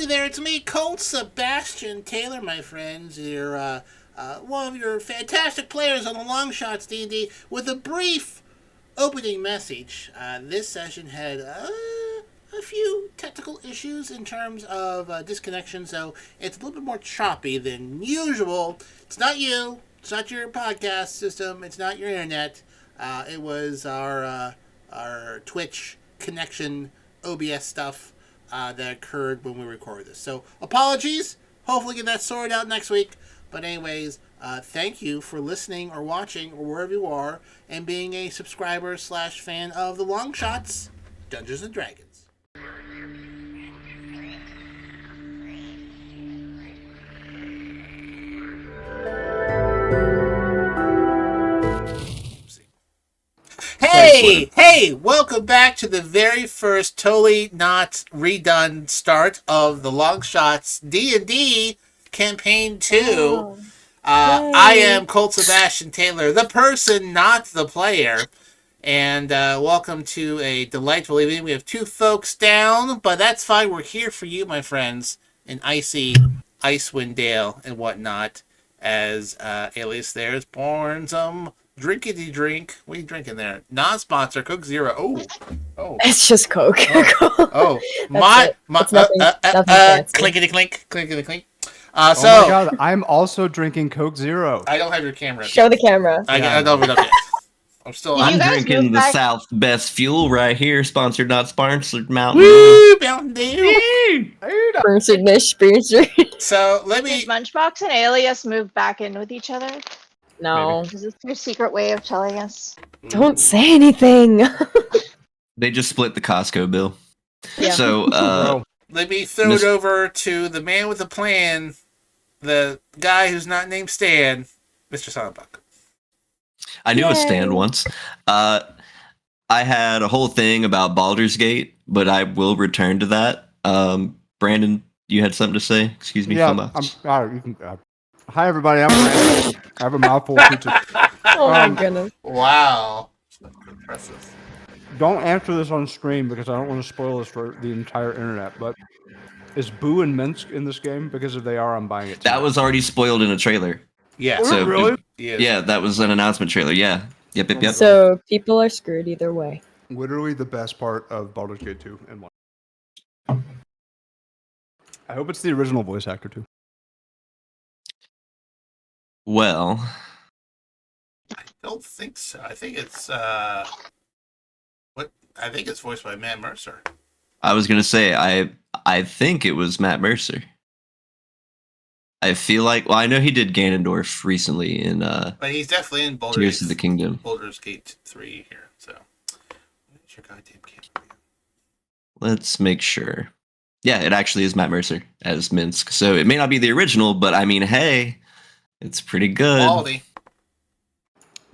howdy there, it's me, Colt Sebastian Taylor, my friends. One of your fantastic players on the Longshots D&D with a brief opening message. This session had a few technical issues in terms of disconnection, so it's a little bit more choppy than usual. It's not you, it's not your podcast system, it's not your internet. It was our Twitch connection OBS stuff that occurred when we recorded this. So apologies. Hopefully get that sorted out next week. But anyways, thank you for listening or watching or wherever you are and being a subscriber / fan of the Longshots Dungeons and Dragons. Hey, welcome back to the very first totally not redone start of the Longshots D&D Campaign 2. Oh, I am Colt Sebastian Taylor, the person, not the player. And welcome to a delightful evening. We have two folks down, but that's fine. We're here for you, my friends, in icy Icewind Dale and whatnot, as Alias there is pouring some drinkity drink. What are you drinking there? Non-sponsor, Coke Zero. Oh. It's just Coke. My It's nothing fancy. clinkety clink. Oh my god, I'm also drinking Coke Zero. I don't have your camera. Show the camera. I don't have it up yet. I'm drinking the South Best Fuel right here, sponsored, not sponsored, Mountain Woo, Mountain Dew. Sponsor. So let me. Did Munchbox and Alias move back in with each other? No. Is this your secret way of telling us? Don't say anything. They just split the Costco bill. Yeah. So, Let me throw it over to the man with the plan, the guy who's not named Stan, Mr. Silentbuck. I knew a stand once. I had a whole thing about Baldur's Gate, but I will return to that. Brandon, you had something to say? Excuse me. Yeah, hi everybody, I'm Brandon. I have a mouthful of pizza. Oh my goodness. Wow. Impressive. Don't answer this on stream because I don't want to spoil this for the entire internet, but is Boo and Minsk in this game? Because if they are, I'm buying it too. That was already spoiled in a trailer. Yeah. So, really? Yeah, that was an announcement trailer. Yeah. Yep. So people are screwed either way. Literally the best part of Baldur's Gate 2 and 1. I hope it's the original voice actor too. Well, I don't think so. I think it's I think it's voiced by Matt Mercer. I was gonna say I think it was Matt Mercer. I feel like, well, I know he did Ganondorf recently in But he's definitely in Tears of the Kingdom. Baldur's Gate 3 here. So, what's your goddamn camera? Let's make sure. Yeah, it actually is Matt Mercer as Minsk. So it may not be the original, but I mean, hey, it's pretty good. Quality.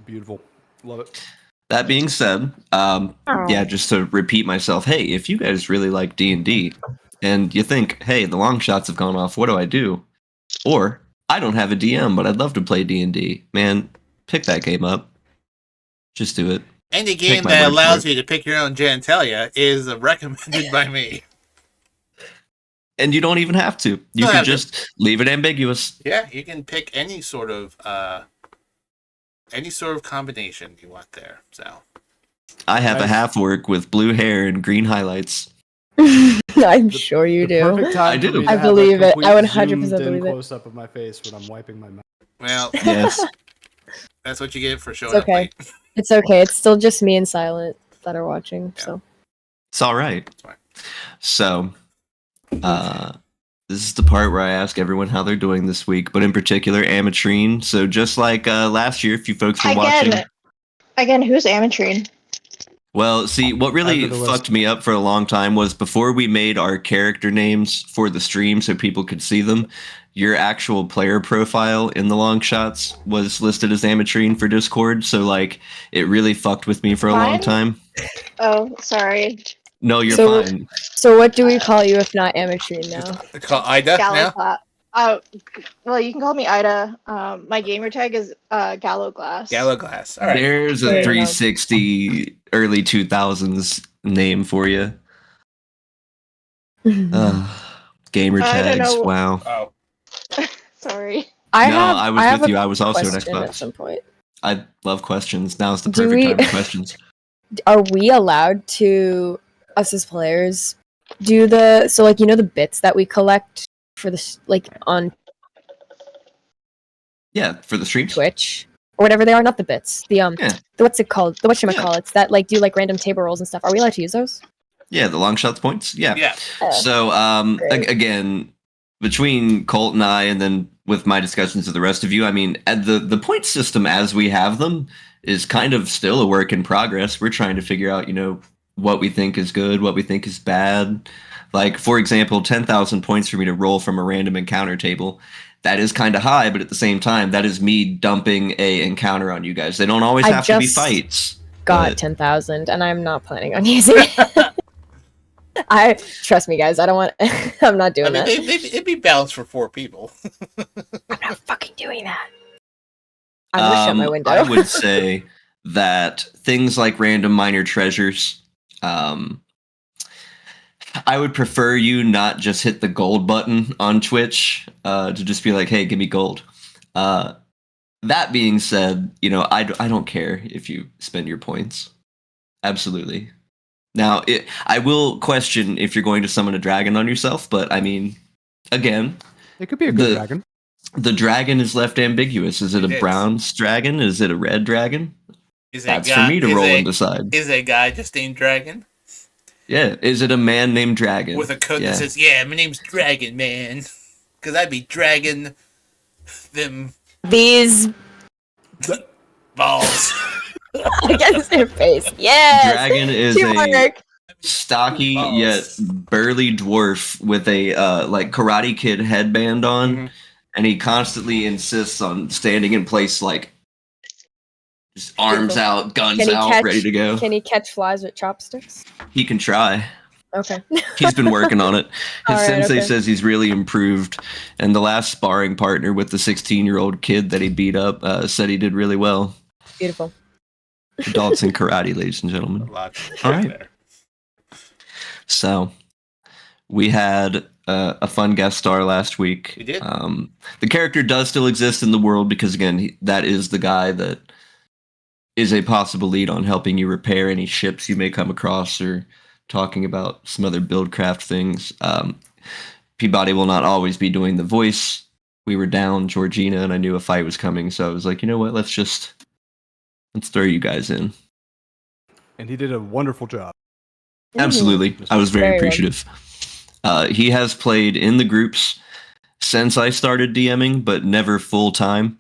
Beautiful. Love it. That being said, yeah, just to repeat myself, hey, if you guys really like D&D and you think, hey, the long shots have gone off, what do I do? Or, I don't have a DM, but I'd love to play D&D. Man, pick that game up. Just do it. Any game that allows you to pick your own genitalia is recommended by me. And you don't even have to. You can just leave it ambiguous. Yeah, you can pick any sort of combination you want there. So I have a half-orc with blue hair and green highlights. I'm sure you do. I do. I believe it. I would 100% believe it. Close up of my face when I'm wiping my mouth. Well, yes. That's what you get for showing It's okay. up late. It's okay. It's still just me and Silent that are watching. Yeah. So It's all right. It's fine. So, this is the part where I ask everyone how they're doing this week, but in particular, Amatrine. So just like last year, if you folks were watching. Again, who's Amatrine? Well, see, what really fucked me up for a long time was before we made our character names for the stream so people could see them, your actual player profile in the long shots was listed as Amatrine for Discord. So, like, it really fucked with me for a long time. Oh, sorry. No, you're fine. So what do we call you if not Amatrine now? Call Ida now? Oh, well, you can call me Ida. My gamer tag is Galloglass. Galloglass. All right. There's a 360 early 2000s name for you. Game Gamer I don't tags. know. Wow. Oh, Sorry. I was with you. I was also an question at Xbox. some point. I love questions. Now's the Do perfect we- time for questions. Are we allowed to, us as players, do the the bits that we collect for the on Yeah, for the streams. Twitch or whatever they are, not the bits. The Yeah. the what's it called? The whatchamacallits that do random table rolls and stuff. Are we allowed to use those? Yeah, the Longshots points. Yeah. yeah. So Great. again, between Colt and I, and then with my discussions with the rest of you, I mean, the point system as we have them is kind of still a work in progress. We're trying to figure out, what we think is good, what we think is bad. Like, for example, 10,000 points for me to roll from a random encounter table. That is kind of high, but at the same time, that is me dumping a encounter on you guys. They don't always have to be fights. Got 10,000, and I'm not planning on using it. Trust me, guys. I don't want. I'm not doing that. It'd be balanced for 4 people. I'm not fucking doing that. I'm gonna shut my window. I would say that things like random minor treasures, I would prefer you not just hit the gold button on Twitch to just be like, hey, give me gold. That being said, I don't care if you spend your points. Absolutely. Now, I will question if you're going to summon a dragon on yourself, but I mean, again, It could be a good dragon. the dragon is left ambiguous. Is it a It is. brown dragon? Is it a red dragon? That's for me to is roll a- and decide. Is a guy just named Dragon Yeah, is it a man named Dragon? with a coat Yeah. that says, "Yeah, my name's Dragon Man," because I'd be dragging them These balls. against their face. Yes. Dragon is a Teamwork. stocky Balls. yet burly dwarf with a Karate Kid headband on, Mhm. and he constantly insists on standing in place, just arms Beautiful. out, guns Can he out, catch- ready to go. Can he catch flies with chopsticks? He can try. Okay. He's been working on it. His All right, sensei okay. says he's really improved, and the last sparring partner with the 16-year-old kid that he beat up said he did really well. Beautiful. Adults in karate, ladies and gentlemen. All right. There. So we had a fun guest star last week. We did. The character does still exist in the world because, again, that is the guy that is a possible lead on helping you repair any ships you may come across or talking about some other buildcraft things. Peabody will not always be doing the voice. We were down Georgina, and I knew a fight was coming, so I was like, you know what? Let's throw you guys in. And he did a wonderful job. Absolutely. I was very Very appreciative. He has played in the groups since I started DMing, but never full time.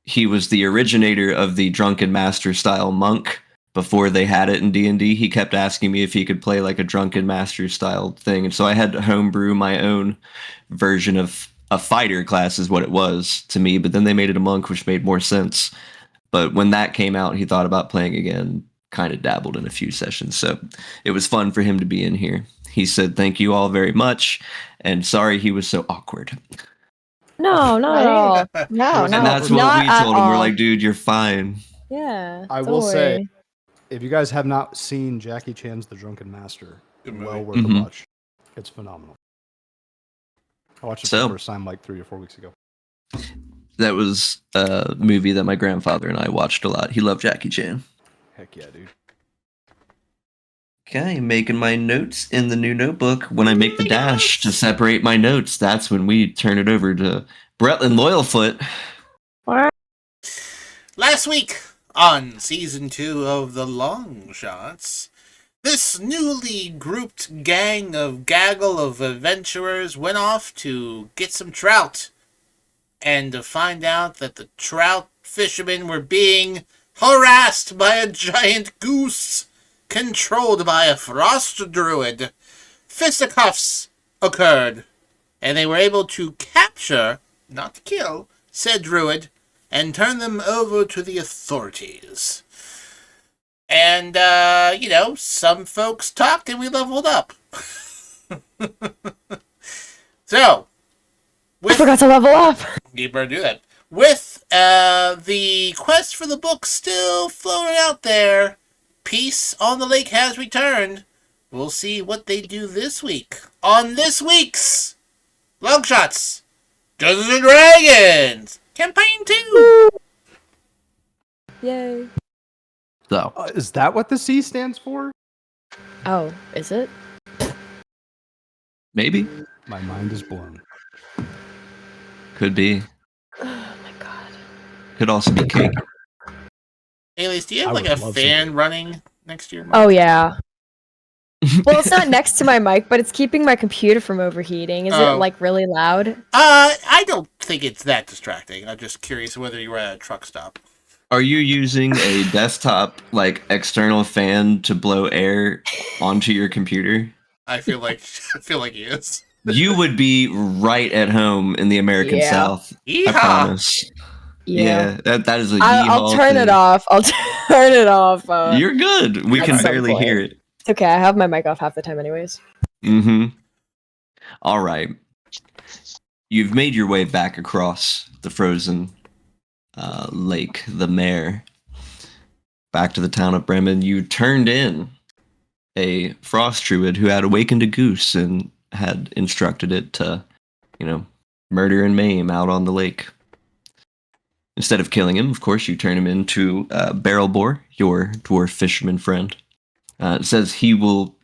He was the originator of the Drunken Master style monk before they had it in D&D. He kept asking me if he could play like a Drunken Master style thing. And so I had to homebrew my own version of a fighter class is what it was to me. But then they made it a monk, which made more sense. But when that came out, he thought about playing again, kind of dabbled in a few sessions. So it was fun for him to be in here. He said, thank you all very much. And sorry he was so awkward. No, not at all. No, And no. that's what not we at told him. We're all. like, dude, you're fine. Yeah. I don't will say, worry. if you guys have not seen Jackie Chan's The Drunken Master, Good movie. well worth Mhm. a watch. It's phenomenal. I watched it for the first time like 3 or 4 weeks ago. That was a movie that my grandfather and I watched a lot. He loved Jackie Chan. Heck yeah, dude. Okay, making my notes in the new notebook. When I make the dash to separate my notes, that's when we turn it over to Bretland Loyalfoot. Last week on season 2 of the Longshots, this newly grouped gang of gaggle of adventurers went off to get some trout, and to find out that the trout fishermen were being harassed by a giant goose controlled by a frost druid. Fisticuffs occurred, and they were able to capture, not kill, said druid, and turn them over to the authorities. And, some folks talked and we leveled up. So, I forgot to level up. you better do that. With the quest for the book still floating out there, peace on the lake has returned. we'll see what they do this week on this week's Longshots Dungeons and Dragons Campaign 2. Yay. So, Is that what the C stands for? Oh, is it? maybe. My mind is blown. Could be. Oh my god. Could also be cake. Alias, do you have I like would a love fan some. running next to your mic? Oh yeah. Well, it's not next to my mic, but it's keeping my computer from overheating. Is it like really loud? I don't think it's that distracting. I'm just curious whether you were at a truck stop. Are you using a desktop, like, external fan to blow air onto your computer? I feel like he is. You would be right at home in the American Yeah. South. Yeehaw! I promise. Yeah. That is a I'll yeehaw turn thing. it off. I'll turn it off. You're good. We at can some barely point. hear it. It's okay. I have my mic off half the time, anyways. Mm-hmm. All right. You've made your way back across the frozen lake, the Mare, back to the town of Bremen. You turned in a frost druid who had awakened a goose and had instructed it to, murder and maim out on the lake. Instead of killing him, of course, you turn him into Barrel Boar, your dwarf fisherman friend. It says he will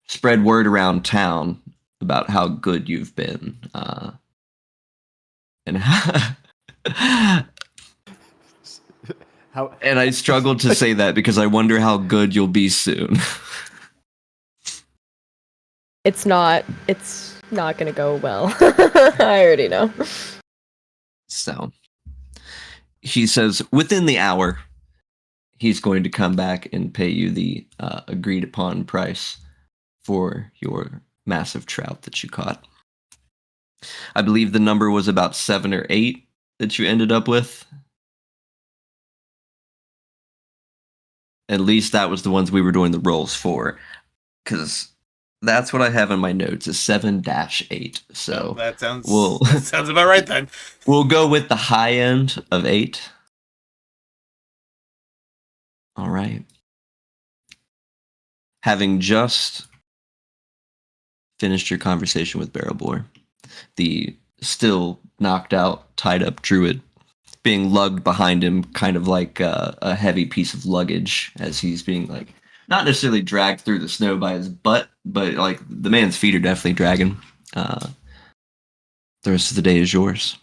spread word around town about how good you've been. And and I struggled to say that because I wonder how good you'll be soon. It's not gonna go well. I already know. So he says within the hour, he's going to come back and pay you the agreed upon price for your massive trout that you caught. I believe the number was about 7 or 8 that you ended up with. At least that was the ones we were doing the rolls for, because that's what I have in my notes, is 7-8. So that sounds about right then. We'll go with the high end of 8. All right. Having just finished your conversation with Barrel Boar, the still knocked out, tied up druid being lugged behind him, kind of like a heavy piece of luggage, as he's being not necessarily dragged through the snow by his butt, but the man's feet are definitely dragging. The rest of the day is yours.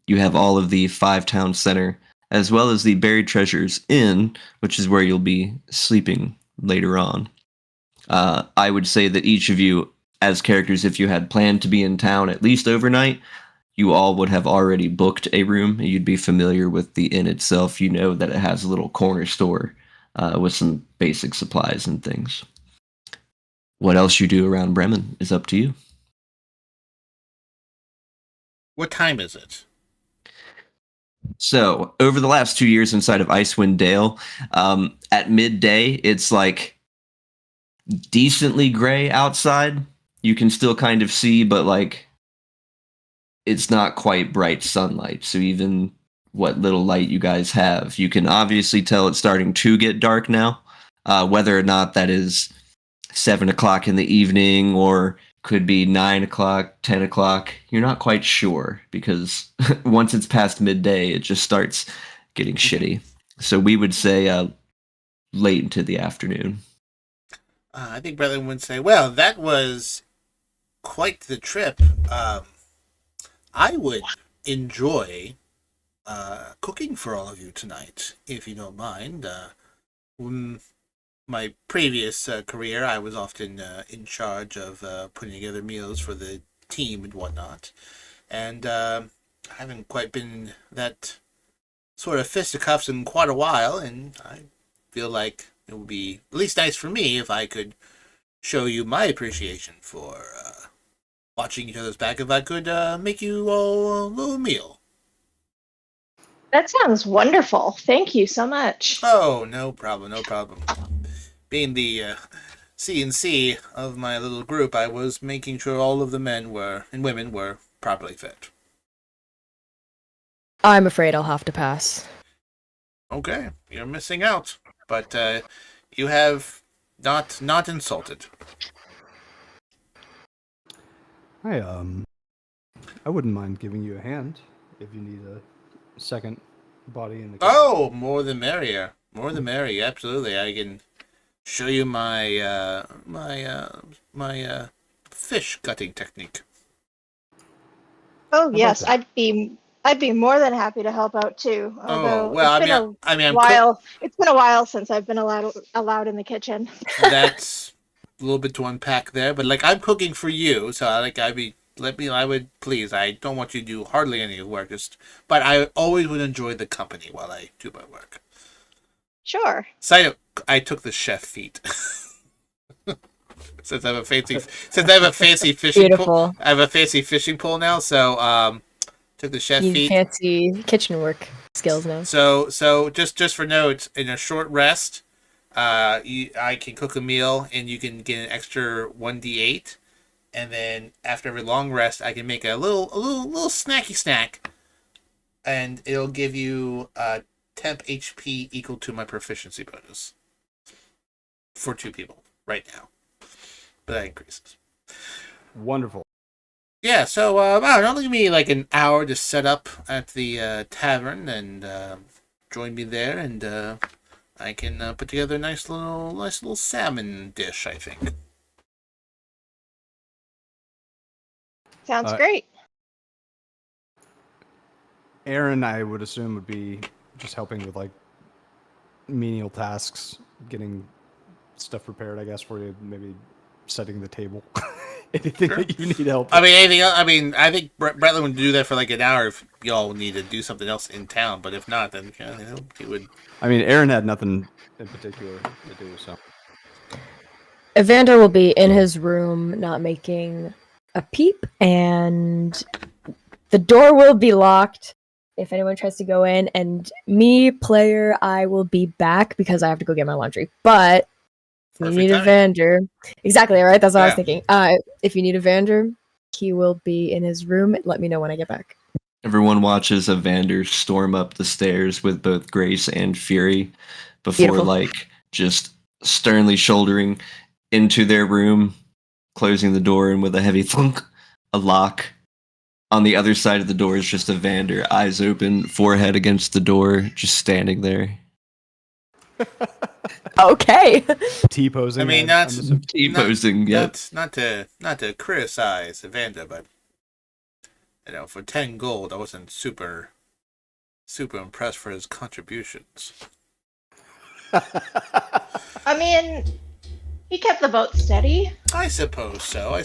You have all of the 5-town center, as well as the Buried Treasures Inn, which is where you'll be sleeping later on. I would say that each of you, as characters, if you had planned to be in town at least overnight, you all would have already booked a room. You'd be familiar with the inn itself. You know that it has a little corner store with some basic supplies and things. What else you do around Bremen is up to you. What time is it? So, over the last 2 years inside of Icewind Dale, at midday, it's decently gray outside. You can still kind of see, but it's not quite bright sunlight. So even what little light you guys have, you can obviously tell it's starting to get dark now. Whether or not that is 7 o'clock in the evening or could be 9 o'clock, 10 o'clock, you're not quite sure, because once it's past midday, it just starts getting shitty. So we would say late into the afternoon. I think Brethren would say, well, that was quite the trip. I would enjoy cooking for all of you tonight, if you don't mind. In my previous career, I was often in charge of putting together meals for the team and whatnot. And I haven't quite been that sort of fisticuffs in quite a while, and I feel like it would be at least nice for me if I could show you my appreciation for watching each other's back, if I could make you all a little meal. That sounds wonderful. Thank you so much. Oh, no problem, no problem. Being the C&C of my little group, I was making sure all of the men and women were properly fed. I'm afraid I'll have to pass. Okay, you're missing out. But you have not insulted. Hi, I wouldn't mind giving you a hand if you need a second body in the kitchen. Oh, more the merrier. More the merrier. Absolutely. I can show you my fish gutting technique. Oh about yes, that? I'd be more than happy to help out too. Oh, Although well, it's been I'm it's been a while since I've been allowed in the kitchen. that's a little bit to unpack there, but like I'm cooking for you, so I would please. I don't want you to do hardly any work, but I always would enjoy the company while I do my work. Sure. So I took the chef feat. Since I have a fancy fishing pole. Beautiful. I have a fancy fishing pole now, so took the chef You feat. fancy kitchen work skills now. So just for notes, in a short rest, I can cook a meal and you can get an extra 1d8, and then after every long rest, I can make a little snacky snack, and it'll give you temp HP equal to my proficiency bonus for 2 people right now, but that increases. Wonderful. Yeah, so I don't know, give me like an hour to set up at the tavern, and join me there, and I can put together a nice little salmon dish, I think. Sounds great. Aaron, I would assume, would be just helping with like menial tasks, getting stuff prepared, I guess, for you, maybe setting the table. Anything that you need help with. I mean, anything else? I mean, I think Bretland would do that for like an hour if y'all need to do something else in town, but if not, then he would. I mean, Aaron had nothing in particular to do, so. Evander will be in his room, not making a peep, and the door will be locked if anyone tries to go in. And me, player, I will be back because I have to go get my laundry. But if you need Evander, exactly right. That's what I was thinking. If you need Evander, he will be in his room. Let me know when I get back. Everyone watches Evander storm up the stairs with both grace and fury before, Beautiful. like, just sternly shouldering into their room, closing the door, and with a heavy thunk, a lock. On the other side of the door is just Evander, eyes open, forehead against the door, just standing there. Okay. T-posing. I mean, T-posing. Not to criticize Evander, but for 10 gold, I wasn't super impressed for his contributions. I mean, he kept the boat steady. I suppose so.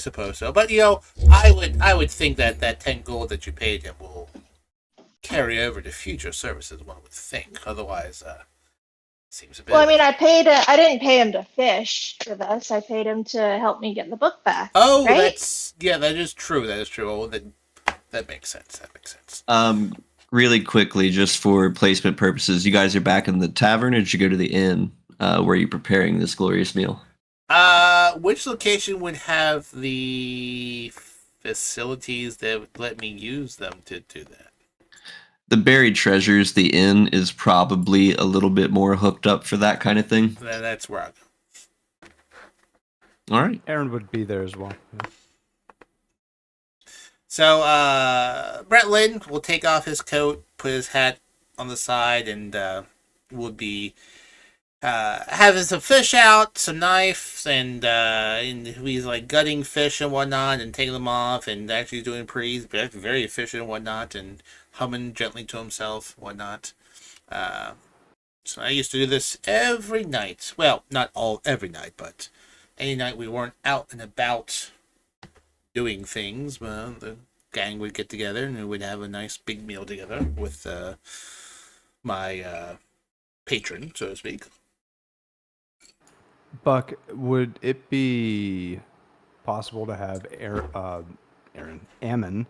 But I would think that 10 gold that you paid him will carry over to future services. One would think. Otherwise, seems a bit. Well, I mean, I didn't pay him to fish for this. I paid him to help me get the book back. Oh, right? that is true. Oh, that makes sense. Really quickly, just for placement purposes, you guys are back in the tavern, or did you go to the inn where you're preparing this glorious meal? Which location would have the facilities that would let me use them to do that? The Buried Treasures, the inn, is probably a little bit more hooked up for that kind of thing. That's where I'll go. All right. Aaron would be there as well. Yeah. So, Brett Lynn will take off his coat, put his hat on the side, and would be having some fish out, some knives, and he's like gutting fish and whatnot, and taking them off, and actually doing very efficient and whatnot, and humming gently to himself, whatnot. So I used to do this every night. Well, not every night, but any night we weren't out and about doing things. Well, the gang would get together and we would have a nice big meal together with my patron, so to speak. Buck, would it be possible to have Ammon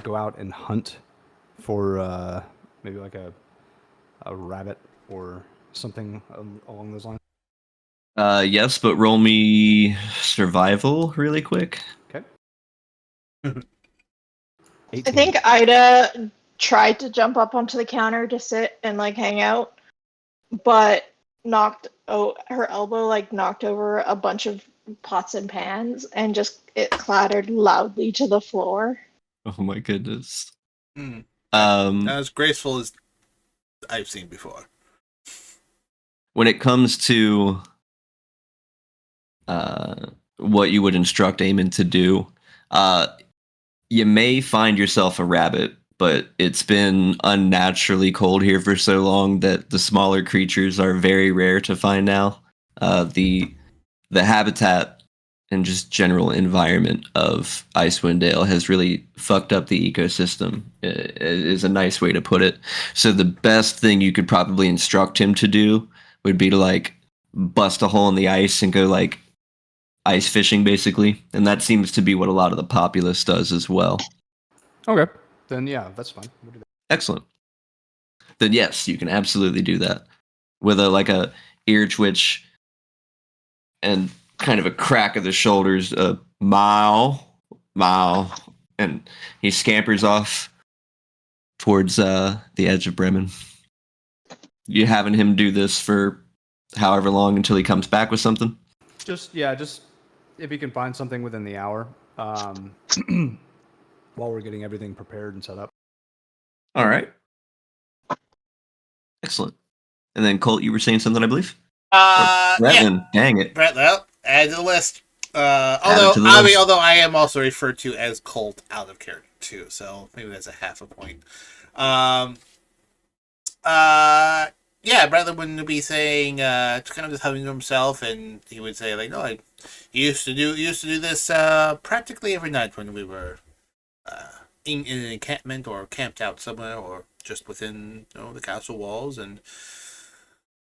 go out and hunt for maybe like a rabbit or something along those lines? Yes, but roll me survival really quick. Okay. I think Ida tried to jump up onto the counter to sit and like hang out, but her elbow knocked over a bunch of pots and pans and just it clattered loudly to the floor. Oh my goodness. Not Um, as graceful as I've seen before. when it comes to what you would instruct Eamon to do, you may find yourself a rabbit, but it's been unnaturally cold here for so long that the smaller creatures are very rare to find now. The habitat and just general environment of Icewind Dale has really fucked up the ecosystem, is a nice way to put it. So the best thing you could probably instruct him to do would be to like bust a hole in the ice and go like ice fishing basically. And that seems to be what a lot of the populace does as well. Okay. Then yeah, that's fine. We'll do that. Excellent. Then yes, you can absolutely do that. With a ear twitch and kind of a crack of the shoulders, mile, and he scampers off towards the edge of Bremen. You having him do this for however long until he comes back with something? Just if he can find something within the hour, while we're getting everything prepared and set up. All right. Excellent. And then Colt, you were saying something, I believe? Yeah. Dang it. Well, add to the list. Add it to the list. Although I am also referred to as Colt out of character too, so maybe that's a half a point. Yeah, Bradley wouldn't be saying kind of just humming to himself, and he would say like, "No, I used to do this practically every night when we were in an encampment or camped out somewhere or just within the castle walls and."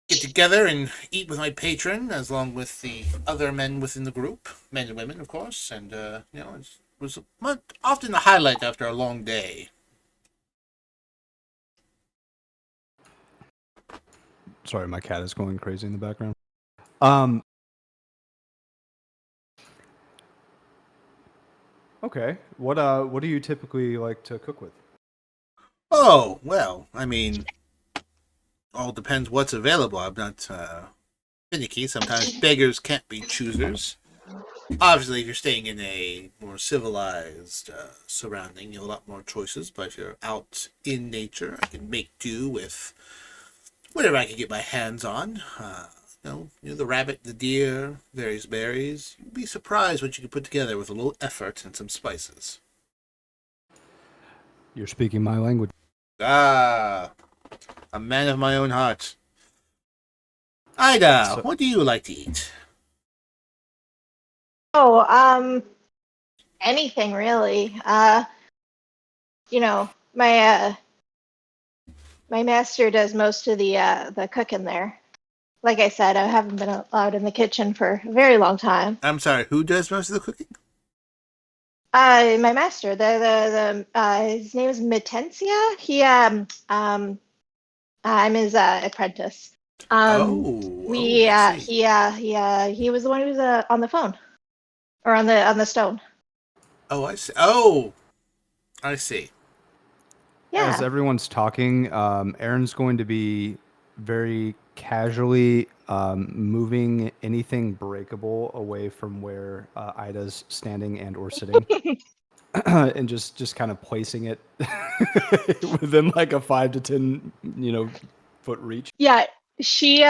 Get together and eat with my patron, as long with the other men within the group, men and women, of course, and it was often the highlight after a long day. Sorry, my cat is going crazy in the background. Okay. What do you typically like to cook with? Oh well, I mean, all depends what's available. I'm not finicky. Sometimes beggars can't be choosers. Obviously, if you're staying in a more civilized surrounding, you have a lot more choices. But if you're out in nature, I can make do with whatever I can get my hands on. The rabbit, the deer, various berries. You'd be surprised what you can put together with a little effort and some spices. You're speaking my language. Ah, a man of my own heart. Ida, what do you like to eat? Oh, anything really. My master does most of the cooking there. Like I said, I haven't been allowed in the kitchen for a very long time. I'm sorry, who does most of the cooking? My master, his name is Matencia. I'm his apprentice. He was the one who was on the phone or on the stone. Oh, I see. Oh, I see. Yeah. As everyone's talking, Aaron's going to be very casually moving anything breakable away from where Ida's standing and or sitting. And just kind of placing it within like a 5 to 10 foot reach. Yeah, she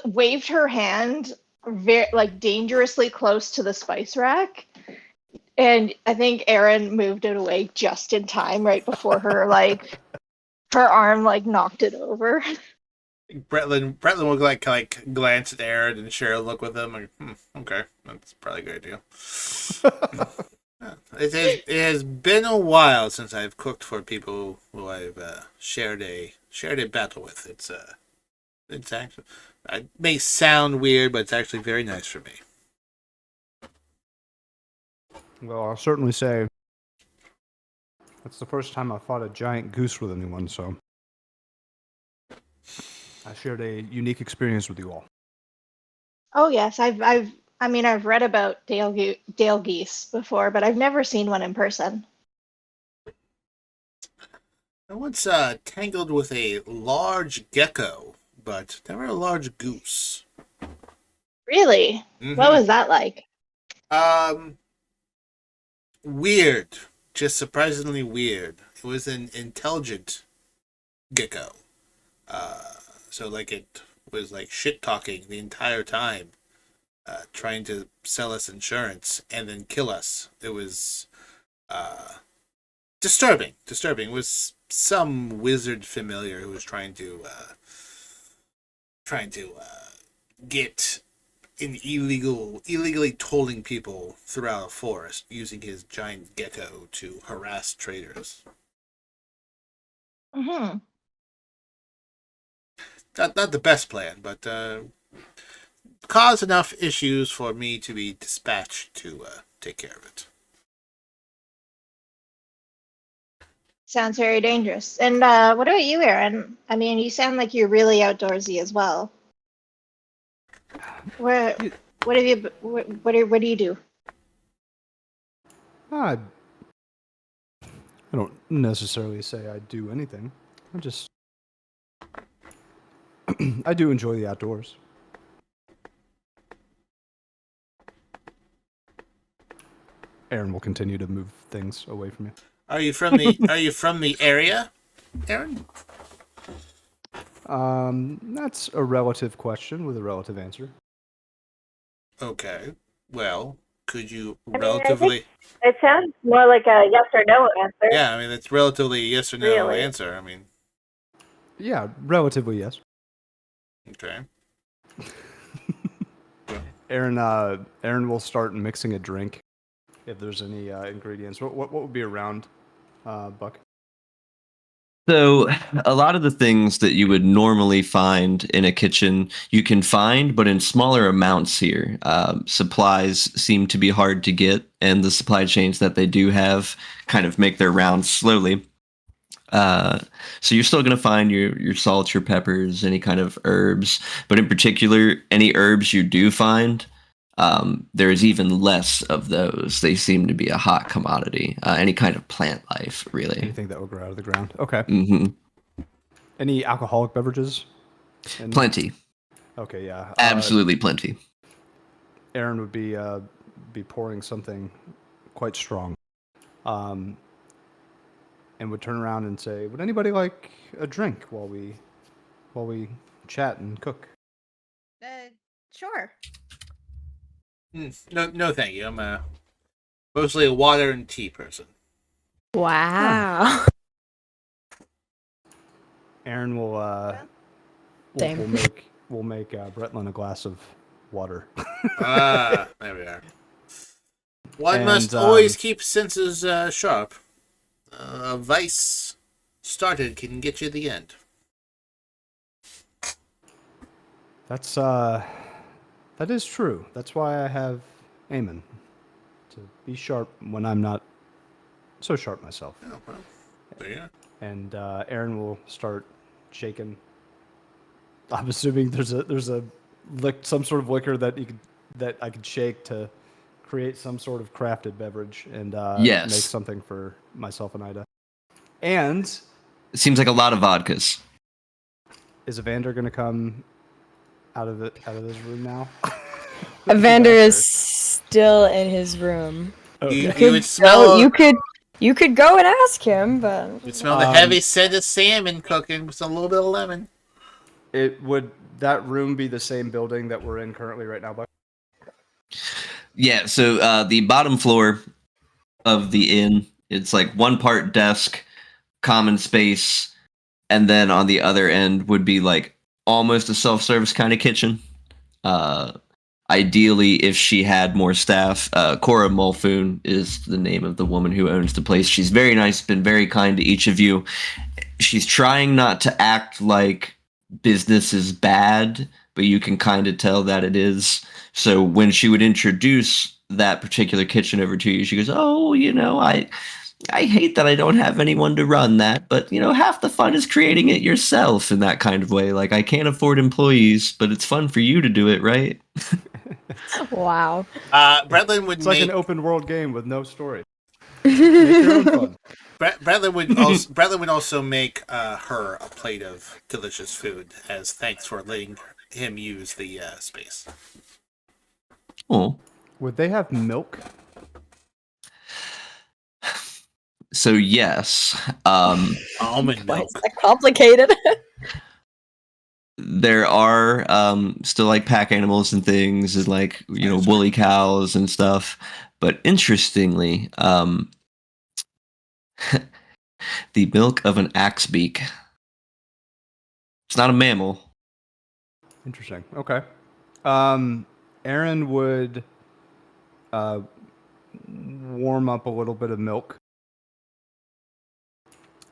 waved her hand very dangerously close to the spice rack, and I think Aaron moved it away just in time, right before her her arm knocked it over. Bretlin will like glance at Aaron and share a look with him. Like, okay, that's probably a good idea. It has been a while since I've cooked for people who I've shared a battle with. It's actually, it may sound weird, but it's actually very nice for me. Well, I'll certainly say that's the first time I fought a giant goose with anyone, so I shared a unique experience with you all. Oh yes, I've read about Dale geese before, but I've never seen one in person. I once tangled with a large gecko, but never a large goose. Really? Mm-hmm. What was that like? Weird. Just surprisingly weird. It was an intelligent gecko. So like it was like shit talking the entire time, trying to sell us insurance and then kill us. It was disturbing. Disturbing. It was some wizard familiar who was trying to get in illegally tolling people throughout a forest using his giant gecko to harass traders. Mm-hmm. Not the best plan, but caused enough issues for me to be dispatched to take care of it. Sounds very dangerous. And what about you, Aaron? I mean, you sound like you're really outdoorsy as well. What have you? What do you do? I don't necessarily say I do anything. I do enjoy the outdoors. Aaron will continue to move things away from you. Are you from the area, Aaron? That's a relative question with a relative answer. Okay. Well, could you I relatively? think it sounds more like a yes or no answer. Yeah, I mean it's relatively yes or no Really? answer. I mean, Yeah, relatively yes. okay. Aaron will start mixing a drink if there's any ingredients. What would be around, Buck? So, a lot of the things that you would normally find in a kitchen, you can find, but in smaller amounts here. Supplies seem to be hard to get, and the supply chains that they do have kind of make their rounds slowly. So you're still going to find your salts, your peppers, any kind of herbs, but in particular, any herbs you do find, there's even less of those. They seem to be a hot commodity. Any kind of plant life, really. Anything that will grow out of the ground. Okay. Mm-hmm. Any alcoholic beverages? Plenty. Okay, yeah. Absolutely plenty. Aaron would be pouring something quite strong, and would turn around and say, "Would anybody like a drink while we chat and cook?" Sure. No, thank you. I'm mostly a water and tea person. Wow. Aaron will Same. we'll make Bretlin a glass of water. There we are. One And, must always keep senses sharp. A vice started can get you the end. That is true. That's why I have Eamon, to be sharp when I'm not so sharp myself. Oh, well, there you are. And Aaron will start shaking. I'm assuming there's some sort of liquor that I could shake to create some sort of crafted beverage and Yes. make something for myself and Ida. And It seems like a lot of vodkas. is Evander going to come out of this room now? Evander is still in his room. You could would smell. You could go and ask him, but You smell the heavy scent of salmon cooking with a little bit of lemon. Would that room be the same building that we're in currently right now, Buck? Yeah, so the bottom floor of the inn, it's like one part desk, common space, and then on the other end would be like almost a self-service kind of kitchen. Ideally, if she had more staff, Cora Mulfoon is the name of the woman who owns the place. She's very nice, been very kind to each of you. She's trying not to act like business is bad, but you can kind of tell that it is. So when she would introduce that particular kitchen over to you, she goes, "Oh, I hate that I don't have anyone to run that, but half the fun is creating it yourself," in that kind of way. Like, I can't afford employees, but it's fun for you to do it, right? wow. Bretlin would It's make like an open world game with no story. Make your own fun. Bretlin would also make her a plate of delicious food as thanks for letting him use the space. Oh, Would they have milk? So yes, Almond Why milk. is that complicated? there are still like pack animals and things, and like woolly cows and stuff. But interestingly, the milk of an axebeak. It's not a mammal. Interesting. Okay. Aaron would warm up a little bit of milk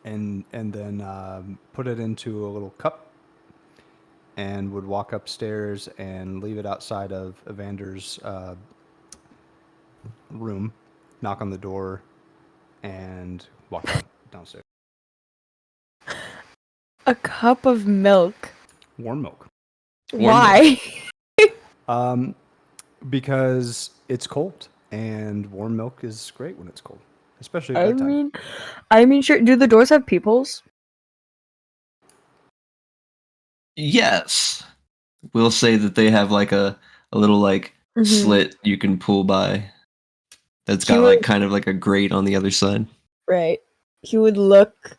and then put it into a little cup and would walk upstairs and leave it outside of Evander's room, knock on the door, and walk downstairs. A cup of milk. Warm milk. Why? Because it's cold, and warm milk is great when it's cold, especially at I bedtime. mean, sure. Do the doors have peepholes? Yes, we'll say that they have like a little like slit you can pull by. That's got like kind of like a grate on the other side. Right. He would look.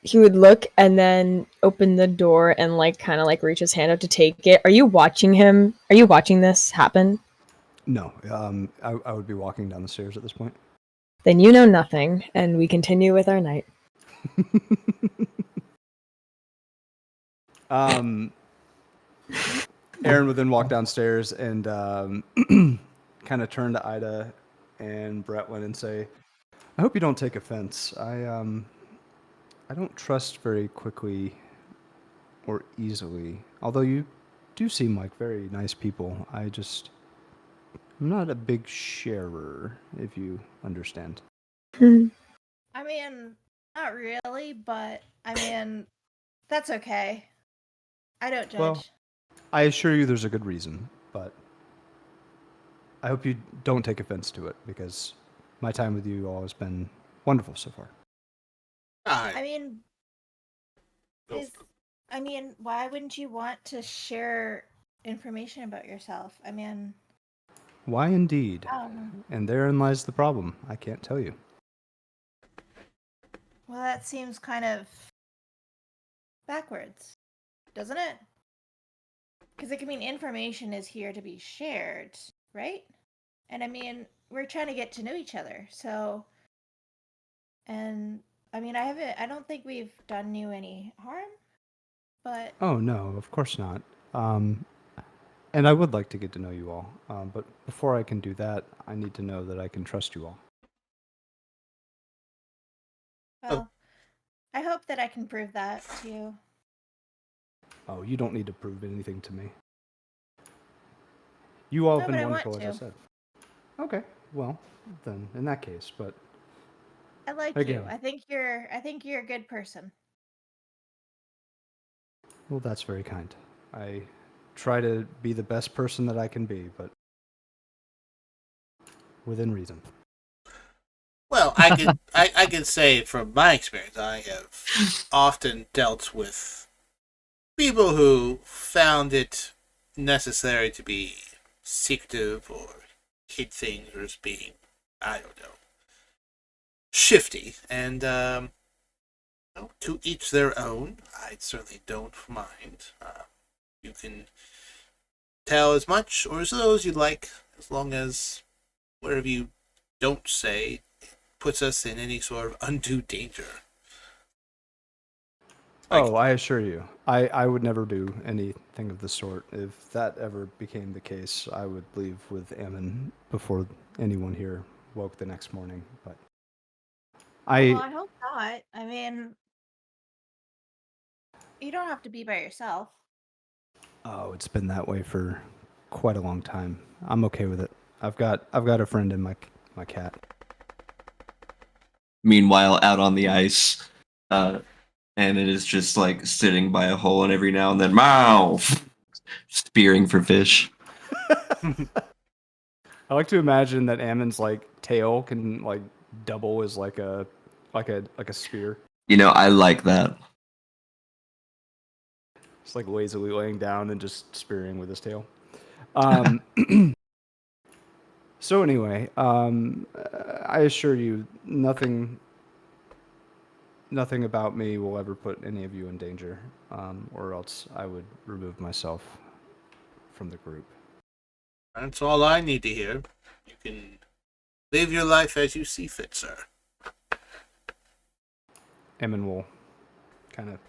He would look and then open the door and like kind of like reach his hand out to take it. Are you watching him? Are you watching this happen? No, I would be walking down the stairs at this point. Then you know nothing, and we continue with our night. Aaron would then walk downstairs and kind of turn to Ida and Bretlin and say, "I hope you don't take offense. I don't trust very quickly or easily. Although you do seem like very nice people. I'm not a big sharer, if you understand." I mean, not really, but I mean, that's okay. I don't judge. Well, I assure you there's a good reason, but I hope you don't take offense to it, because my time with you all has been wonderful so far. I mean, why wouldn't you want to share information about yourself? I mean, Why indeed? And therein lies the problem. I can't tell you. well, that seems kind of backwards, doesn't it? Because it can mean information is here to be shared, right? And I mean, we're trying to get to know each other, so. And I mean, I don't think we've done you any harm, but. Oh, no, of course not. And I would like to get to know you all. But before I can do that, I need to know that I can trust you all. Well, I hope that I can prove that to you. Oh, you don't need to prove anything to me. You all have been wonderful, as I said. Okay, well, then, in that case, but... I like you. I think you're a good person. Well, that's very kind. I try to be the best person that I can be, but within reason. Well, I can say from my experience, I have often dealt with people who found it necessary to be secretive or hid things or as being, I don't know, shifty. And to each their own. I certainly don't mind. You can tell as much or as little as you'd like, as long as whatever you don't say puts us in any sort of undue danger. Oh, I assure you, I would never do anything of the sort. If that ever became the case, I would leave with Ammon before anyone here woke the next morning. But Well, I hope not. I mean, you don't have to be by yourself. Oh, it's been that way for quite a long time. I'm okay with it. I've got a friend in my cat. Meanwhile, out on the ice, and it is just like sitting by a hole, and every now and then, mouth, spearing for fish. I like to imagine that Ammon's like tail can like double as like a spear. You know, I like that. It's like lazily laying down and just spearing with his tail. So anyway, I assure you, nothing about me will ever put any of you in danger, or else I would remove myself from the group. That's all I need to hear. You can live your life as you see fit, sir. Emin will kind of...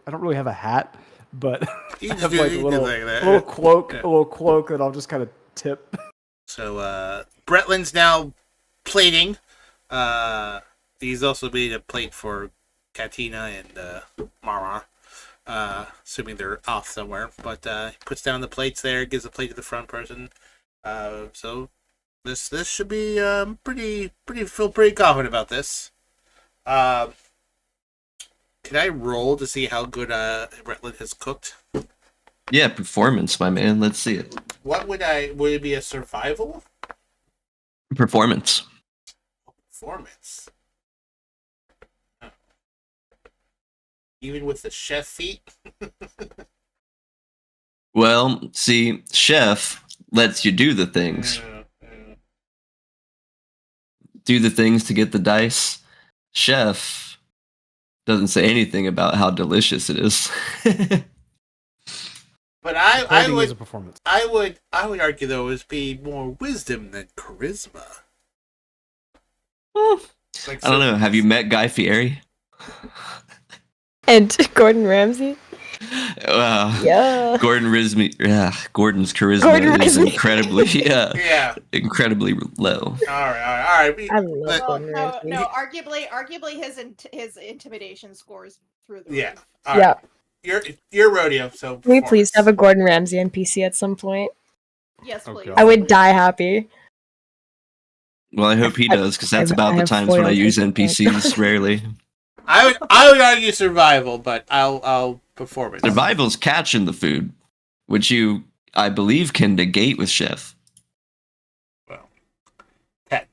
I don't really have a hat, but You I just have do- like you a do little, like that. little cloak, Yeah. a little cloak that I'll just kind of tip. So, Bretland's now plating. He's also made a plate for Katina and Mara. Assuming they're off somewhere. But he puts down the plates there, gives the plate to the front person. So this should be feel pretty confident about this. Can I roll to see how good Bretland has cooked? Yeah, performance, my man. Let's see it. Would it be a survival? Performance. Performance. Huh. Even with the chef feat? Well, see, chef lets you do the things. Do the things to get the dice. Chef doesn't say anything about how delicious it is. But I Plating is a would performance. I would argue though it would be more wisdom than charisma. Like, I don't know. Have you met Guy Fieri? And Gordon Ramsay. Yeah. Gordon's charisma Gordon is Ramsay. incredibly low. All right. I love But- Gordon No, Ramsay. no. Arguably, his intimidation scores through the Yeah. roof. All Yeah. right. Your rodeo. So Can we please performance. have a Gordon Ramsay NPC at some point? Yes, Oh, please. God. I would die happy. Well, I hope he does, because that's I about the have times when I foiled use his NPCs rarely. I would argue survival, but I'll perform it. Survival's catching the food, which you, I believe, can negate with chef. Well, 10.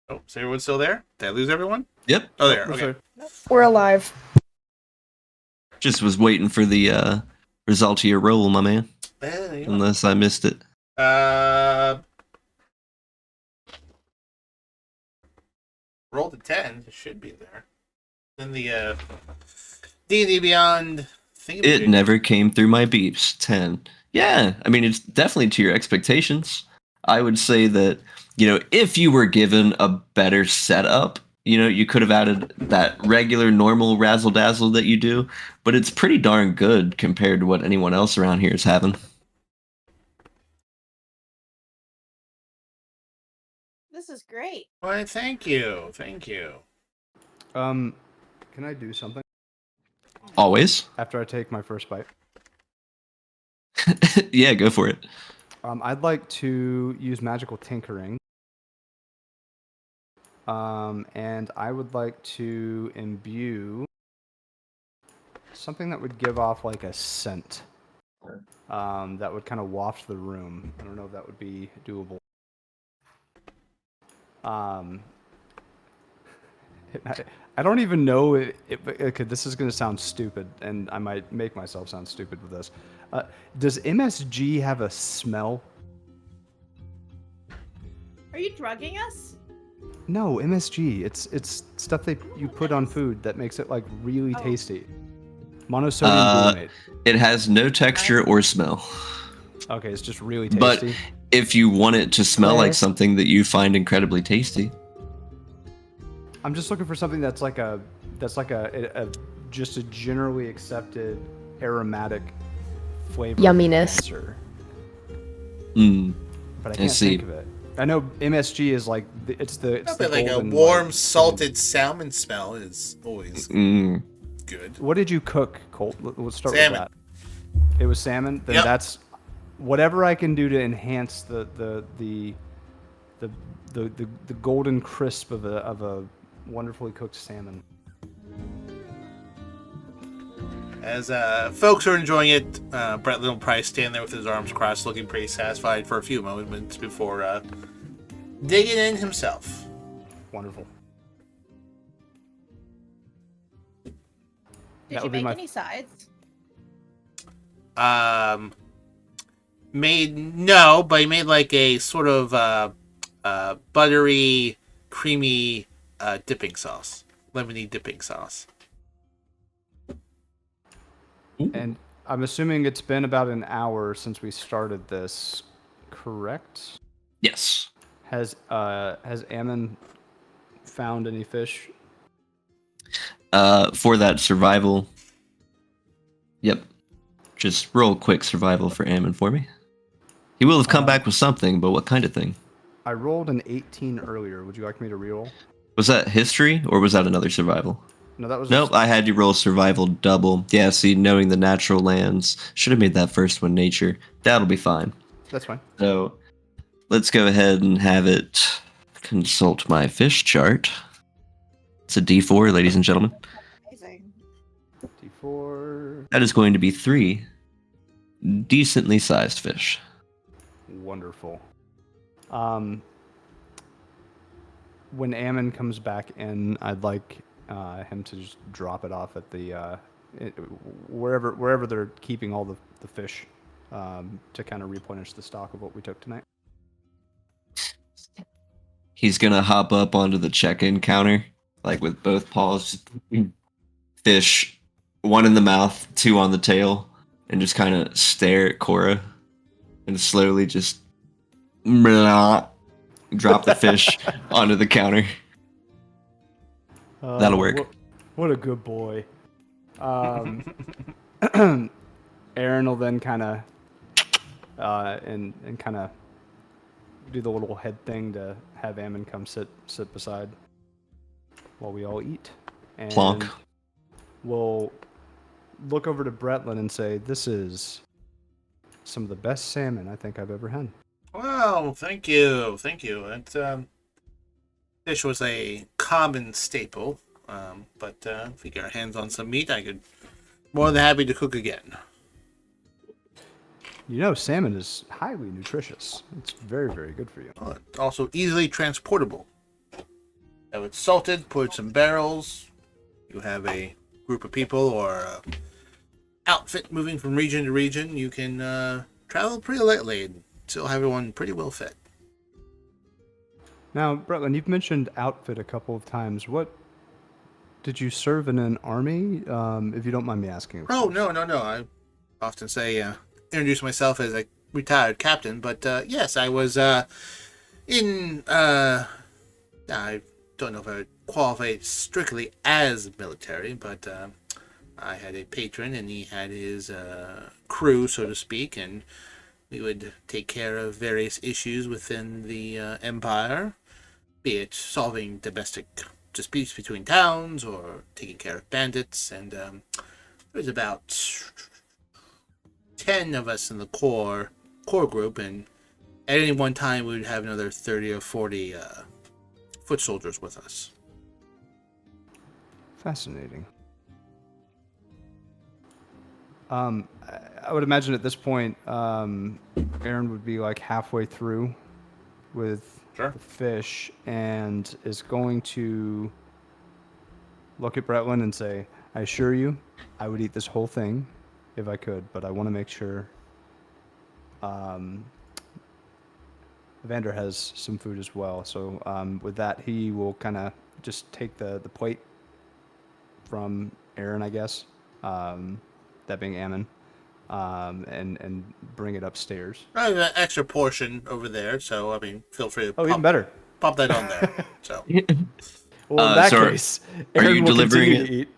Oh, is everyone still there? Did I lose everyone? Yep. Oh, there. Yes, Okay. sir. We're alive. Just was waiting for the result of your roll, my man. There you go. Unless I missed it. Rolled a 10. It should be there. Then the D&D Beyond thing. It never came through my beeps. 10. Yeah, I mean, it's definitely to your expectations. I would say that, if you were given a better setup, you could have added that regular, normal razzle-dazzle that you do, but it's pretty darn good compared to what anyone else around here is having. This is great. Why, thank you. Can I do something Always? after I take my first bite? Yeah, go for it. I'd like to use magical tinkering. And I would like to imbue something that would give off like a scent. That would kind of waft the room. I don't know if that would be doable. I don't even know okay, this is going to sound stupid, and I might make myself sound stupid with this. Does MSG have a smell? Are you drugging us? No, MSG. It's stuff that you put on food that makes it like really tasty. Monosodium glutamate. It has no texture or smell. Okay, it's just really But tasty. if you want it to smell like Nice. something that you find incredibly tasty, I'm just looking for something that's like a just a generally accepted aromatic flavor. Yumminess. Answer. mm, But I I can't see. think of it. I know MSG is like it's the Probably like a golden, warm, like, salted salmon smell is always good. What did you cook, Colt? Let's start Salmon. with that. It was salmon. Then Yep. that's whatever I can do to enhance the golden crisp of a wonderfully cooked salmon. As folks are enjoying it, Brett Little Price standing there with his arms crossed, looking pretty satisfied for a few moments before digging in himself. Wonderful. Did you make any sides? No, but he made like a sort of buttery, creamy dipping sauce, lemony dipping sauce. And I'm assuming it's been about an hour since we started this, correct? Yes. Has Ammon found any fish? For that survival. Yep. Just roll quick survival for Ammon for me. He will have come back with something, but what kind of thing? I rolled an 18 earlier. Would you like me to reroll? Was that history, or was that another survival? No, that was... Nope, I had you roll survival double. Yeah, see, knowing the natural lands. Should have made that first one nature. That'll be fine. That's fine. So, let's go ahead and have it consult my fish chart. It's a D4, ladies and gentlemen. Amazing. D4. That is going to be 3 decently sized fish. Wonderful. When Ammon comes back in, I'd like him to just drop it off at the wherever they're keeping all the fish to kind of replenish the stock of what we took tonight. He's gonna hop up onto the check-in counter, like with both paws, fish, 1 in the mouth, 2 on the tail, and just kind of stare at Cora, and slowly just drop the fish onto the counter. That'll work. What a good boy. Aaron will then kind of and kind of do the little head thing to have Ammon come sit beside while we all eat. And Plonk. We'll look over to Bretlin and say, "This is some of the best salmon I think I've ever had." Well, thank you. That fish was a common staple, but if we get our hands on some meat, I could more than happy to cook again. You know, salmon is highly nutritious. It's very, very good for you. Oh, it's also easily transportable. Have it salted, put some barrels. You have a group of people or outfit moving from region to region. You can travel pretty lightly and still have everyone pretty well fed. Now, Bretlin, you've mentioned outfit a couple of times. What did you serve in an army? If you don't mind me asking. Oh, no. I often say introduce myself as a retired captain, but yes, I was in. I don't know if I would qualify strictly as military, but I had a patron, and he had his crew, so to speak, and we would take care of various issues within the empire, be it solving domestic disputes between towns or taking care of bandits. And there was about 10 of us in the core group, and at any one time we would have another 30 or 40 foot soldiers with us. Fascinating. I would imagine at this point, Aaron would be like halfway through with the fish and is going to look at Bretlin and say, "I assure you, I would eat this whole thing if I could, but I want to make sure Evander has some food as well." So with that, he will kind of just take the plate from Aaron, I guess, that being Ammon, and bring it upstairs. I have an extra portion over there, so I mean, feel free to even better. Pop that on there. So, well, in that case, Aaron are you will delivering it, to eat.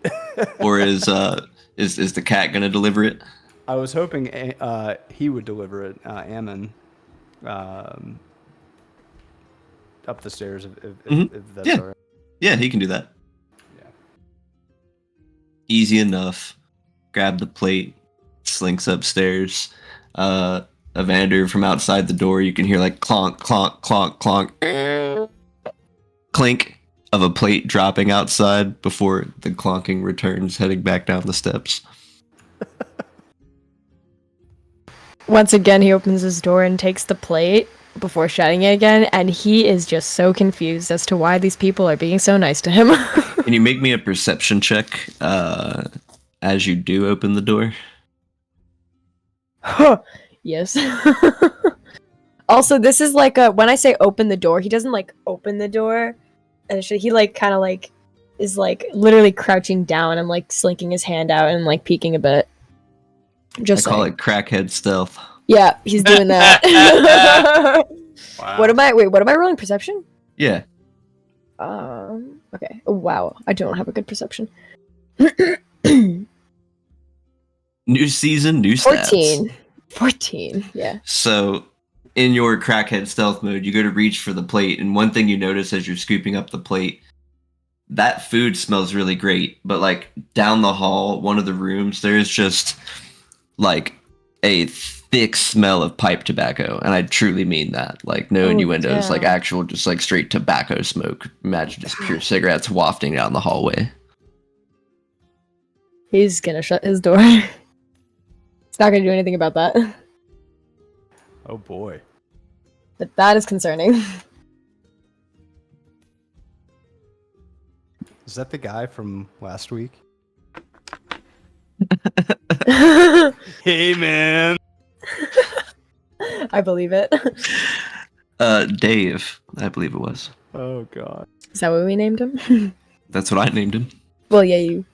or is the cat gonna deliver it? I was hoping he would deliver it, Ammon, up the stairs if that's all right. Yeah, he can do that. Yeah. Easy enough. Grab the plate, slinks upstairs. Evander from outside the door, you can hear like clonk, clonk, clonk, clonk, clink of a plate dropping outside before the clonking returns heading back down the steps. Once again, he opens his door and takes the plate before shutting it again, and he is just so confused as to why these people are being so nice to him. Can you make me a perception check as you do open the door? Yes. Also, this is like when I say open the door, he doesn't like open the door. And he like kind of like is like literally crouching down and like slinking his hand out and like peeking a bit. Just I call it crackhead stealth. Yeah, he's doing that. Wow. What am I rolling? Perception? Yeah. Okay. Oh, wow. I don't have a good perception. New season, new stats. 14. Yeah. So, in your crackhead stealth mode, you go to reach for the plate, and one thing you notice as you're scooping up the plate, that food smells really great, but like down the hall, one of the rooms, there's just like a thick smell of pipe tobacco, and I truly mean that. Like no innuendos, like actual, just like straight tobacco smoke. Imagine just pure cigarettes wafting down the hallway. He's gonna shut his door. He's not gonna do anything about that. Oh boy. But that is concerning. Is that the guy from last week? Hey, man. I believe it. Dave, I believe it was. Oh god. Is that what we named him? That's what I named him. Well, yeah, you.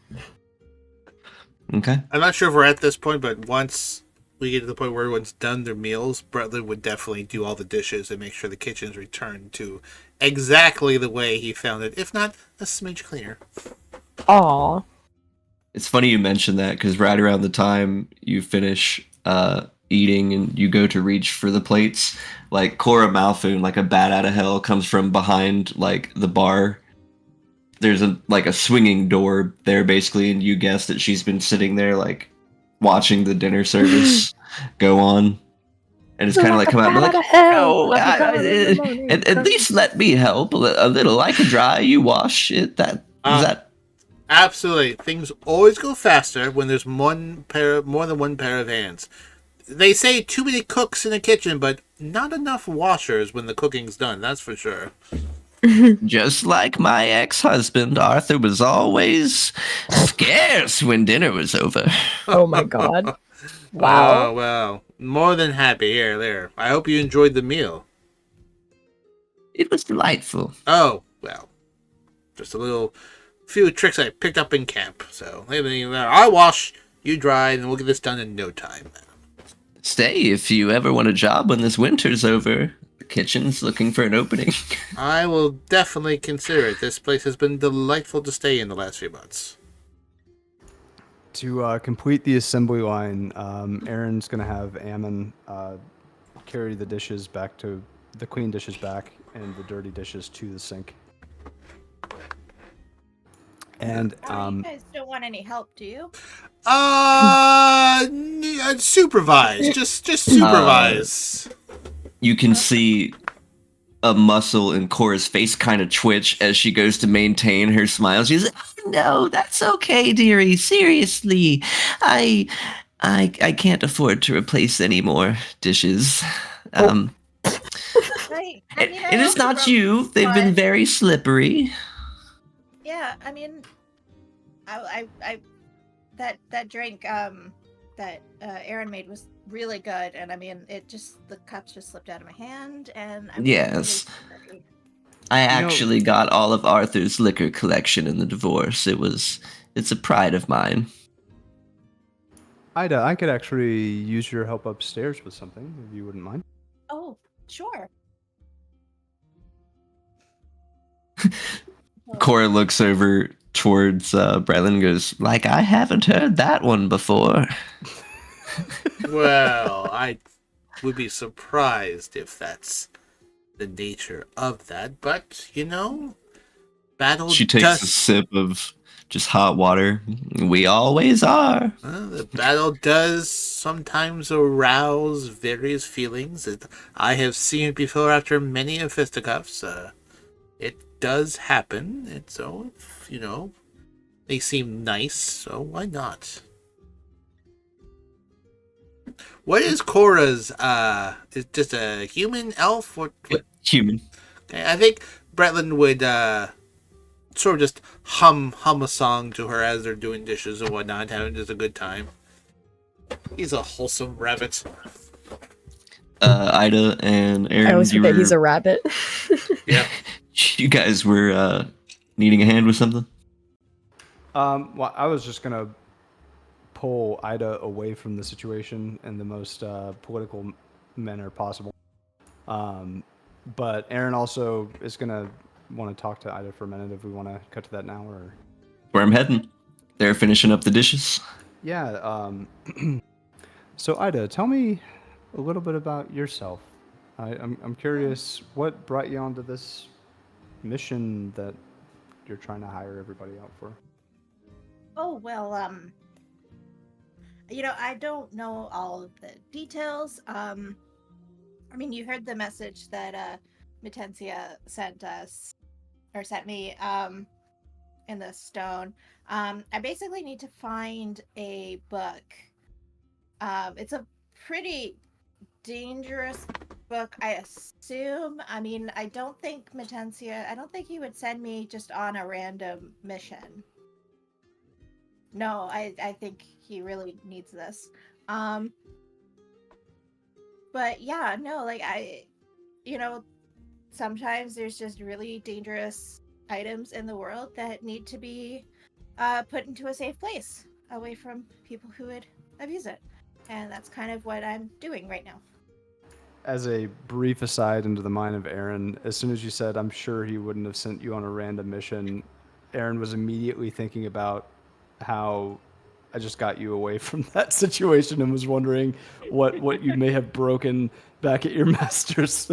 Okay. I'm not sure if we're at this point, but once we get to the point where everyone's done their meals, Bretland would definitely do all the dishes and make sure the kitchen's returned to exactly the way he found it, if not a smidge cleaner. Aw. It's funny you mentioned that, because right around the time you finish eating and you go to reach for the plates, like Cora Malfoon, like a bat out of hell, comes from behind like the bar. There's a swinging door there basically, and you guess that she's been sitting there like watching the dinner service go on, and it's kind of like come out and be like, "Oh, at least let me help a little. I can dry, you wash it." That is that. Absolutely, things always go faster when there's more than one pair of hands. They say too many cooks in the kitchen, but not enough washers when the cooking's done. That's for sure. Just like my ex-husband, Arthur was always scarce when dinner was over. Oh my god. Wow. Oh, well, more than happy. Here, there. I hope you enjoyed the meal. It was delightful. Oh, well, just a few tricks I picked up in camp. So, I wash, you dry, and we'll get this done in no time. Stay if you ever want a job when this winter's over. The kitchen's looking for an opening. I will definitely consider it. This place has been delightful to stay in the last few months. To complete the assembly line, Aaron's going to have Ammon carry the dishes back to the clean dishes back and the dirty dishes to the sink. And you guys don't want any help, do you? Supervise. Just supervise. You can see a muscle in Cora's face kind of twitch as she goes to maintain her smile. She's like, "Oh, no, that's okay, dearie. Seriously, I can't afford to replace any more dishes. And it's not you. They've been very slippery." Yeah, I mean, I that drink that Aaron made was really good, and I mean, the cups just slipped out of my hand, and yes, I actually got all of Arthur's liquor collection in the divorce. It's a pride of mine. Ida, I could actually use your help upstairs with something, if you wouldn't mind. Oh, sure. Cora looks over towards Breland and goes, "Like, I haven't heard that one before." Well, I would be surprised if that's the nature of that, but, battle She takes a sip of just hot water. We always are. The battle does sometimes arouse various feelings. I have seen it before after many of fisticuffs. It does happen. And so, they seem nice, so why not? What is Cora's, is just a human elf? What? Human. Okay, I think Bretland would, sort of just hum a song to her as they're doing dishes and whatnot, having just a good time. He's a wholesome rabbit. Ida and Aaron, I always forget he's a rabbit. Yeah. You guys were needing a hand with something? Well, I was just gonna pull Ida away from the situation in the most political manner possible. But Aaron also is gonna want to talk to Ida for a minute if we want to cut to that now, or Where I'm heading. They're finishing up the dishes. yeah. So Ida, tell me a little bit about yourself. I'm curious what brought you onto this mission that you're trying to hire everybody out for. Oh, well, I don't know all of the details. I mean, you heard the message that Matencia sent me in the stone. I basically need to find a book. It's a pretty dangerous book, I assume. I mean, I don't think he would send me just on a random mission. No, I think he really needs this. But yeah, no, like sometimes there's just really dangerous items in the world that need to be put into a safe place away from people who would abuse it. And that's kind of what I'm doing right now. As a brief aside into the mind of Aaron, as soon as you said, I'm sure he wouldn't have sent you on a random mission, Aaron was immediately thinking about how I just got you away from that situation and was wondering what you may have broken back at your master's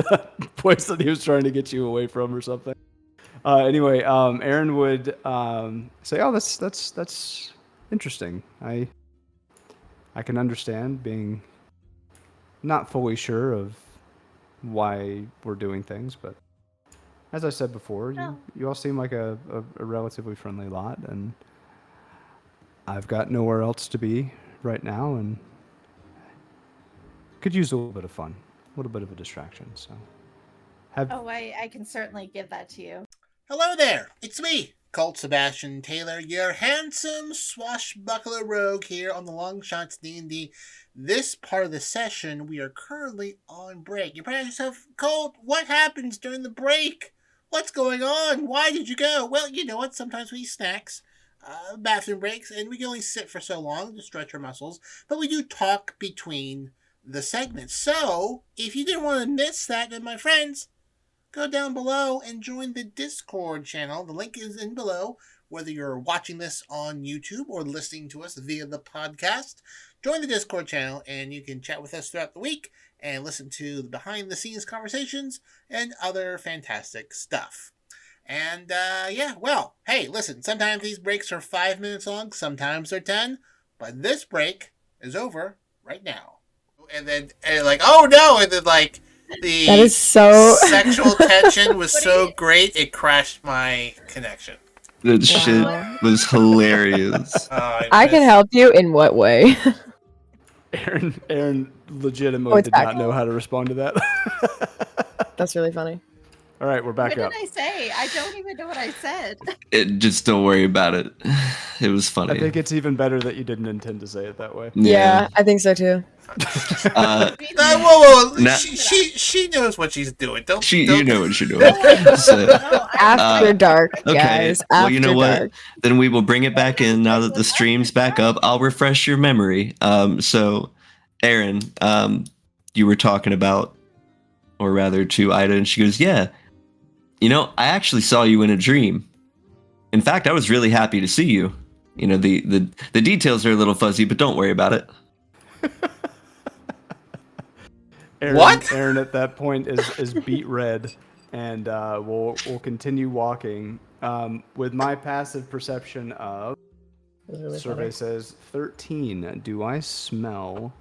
place that he was trying to get you away from or something. Anyway, Aaron would say, "Oh, that's interesting. I can understand being not fully sure of why we're doing things, but as I said before, you all seem like a relatively friendly lot, and I've got nowhere else to be right now, and could use a little bit of fun, a little bit of a distraction. So, I can certainly give that to you. Hello there, it's me, Colt Sebastian Taylor, your handsome swashbuckler rogue here on the Longshots D&D. This part of the session, we are currently on break. You're probably yourself, Colt, what happens during the break? What's going on? Why did you go? Well, you know what, sometimes we eat snacks. Bathroom breaks, and we can only sit for so long to stretch our muscles, but we do talk between the segments. So, if you didn't want to miss that, then my friends, go down below and join the Discord channel. The link is in below, whether you're watching this on YouTube or listening to us via the podcast. Join the Discord channel, and you can chat with us throughout the week and listen to the behind-the-scenes conversations and other fantastic stuff. And, well, hey, listen, sometimes these breaks are 5 minutes long, sometimes they're 10, but this break is over right now. And then, oh no, and then, the that is so sexual tension was so great, it crashed my connection. That shit was hilarious. I can help you in what way? Aaron legitimately did not know how to respond to that. That's really funny. All right, we're back up. What did I say? I don't even know what I said. Just don't worry about it. It was funny. I think it's even better that you didn't intend to say it that way. Yeah, I think so too. Whoa. She knows what she's doing. You know what you're doing. After dark, guys. Okay. Well, you know what? Dark. Then we will bring it back in now that the stream's back up. I'll refresh your memory. So, Aaron, you were talking about, or rather to Ida, and she goes, yeah, I actually saw you in a dream. In fact, I was really happy to see you. The details are a little fuzzy, but don't worry about it. Aaron at that point is beat red, and we'll continue walking. With my passive perception of, really survey funny. Says 13. Do I smell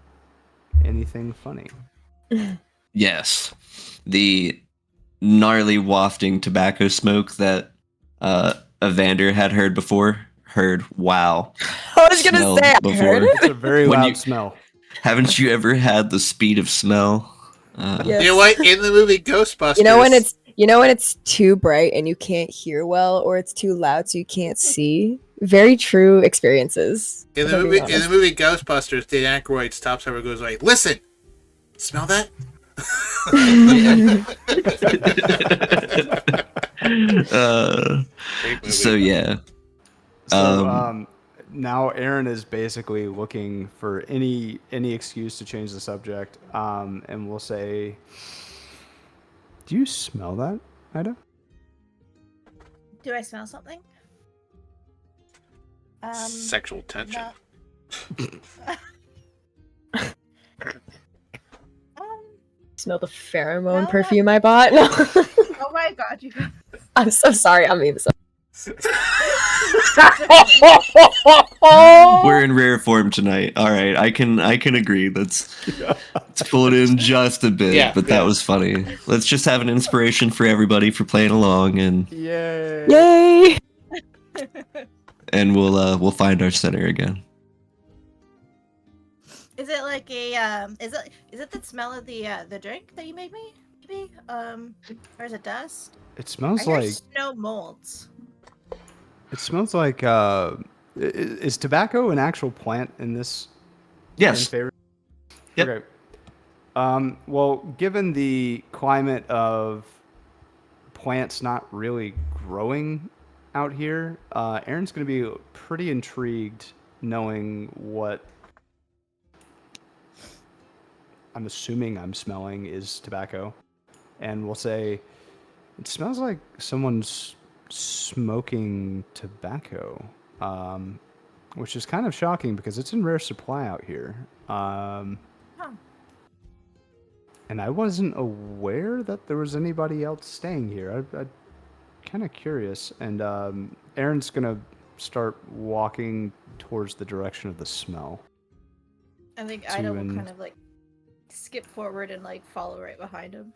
anything funny? Yes. The gnarly wafting tobacco smoke that Evander had heard before. Wow. I was going to say, I heard it. It's a very loud smell. Haven't you ever had the speed of smell? Yes. You know what? In the movie Ghostbusters, You know when it's too bright and you can't hear well, or it's too loud so you can't see? Very true experiences. In if the I'm movie, being in the honest. movie Ghostbusters, Dan Aykroyd stops over and goes like, "Listen, smell that?" Great movie. So yeah. So now Aaron is basically looking for any excuse to change the subject, and we'll say, "Do you smell that, Ida?" Do I smell something? Sexual tension. Smell the pheromone No, perfume I bought. No. Oh my god, you guys. I'm so sorry. I'm even so. We're in rare form tonight. All right, I can agree. Let's pull it in just a bit, but that was funny. Let's just have an inspiration for everybody for playing along, and Yay! and we'll find our center again. Is it like a is it the smell of the drink that you made me? Maybe? Or is it dust? It smells I hear like snow molds. it smells like. Is tobacco an actual plant in this? Yes. In favor? Yep. Okay. Well, given the climate of plants not really growing out here, Aaron's going to be pretty intrigued knowing what I'm assuming I'm smelling is tobacco. And we'll say, it smells like someone's smoking tobacco, which is kind of shocking because it's in rare supply out here. And I wasn't aware that there was anybody else staying here. I'm kind of curious. And Aaron's going to start walking towards the direction of the smell. I think Ida will kind of like skip forward and like follow right behind him.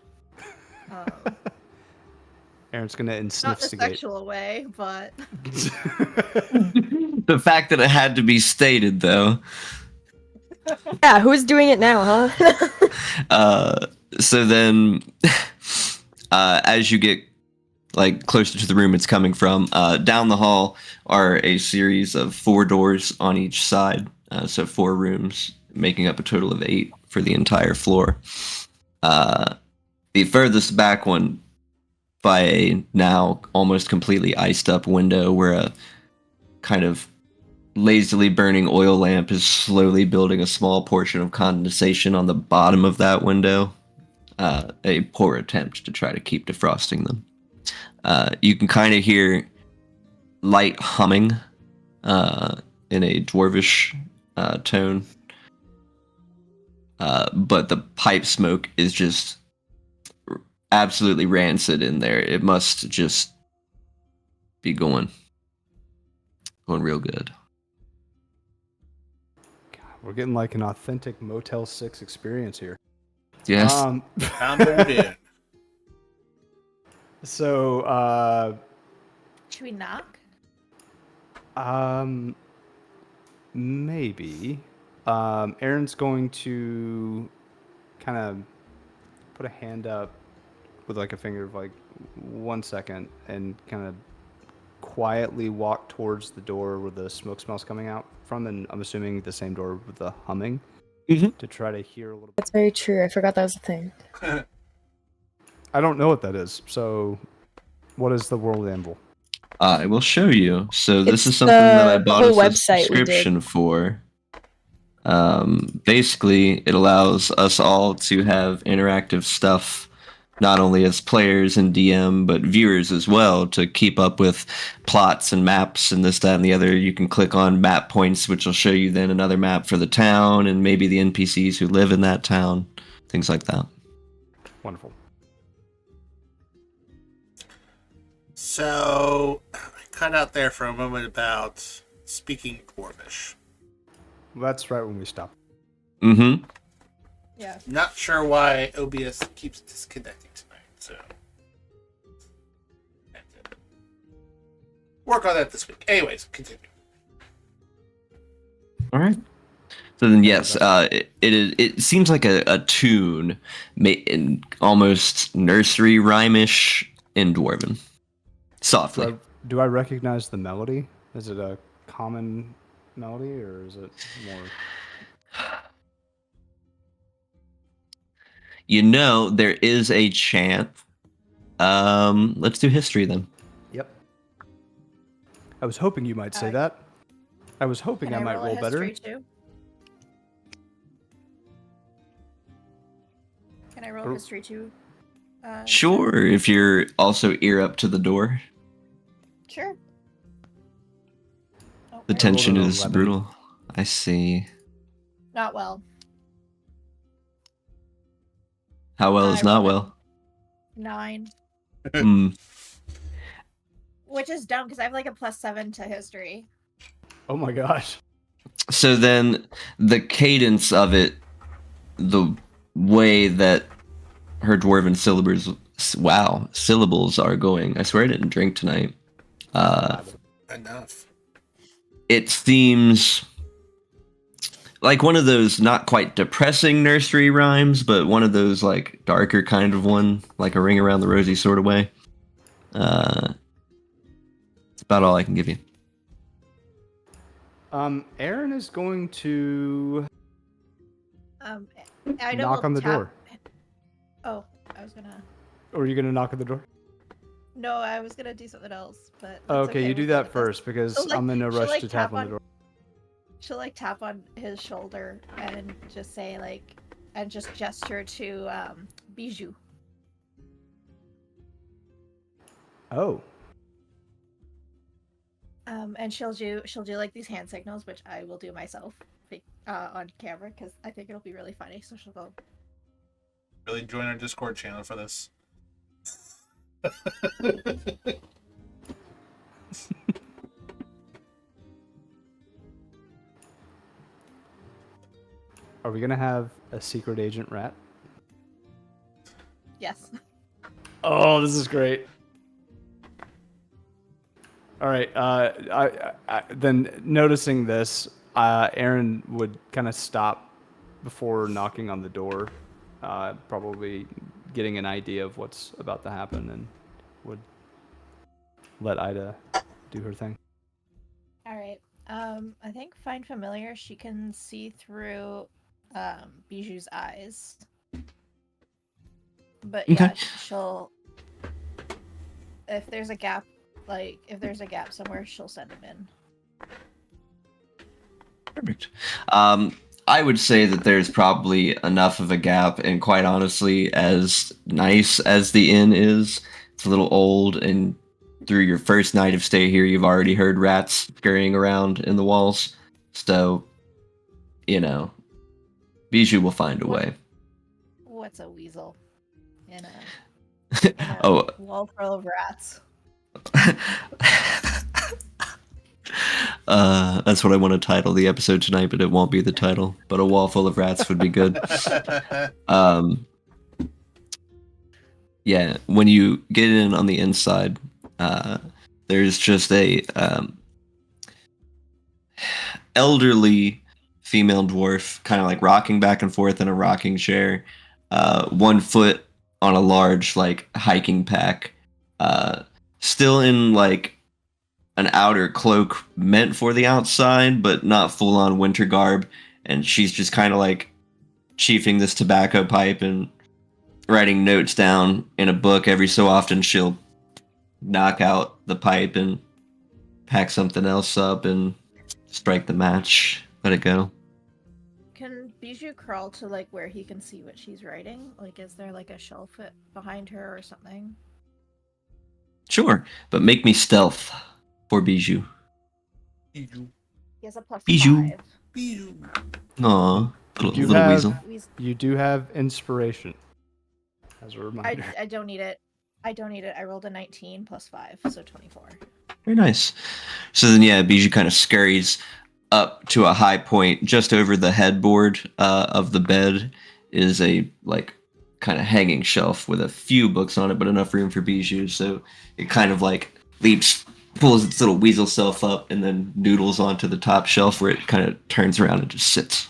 Aaron's going to instigate. Not in a sexual way, but... The fact that it had to be stated, though. Yeah, who's doing it now, huh? So then, as you get like closer to the room it's coming from, down the hall are a series of 4 doors on each side. So 4 rooms, making up a total of 8 for the entire floor. The furthest back one, by a now almost completely iced up window where a kind of lazily burning oil lamp is slowly building a small portion of condensation on the bottom of that window. A poor attempt to try to keep defrosting them. You can kind of hear light humming in a dwarvish tone. But the pipe smoke is just absolutely rancid in there. It must just be going real good. God, we're getting like an authentic Motel 6 experience here. Yes. So, should we knock? Maybe. Aaron's going to kind of put a hand up with like a finger of like 1 second and kind of quietly walk towards the door where the smoke smell's coming out from, and I'm assuming the same door with the humming, to try to hear a little bit. That's very true. I forgot that was a thing. I don't know what that is. So, what is the World Anvil? I will show you. So this It's is something that I bought whole a website we subscription for. Basically, it allows us all to have interactive stuff, not only as players and DM, but viewers as well, to keep up with plots and maps and this, that, and the other. You can click on map points, which will show you then another map for the town and maybe the NPCs who live in that town, things like that. Wonderful. So, I cut out there for a moment about speaking Dwarvish. That's right when we stop. Mm-hmm. Yeah. Not sure why OBS keeps disconnecting tonight, so... work on that this week. Anyways, continue. All right. So then, yes, it seems like a tune, almost nursery rhymish in Dwarven, softly. Do I recognize the melody? Is it a common melody, or is it more? There is a chant. Let's do history then. Yep. I was hoping you might say that. I was hoping I might roll better. Too? Can I roll history too? Sure, if you're also ear up to the door. Sure. The tension is brutal. I see. Not well. How well is not well? 9. Hmm. Which is dumb because I have like a +7 to history. Oh my gosh. So then the cadence of it, the way that her dwarven syllables are going. I swear I didn't drink tonight. Enough. It seems like one of those not quite depressing nursery rhymes, but one of those like darker kind of one, like a ring around the rosy sort of way. It's about all I can give you. Aaron is going to knock on the door. Oh, I was gonna. Or are you gonna knock on the door? No, I was gonna do something else, but. Okay, you do that first because I'm in no rush to tap on the door. She'll like tap on his shoulder and just say like, and just gesture to Bijou. Oh. And she'll do like these hand signals, which I will do myself on camera because I think it'll be really funny. So she'll go. Really join our Discord channel for this. Are we gonna have a secret agent rat? Yes. Oh, this is great. All right. I then noticing this, Aaron would kind of stop before knocking on the door, probably getting an idea of what's about to happen, and would let Ida do her thing. All right. I think Find Familiar. She can see through Bijou's eyes, but yeah, she'll. If there's a gap. Like, if there's a gap somewhere, she'll send him in. Perfect. I would say that there's probably enough of a gap, and quite honestly, as nice as the inn is, it's a little old, and through your first night of stay here, you've already heard rats scurrying around in the walls. So, Bijou will find a way. What's a weasel? In a wall full of rats. That's what I want to title the episode tonight, but it won't be the title. But a wall full of rats would be good. Yeah, when you get in on the inside, there's just a elderly female dwarf, kind of like rocking back and forth in a rocking chair, 1 foot on a large like hiking pack. Still in like an outer cloak meant for the outside, but not full on winter garb. And she's just kind of like chiefing this tobacco pipe and writing notes down in a book. Every so often she'll knock out the pipe and pack something else up and strike the match. Let it go. Can Bijou crawl to like where he can see what she's writing? Like, is there like a shelf behind her or something? Sure, but make me stealth for Bijou. He has a Bijou. +5. Bijou. Aw, little weasel. You do have inspiration, as a reminder. I don't need it. I rolled a 19 +5, so 24. Very nice. So then, yeah, Bijou kind of scurries up to a high point just over the headboard of the bed. Is a like kind of hanging shelf with a few books on it, but enough room for Bijou. So it kind of like leaps, pulls its little weasel self up, and then noodles onto the top shelf where it kind of turns around and just sits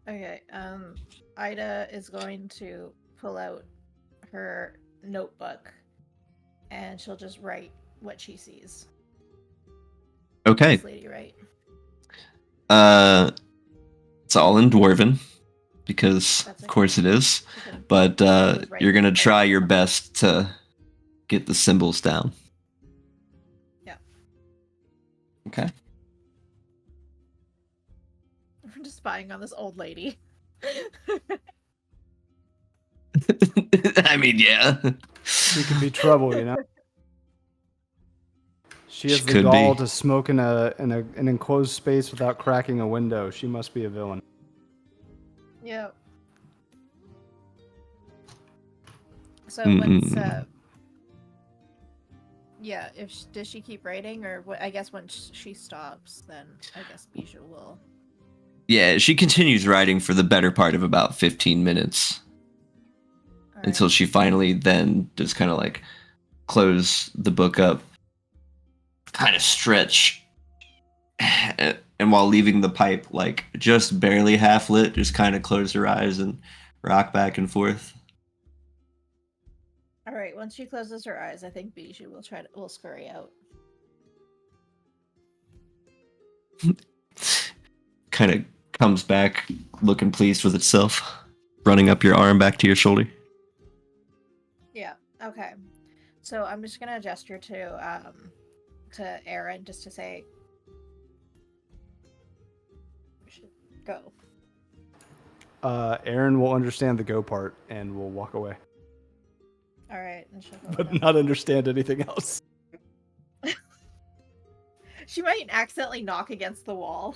Okay. Ida is going to pull out her notebook, and she'll just write what she sees. Okay. This lady, right? It's all in Dwarven, because That's of okay. course it is. She can But just write you're gonna right try your from- best to get the symbols down. Yeah. Okay. I'm just spying on this old lady. I mean, yeah. She could be trouble, you know. She has She the could gall be. to smoke in an enclosed space without cracking a window. She must be a villain. Yeah. So Mm-mm. what's yeah, does she keep writing, or what? I guess when she stops, then I guess Bijou will. Yeah, she continues writing for the better part of about 15 minutes All until right. she finally then just kind of like close the book up, kind of stretch, and while leaving the pipe like just barely half lit, just kind of close her eyes and rock back and forth. All right. Once she closes her eyes, I think Bijou will scurry out. Kind of comes back looking pleased with itself, running up your arm back to your shoulder. Yeah. Okay. So I'm just gonna gesture to Aaron just to say we should go. Aaron will understand the go part and will walk away, All right, and she'll go. but not understand anything else. She might accidentally knock against the wall.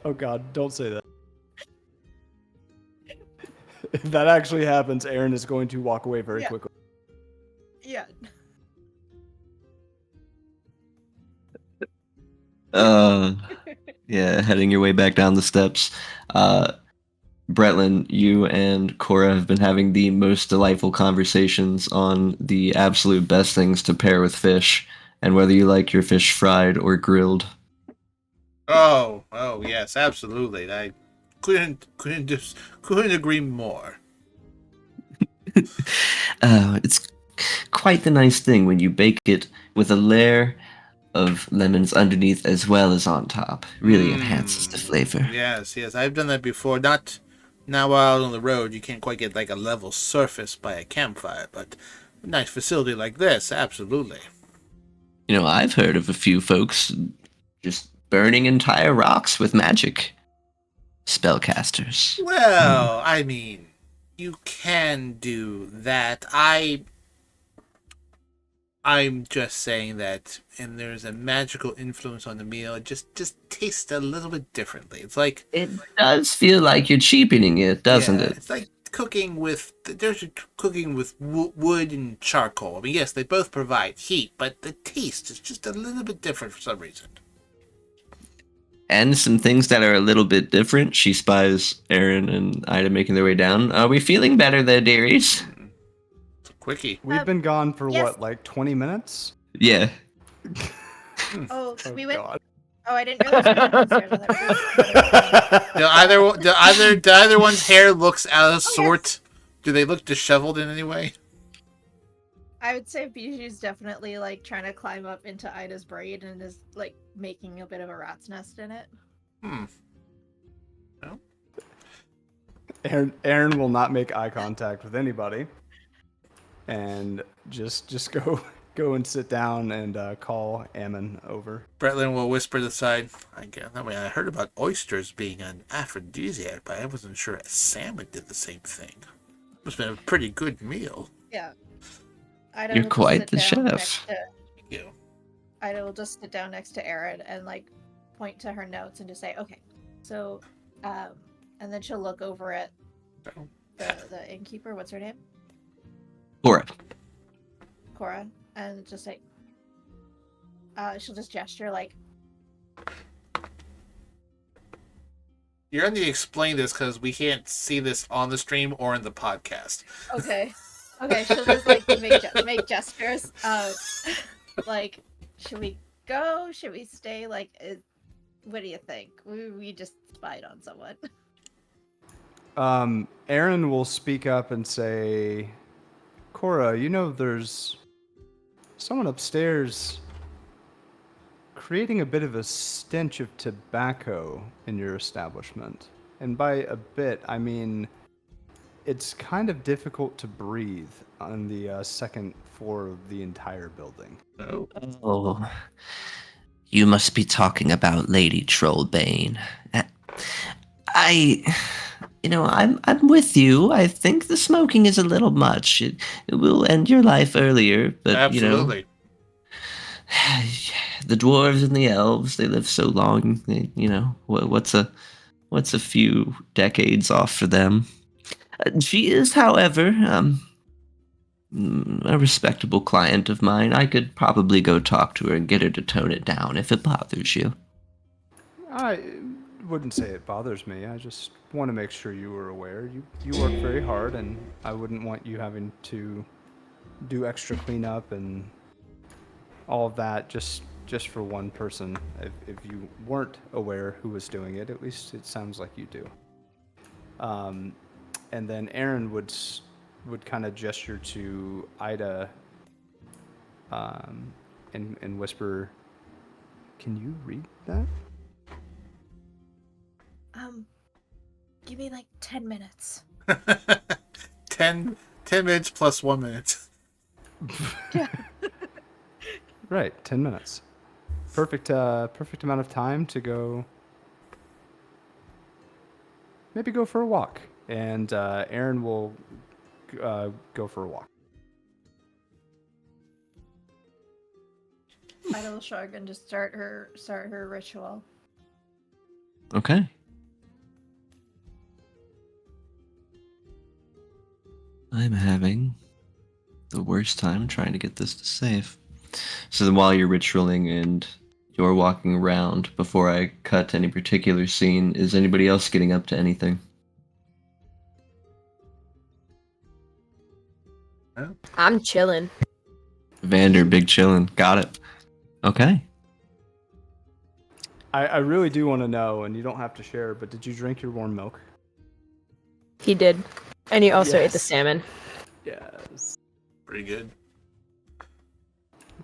Oh God, don't say that. If that actually happens, Aaron is going to walk away very quickly. Yeah. Yeah, heading your way back down the steps. Bretlin, you and Cora have been having the most delightful conversations on the absolute best things to pair with fish, and whether you like your fish fried or grilled. Oh, yes, absolutely. I couldn't agree more. It's quite the nice thing when you bake it with a layer of lemons underneath as well as on top. Really enhances the flavor. Yes, I've done that before. Not now out on the road. You can't quite get like a level surface by a campfire, but a nice facility like this, absolutely. You know, I've heard of a few folks just burning entire rocks with magic. Spellcasters. Well, I mean, you can do that. I'm just saying that, and there's a magical influence on the meal. It just tastes a little bit differently. It's like It does feel like you're cheapening it, doesn't it? It's like cooking with wood and charcoal. I mean, yes, they both provide heat, but the taste is just a little bit different for some reason. And some things that are a little bit different. She spies Aaron and Ida making their way down. Are we feeling better there, dearies? It's a quickie. We've been gone for yes. what, like 20 minutes? Yeah. Oh, Oh, we went. God. Oh, I didn't realize we went downstairs. Do either one's hair looks out of sort? Do they look disheveled in any way? I would say Bijou's definitely like trying to climb up into Ida's braid and is like making a bit of a rat's nest in it. Well. Aaron will not make eye contact with anybody, and just go and sit down and call Ammon over. Bretlin will whisper to the side. I heard about oysters being an aphrodisiac, but I wasn't sure a salmon did the same thing. Must have been a pretty good meal. Yeah. Ida You're will just quite sit the down chef. next to- Thank you. Ida will just sit down next to Aaron and like point to her notes and just say, "Okay, so," and then she'll look over at the innkeeper. What's her name? Cora, and just say, she'll just gesture like, You're going to explain this because we can't see this on the stream or in the podcast. "Okay, okay." She'll just like make gestures. Like, should we go? Should we stay? Like, what do you think? We just spied on someone. Aaron will speak up and say, Cora, there's someone upstairs creating a bit of a stench of tobacco in your establishment. And by a bit, I mean it's kind of difficult to breathe on the second floor of the entire building. Oh, you must be talking about Lady Trollbane. I'm with you. I think the smoking is a little much. It will end your life earlier, but Absolutely. The dwarves and the elves, they live so long. What's a few decades off for them? She is, however, a respectable client of mine. I could probably go talk to her and get her to tone it down if it bothers you. I wouldn't say it bothers me. I just want to make sure you were aware. You work very hard, and I wouldn't want you having to do extra cleanup and all of that just for one person. If you weren't aware who was doing it, at least it sounds like you do. And then Aaron would kind of gesture to Ida and whisper, "Can you read that?" Give me like 10 minutes. 10 minutes plus 1 minute. Right, 10 minutes. Perfect amount of time to go. Maybe go for a walk, and Aaron will go for a walk. Ida will shrug and just start her ritual. Okay. I'm having the worst time trying to get this to save. So then while you're ritualing and you're walking around, before I cut to any particular scene, is anybody else getting up to anything? I'm chilling. Vander, big chillin'. Got it. Okay. I really do want to know, and you don't have to share, but did you drink your warm milk? He did. And he also ate the Yes. salmon. Yes. Pretty good.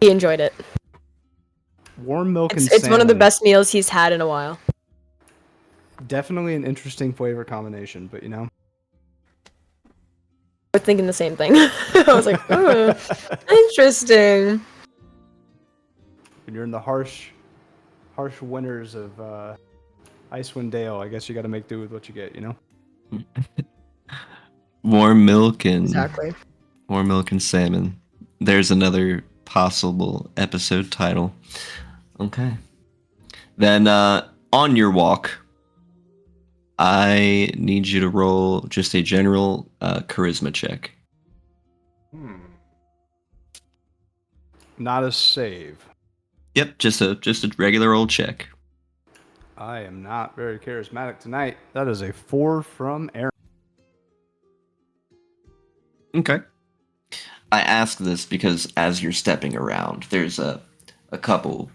He enjoyed it. Warm milk and It's one of the salmon. best meals he's had in a while. Definitely an interesting flavor combination, but We're thinking the same thing. I was like, oh, interesting. when you're in the harsh winters of Icewind Dale, I guess you got to make do with what you get, Warm milk and Exactly. warm milk and salmon. There's another possible episode title. Okay. Then on your walk, I need you to roll just a general charisma check. Not a save. Yep, just a regular old check. I am not very charismatic tonight. That is a 4 from Aaron. Okay. I ask this because as you're stepping around, there's a couple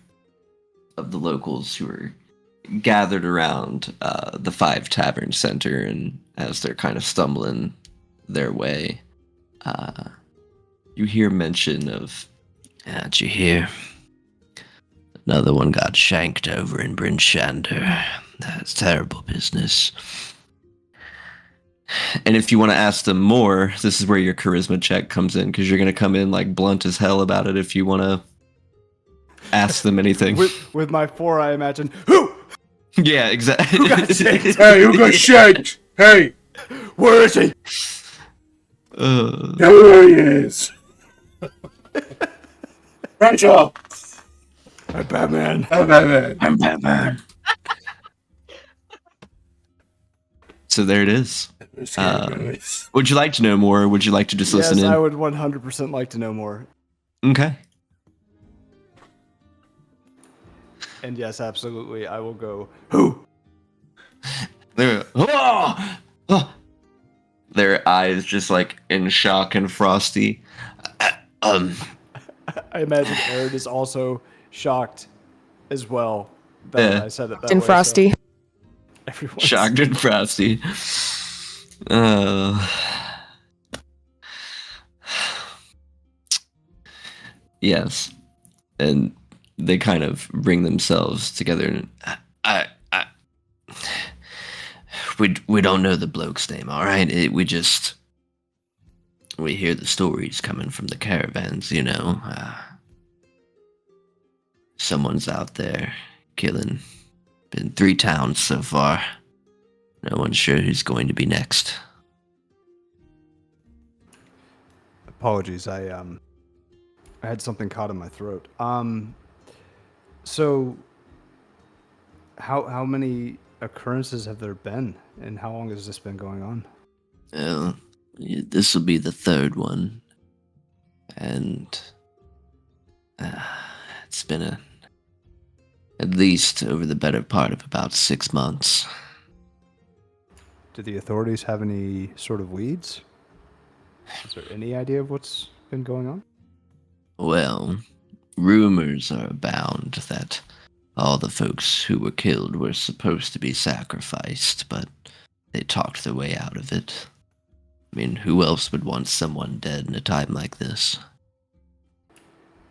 of the locals who are gathered around the Five Tavern Center, and as they're kind of stumbling their way, you hear mention of, did you hear? Another one got shanked over in Bryn Shander. That's terrible business. And if you want to ask them more, this is where your charisma check comes in, because you're going to come in like blunt as hell about it if you want to ask them anything. With my 4, I imagine, who? Yeah, exactly. Who got shanked? Hey, who got shanked? Hey, Where is he? there he is. Rachel. I'm Batman. I'm Batman. I'm Batman. So there it is. Would you like to know more, or would you like to just listen Yes, in? I would 100% like to know more. Okay. And yes, absolutely, I will go, who? Their eyes just like in shock and frosty. I imagine Aaron is also shocked as well that I said it that And way. Frosty. So everyone's- Shocked and frosty. Uh, yes, and they kind of bring themselves together. And I we don't know the bloke's name. All right, we hear the stories coming from the caravans. Someone's out there killing. Been 3 towns so far. No one's sure who's going to be next. Apologies, I had something caught in my throat. So how many occurrences have there been, and how long has this been going on? Well, this will be the 3rd one, and it's been at least over the better part of about 6 months. Do the authorities have any sort of leads? Is there any idea of what's been going on? Well, rumors are abound that all the folks who were killed were supposed to be sacrificed, but they talked their way out of it. I mean, who else would want someone dead in a time like this?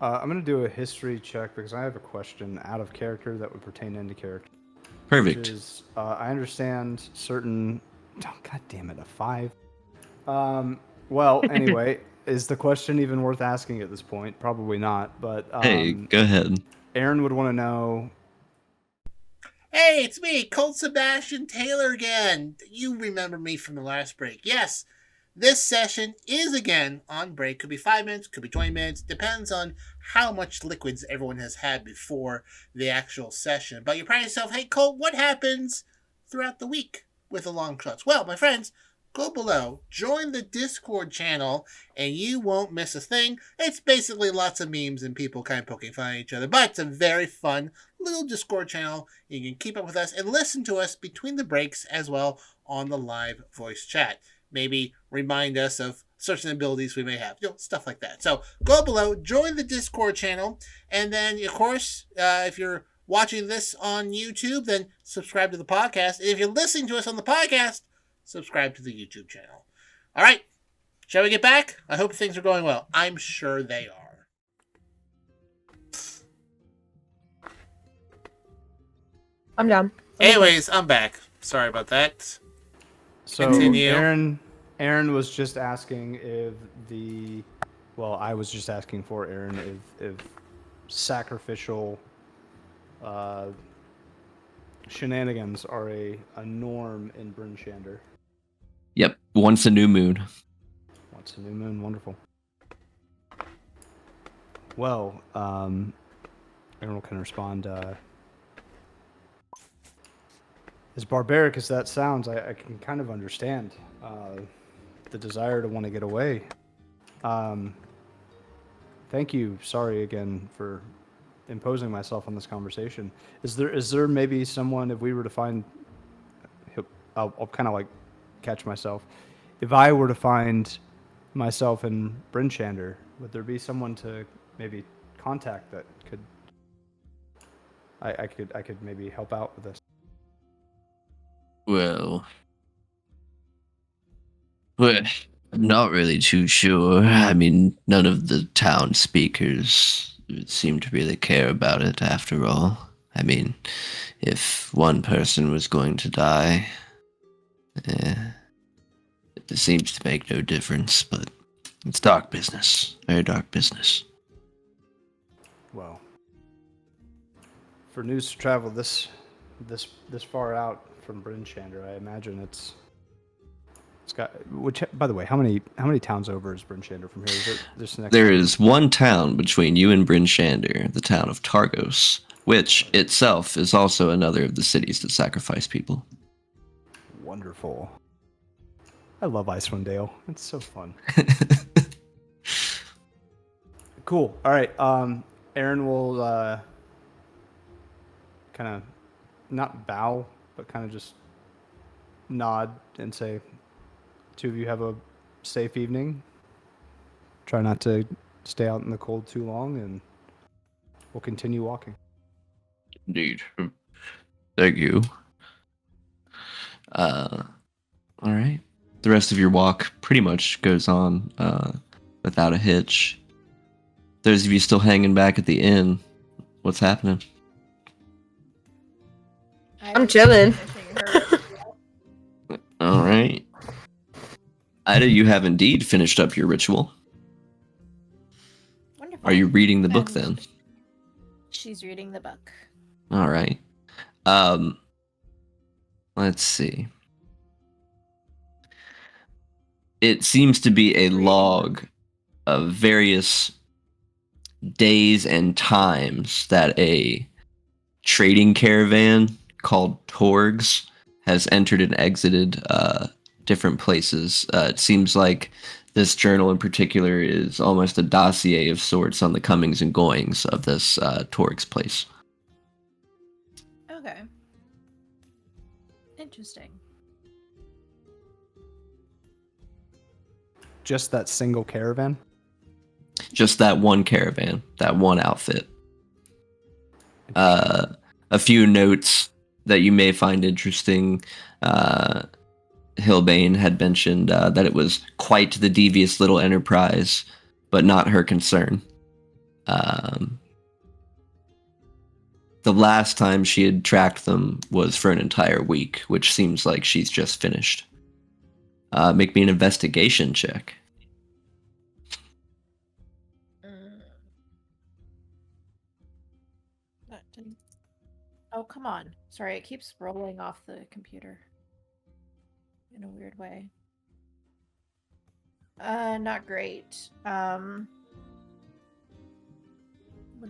I'm going to do a history check because I have a question out of character that would pertain into character. Perfect. Which is, I understand certain... Oh, God damn it, a 5. Well, anyway, is the question even worth asking at this point? Probably not, but... Hey, go ahead. Aaron would want to know... Hey, it's me, Colt Sebastian Taylor again. You remember me from the last break. Yes, this session is again on break. Could be 5 minutes, could be 20 minutes. Depends on how much liquids everyone has had before the actual session. But you're probably yourself, hey, Colt, what happens throughout the week with the Longshots? Well, my friends, go below, join the Discord channel, and you won't miss a thing. It's basically lots of memes and people kind of poking fun at each other, but it's a very fun little Discord channel. You can keep up with us and listen to us between the breaks as well on the live voice chat. Maybe remind us of certain abilities we may have, stuff like that. So go below, join the Discord channel, and then, of course, if you're watching this on YouTube, then subscribe to the podcast. And if you're listening to us on the podcast, subscribe to the YouTube channel. All right, shall we get back? I hope things are going well. I'm sure they are. I'm down. Anyways, I'm back. Sorry about that. So Continue. Aaron was just asking if the... Well, I was just asking for Aaron if sacrificial shenanigans are a norm in Bryn Shander. Yep, once a new moon. Once a new moon, wonderful. Well, Aaron can respond. As barbaric as that sounds, I can kind of understand the desire to want to get away. Thank you. Sorry again for imposing myself on this conversation. Is there maybe someone, if we were to find... I'll kind of like catch myself. If I were to find myself in Bryn Shander, would there be someone to maybe contact that could... I could maybe help out with this? Well, I'm not really too sure. I mean, none of the town speakers seem to really care about it after all. I mean, if one person was going to die, it seems to make no difference, but it's dark business. Very dark business. Well, for news to travel this far out from Bryn Shander, I imagine it's got... Which, by the way, how many towns over is Bryn Shander from here? Is it this next? There is one town between you and Bryn Shander, the town of Targos, which itself is also another of the cities that sacrifice people. Wonderful. I love Icewind Dale. It's so fun. Cool. All right. Aaron will kind of not bow, but kind of just nod and say, two of you have a safe evening. Try not to stay out in the cold too long, and we'll continue walking. Indeed. Thank you. All right. the rest of your walk pretty much goes on without a hitch. Those of you still hanging back at the inn, what's happening? I'm chilling. All right. Ida, you have indeed finished up your ritual. Wonderful. Are you reading the book then? She's reading the book. All right. Let's see. It seems to be a log of various days and times that a trading caravan called Torgs has entered and exited different places. It seems like this journal in particular is almost a dossier of sorts on the comings and goings of this Torgs place. Okay. Interesting. Just that single caravan? Just that one caravan, that one outfit. A few notes that you may find interesting. Hilbane had mentioned that it was quite the devious little enterprise, but not her concern. The last time she had tracked them was for an entire week, which seems like she's just finished. Make me an investigation check. That didn't... Oh, come on. Sorry, it keeps rolling off the computer in a weird way. Not great. What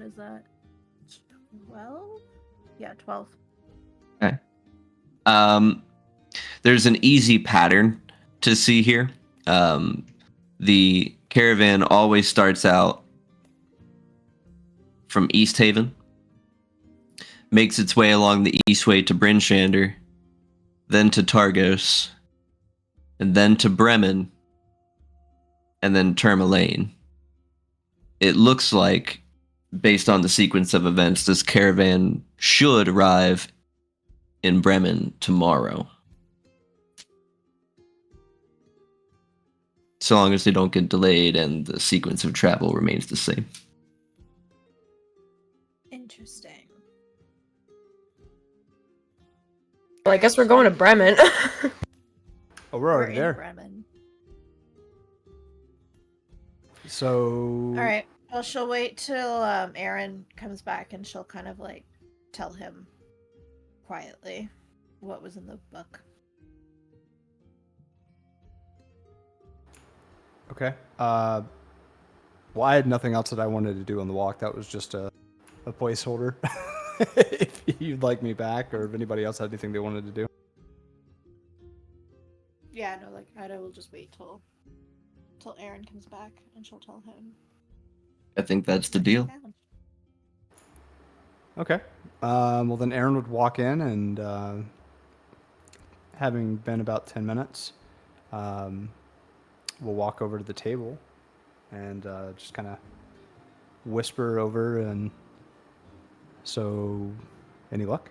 is that? 12? Yeah, 12. Okay. There's an easy pattern to see here. The caravan always starts out from East Haven, makes its way along the eastway to Brinshander, then to Targos, and then to Bremen, and then Tourmaline. It looks like, based on the sequence of events, this caravan should arrive in Bremen tomorrow. So long as they don't get delayed and the sequence of travel remains the same. Interesting. Well, I guess we're going to Bremen. Oh, we're already in there. Bremen. So. All right. Well, she'll wait till Aaron comes back, and she'll kind of like tell him quietly what was in the book. Okay. Well, I had nothing else that I wanted to do on the walk. That was just a placeholder. If you'd like me back, or if anybody else had anything they wanted to do. Yeah, no, like Ida will just wait till Aaron comes back, and she'll tell him. I think that's the deal. Okay. Well, then Aaron would walk in, and having been about 10 minutes, we'll walk over to the table and just kind of whisper over. And so, any luck?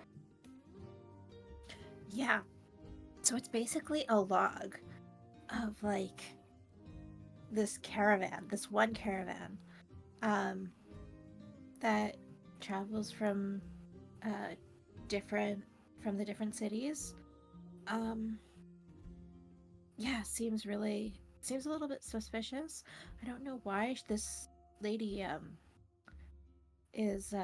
Yeah. So it's basically a log of like this caravan, this one caravan, that travels from the different cities. Yeah, seems a little bit suspicious. I don't know why this lady is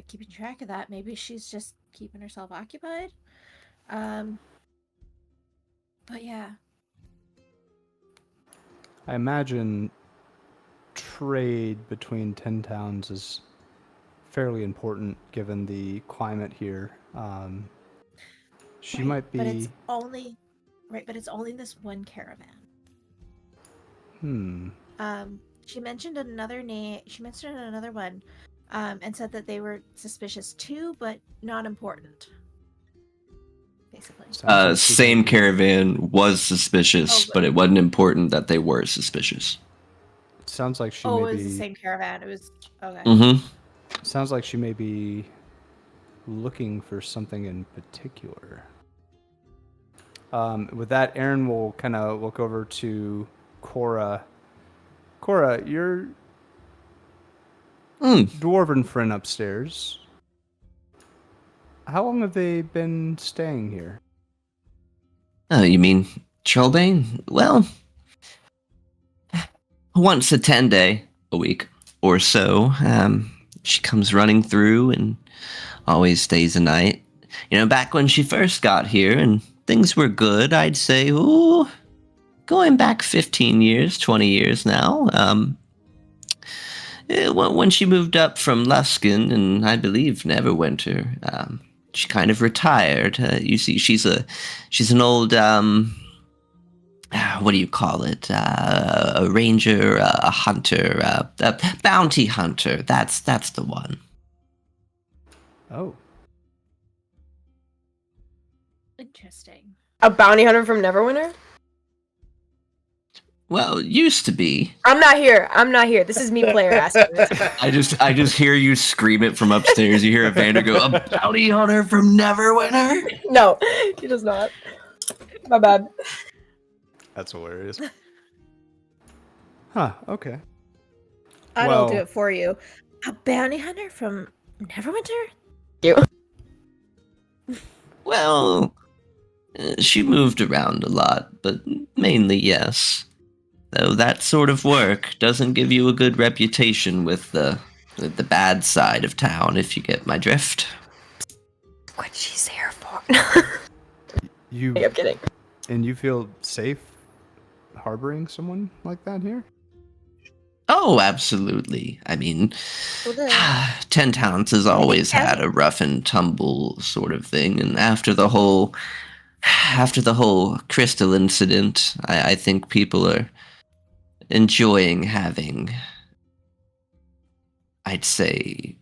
keeping track of that. Maybe she's just keeping herself occupied. But yeah. I imagine trade between 10 towns is fairly important given the climate here. She might be. But it's only this one caravan. She mentioned another name. She mentioned another one, and said that they were suspicious too, but not important. Basically. Same caravan was suspicious, but it wasn't important that they were suspicious. Sounds like she may be. It was the same caravan. It was okay. Mm-hmm. Sounds like she may be looking for something in particular. With that, Aaron will kind of look over to Cora. Cora, your dwarven friend upstairs. How long have they been staying here? Oh, you mean Trollbane? Well, once a 10-day a week or so. She comes running through and always stays a night. You know, back when she first got here and things were good, I'd say, ooh, going back 15 years, 20 years now. When she moved up from Luskin and I believe Neverwinter, she kind of retired. You see, she's an old, what do you call it? A ranger, a hunter, a bounty hunter. That's the one. Oh. Interesting. A bounty hunter from Neverwinter? Well, used to be. I'm not here. This is me, player, asking this. I just hear you scream it from upstairs. You hear Evander go, "A bounty hunter from Neverwinter?" No, he does not. My bad. That's hilarious. Huh, okay. I'll do it for you. A bounty hunter from Neverwinter? You. Well, she moved around a lot, but mainly yes. Though that sort of work doesn't give you a good reputation with the bad side of town, if you get my drift. What she's here for. You. I'm kidding. And you feel safe harboring someone like that here? Oh, absolutely. I mean, Well, 10 Towns has always had a rough and tumble sort of thing, and after the whole crystal incident, I think people are enjoying having, I'd say,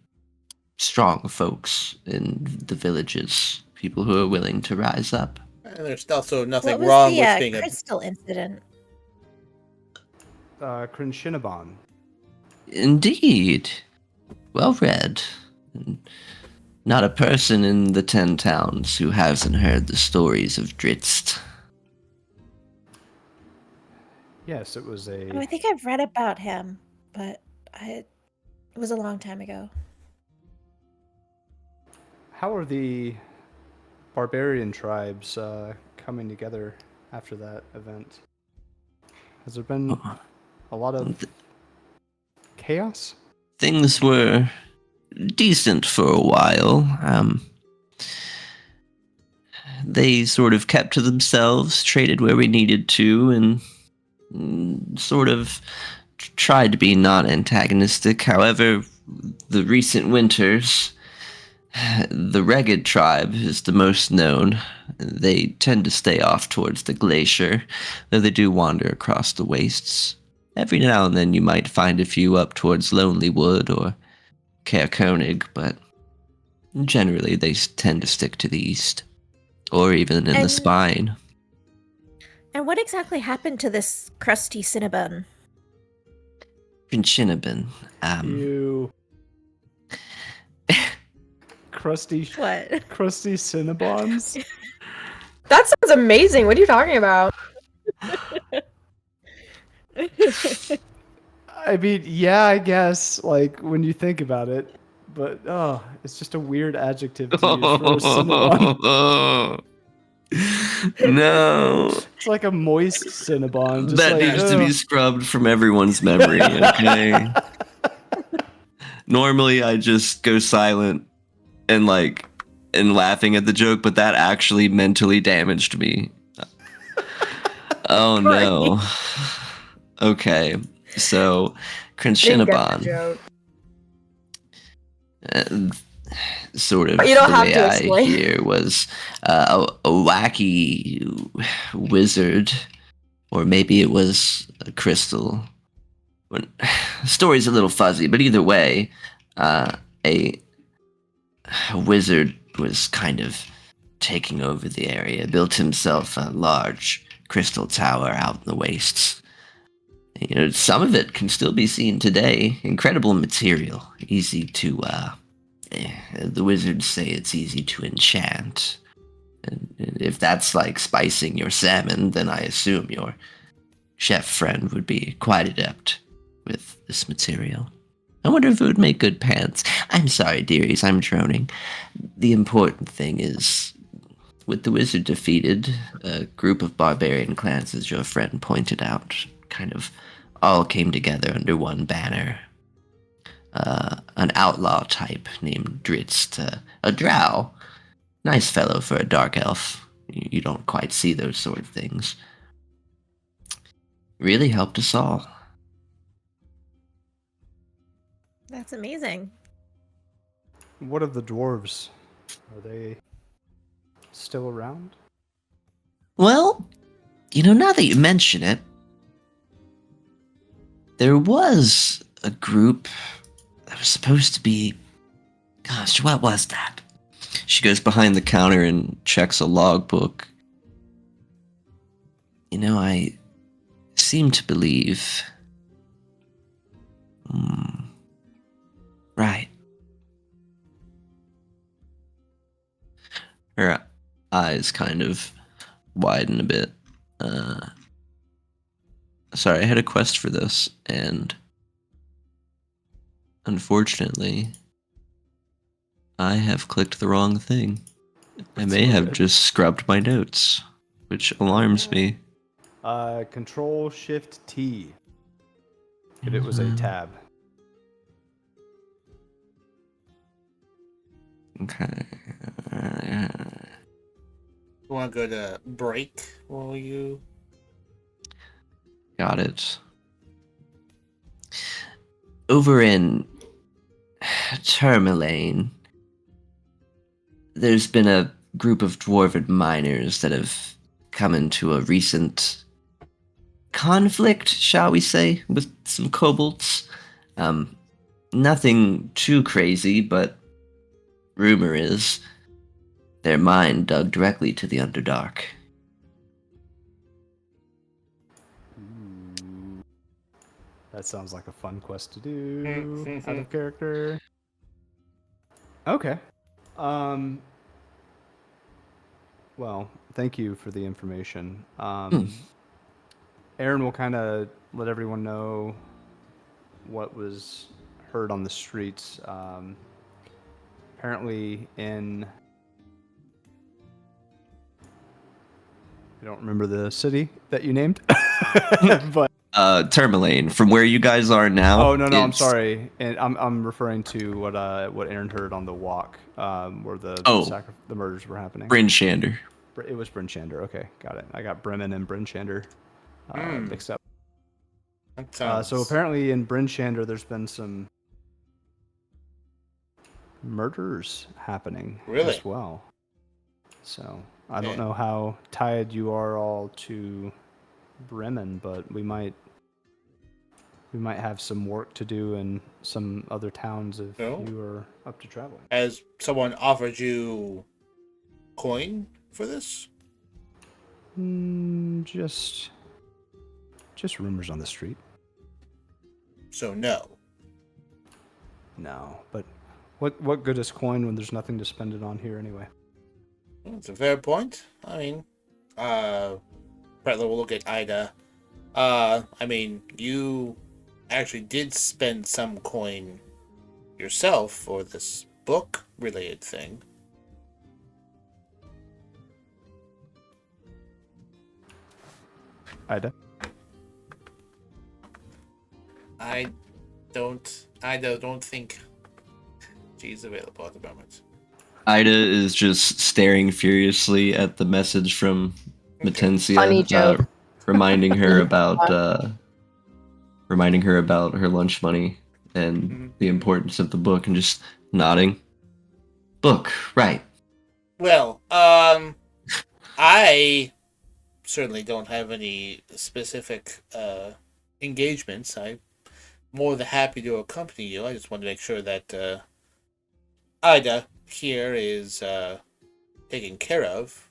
strong folks in the villages, people who are willing to rise up. And there's also nothing what was wrong the with being crystal incident? Crinshinaban. Indeed. Well read. Not a person in the 10 Towns who hasn't heard the stories of Dritzt. Yes, it was a... Oh, I think I've read about him, but it was a long time ago. How are the barbarian tribes coming together after that event? Has there been a lot of chaos? Things were decent for a while. They sort of kept to themselves, traded where we needed to, and sort of tried to be non-antagonistic. However, the recent winters, the Ragged tribe is the most known. They tend to stay off towards the glacier, though they do wander across the wastes. Every now and then you might find a few up towards Lonely Wood or Caer Konig, but generally they tend to stick to the east, or even in the spine. And what exactly happened to this crusty Cinnabon? Cinnabon. You... crusty... What? Crusty Cinnabons? That sounds amazing. What are you talking about? I mean, yeah, I guess, like, when you think about it, but, it's just a weird adjective to use for a Cinnabon. No. It's like a moist Cinnabon. Just That like, needs to be scrubbed from everyone's memory, okay? Normally I just go silent and laughing at the joke, but that actually mentally damaged me. Oh no. Okay, so Crinshinaban. Sort of you don't the have way to I explain. hear was a wacky wizard, or maybe it was a crystal. Story's a little fuzzy, but either way, a wizard was kind of taking over the area, built himself a large crystal tower out in the wastes. You know, some of it can still be seen today. Incredible material, easy to, the wizards say it's easy to enchant. And if that's like spicing your salmon, then I assume your chef friend would be quite adept with this material. I wonder if it would make good pants. I'm sorry, dearies, I'm droning. The important thing is, with the wizard defeated, a group of barbarian clans, as your friend pointed out, kind of all came together under one banner. An outlaw type named Dritz, a drow. Nice fellow for a dark elf. You don't quite see those sort of things. Really helped us all. That's amazing. What of the dwarves? Are they still around? Well, now that you mention it, there was a group that was supposed to be... Gosh, what was that? She goes behind the counter and checks a logbook. I seem to believe... Right. Her eyes kind of widen a bit. Sorry, I had a quest for this, and unfortunately, I have clicked the wrong thing. I may have just scrubbed my notes, which alarms me. Control Shift T. If it was a tab. Okay. You want to go to break while you... Got it. Over in Termalaine, there's been a group of dwarven miners that have come into a recent conflict, shall we say, with some kobolds. Nothing too crazy, but rumor is their mine dug directly to the Underdark. That sounds like a fun quest to do. Out of character. Okay. Well, thank you for the information. Aaron will kind of let everyone know what was heard on the streets. Apparently in... I don't remember the city that you named, but... Termalaine, from where you guys are now. Oh no, I'm sorry, and I'm referring to what Aaron heard on the walk, where the murders were happening. Bryn Shander. It was Bryn Shander. Okay, got it. I got Bremen and Bryn Shander mixed up. So apparently in Bryn Shander, there's been some murders happening as well. So I don't know how tied you are all to Bremen, but we might have some work to do in some other towns if you are up to traveling. Has someone offered you coin for this? Just rumors on the street. So no. No, but what good is coin when there's nothing to spend it on here anyway? That's a fair point. I mean, Prettler will look at Ida. I mean, you actually did spend some coin yourself for this book-related thing. Ida? I don't think she's available at the moment. Ida is just staring furiously at the message from Matencia. Funny joke. reminding her about her lunch money and the importance of the book, and just nodding. Book, right. Well, I certainly don't have any specific engagements. I'm more than happy to accompany you. I just want to make sure that Ida here is taken care of.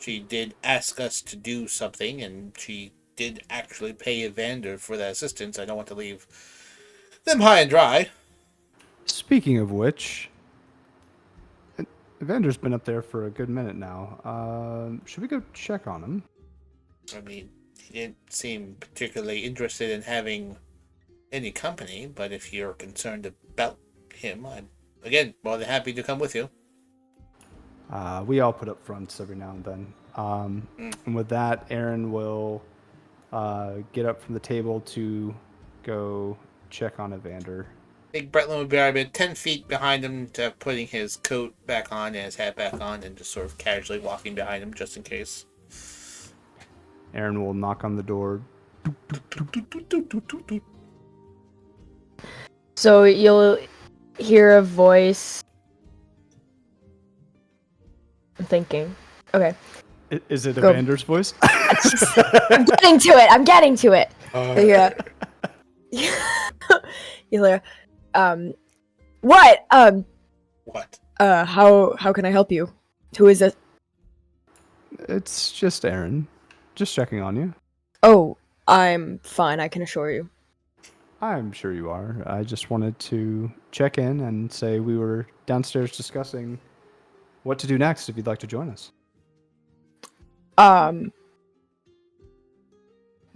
She did ask us to do something, and she did actually pay Evander for that assistance. I don't want to leave them high and dry. Speaking of which, Evander's been up there for a good minute now. Should we go check on him? I mean, he didn't seem particularly interested in having any company, but if you're concerned about him, I'm, again, more than happy to come with you. We all put up fronts every now and then. And with that, Aaron will get up from the table to go check on Evander. I think Bretland would be about 10 feet behind him, to putting his coat back on and his hat back on, and just sort of casually walking behind him just in case. Aaron will knock on the door. So you'll hear a voice. I'm thinking. Okay. Is it Go. Evander's voice? I'm getting to it. Yeah. You'll hear, what? What? How can I help you? Who is it? It's just Aaron. Just checking on you. Oh, I'm fine, I can assure you. I'm sure you are. I just wanted to check in and say we were downstairs discussing what to do next if you'd like to join us.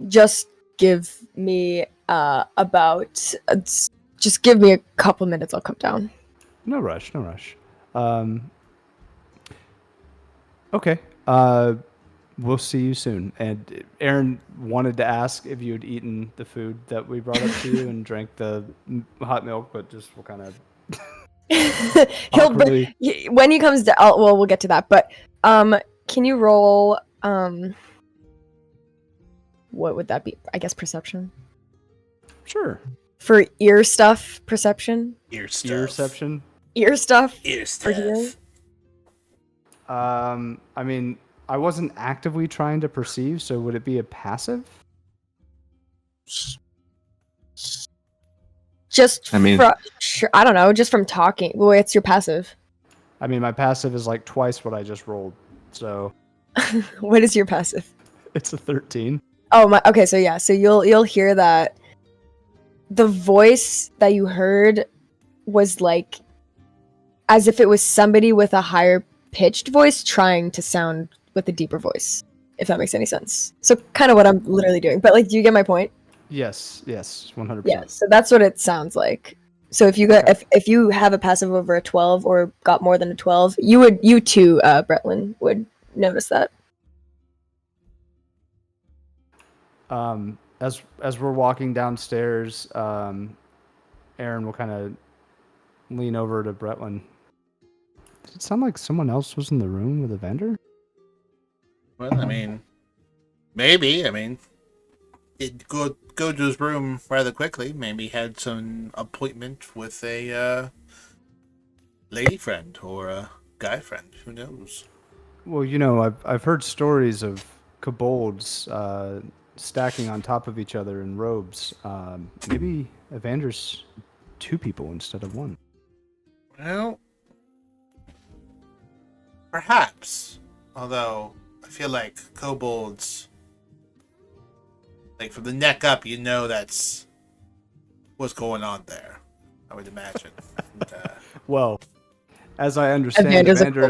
Just give me just give me a couple minutes, I'll come down. No rush. Okay. We'll see you soon. And Aaron wanted to ask if you had eaten the food that we brought up to you and drank the hot milk, but just we'll kind of when he comes down. Well, we'll get to that. But can you roll? What would that be? I guess perception. Sure. For ear stuff, perception. Ear stuff. Earception. Ear stuff. Ear For hearing? stuff. I mean, I wasn't actively trying to perceive, so would it be a passive? Just I mean- sure, I don't know, just from talking. Well, it's your passive. I mean, my passive is like twice what I just rolled, so What is your passive? it's a 13. Oh my. Okay, so yeah, so you'll hear that the voice that you heard was like as if it was somebody with a higher pitched voice trying to sound with a deeper voice, if that makes any sense. So kind of what I'm literally doing. But like, do you get my point? Yes, 100%. Yeah. So that's what it sounds like. So if you got if you have a passive over a 12 or got more than a 12, you too, Bretlin, would notice that. As we're walking downstairs, Aaron will kind of lean over to Bretlin. Does it sound like someone else was in the room with Evander? Well, I mean, maybe. I mean, it go to his room rather quickly. Maybe had some appointment with a lady friend or a guy friend. Who knows? Well, you know, I've heard stories of kobolds stacking on top of each other in robes. Maybe Evander's two people instead of one. Well, perhaps. Although I feel like kobolds, like from the neck up, you know that's what's going on there. I would imagine. And, Well, as I understand, Evander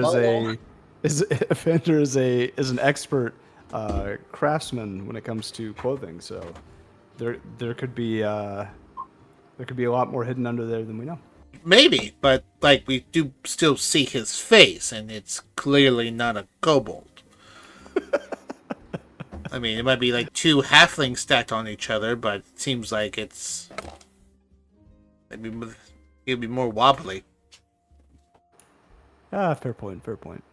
is an expert craftsman when it comes to clothing. So there could be a lot more hidden under there than we know. maybe, but like we do still see his face, and it's clearly not a kobold. I mean, it might be like two halflings stacked on each other, but it seems like it's maybe it'd be more wobbly. Fair point.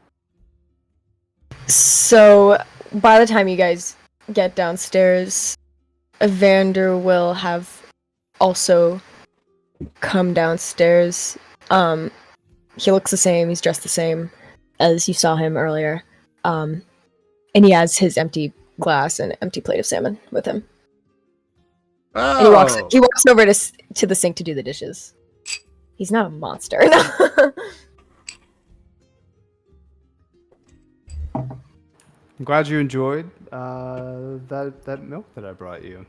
So by the time you guys get downstairs, Evander will have also come downstairs. He looks the same, he's dressed the same as you saw him earlier. And he has his empty glass and empty plate of salmon with him. Oh, And he walks over to the sink to do the dishes. He's not a monster. I'm glad you enjoyed that milk that I brought you.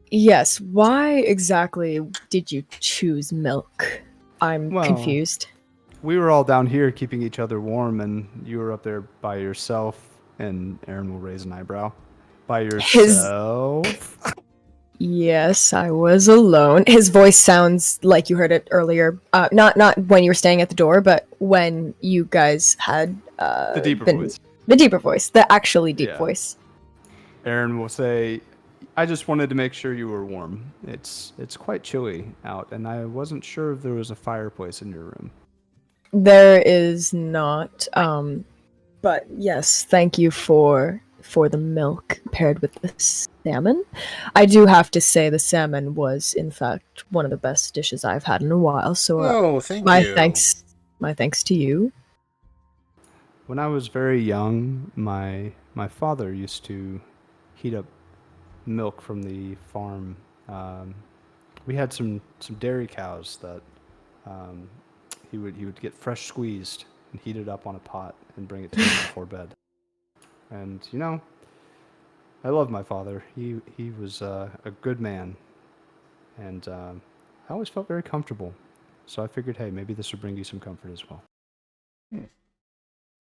Yes, why exactly did you choose milk? I'm Well, confused. we were all down here keeping each other warm, and you were up there by yourself. And Aaron will raise an eyebrow. By yourself? Yes, I was alone. His voice sounds like you heard it earlier. Not when you were staying at the door, but when you guys had The deeper voice. The deeper voice. The actually deep Yeah. voice. Aaron will say, I just wanted to make sure you were warm. It's quite chilly out, and I wasn't sure if there was a fireplace in your room. There is not. But yes, thank you for the milk paired with the salmon. I do have to say the salmon was in fact one of the best dishes I've had in a while. So thank my you. thanks to you. When I was very young, my father used to heat up milk from the farm. We had some dairy cows that he would get fresh squeezed and heat it up on a pot and bring it to me before bed. And I love my father. He was a good man, and I always felt very comfortable. So I figured, hey, maybe this would bring you some comfort as well.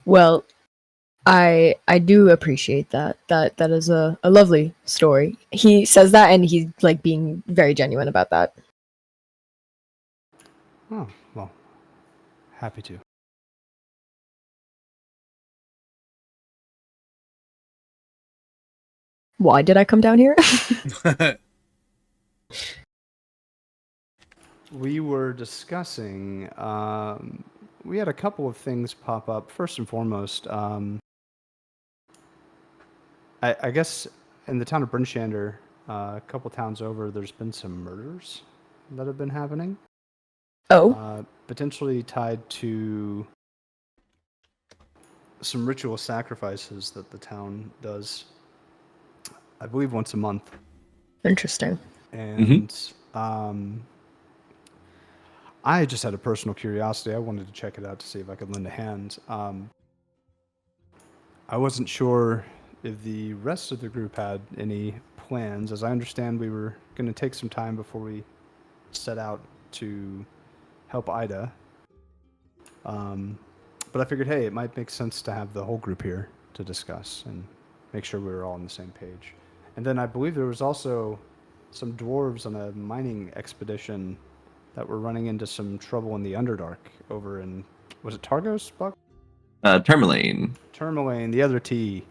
Well, I do appreciate that. That is a lovely story. He says that and he's like being very genuine about that. Oh, well, happy to. Why did I come down here? We were discussing, we had a couple of things pop up. First and foremost, I guess in the town of Brinchander, a couple towns over, there's been some murders that have been happening. Oh. Potentially tied to some ritual sacrifices that the town does, I believe, once a month. Interesting. And I just had a personal curiosity. I wanted to check it out to see if I could lend a hand. I wasn't sure if the rest of the group had any plans. As I understand, we were going to take some time before we set out to help Ida. But I figured, hey, it might make sense to have the whole group here to discuss and make sure we were all on the same page. And then I believe there was also some dwarves on a mining expedition that were running into some trouble in the Underdark over in, was it Targos, Buck? Tourmaline. Tourmaline, the other T.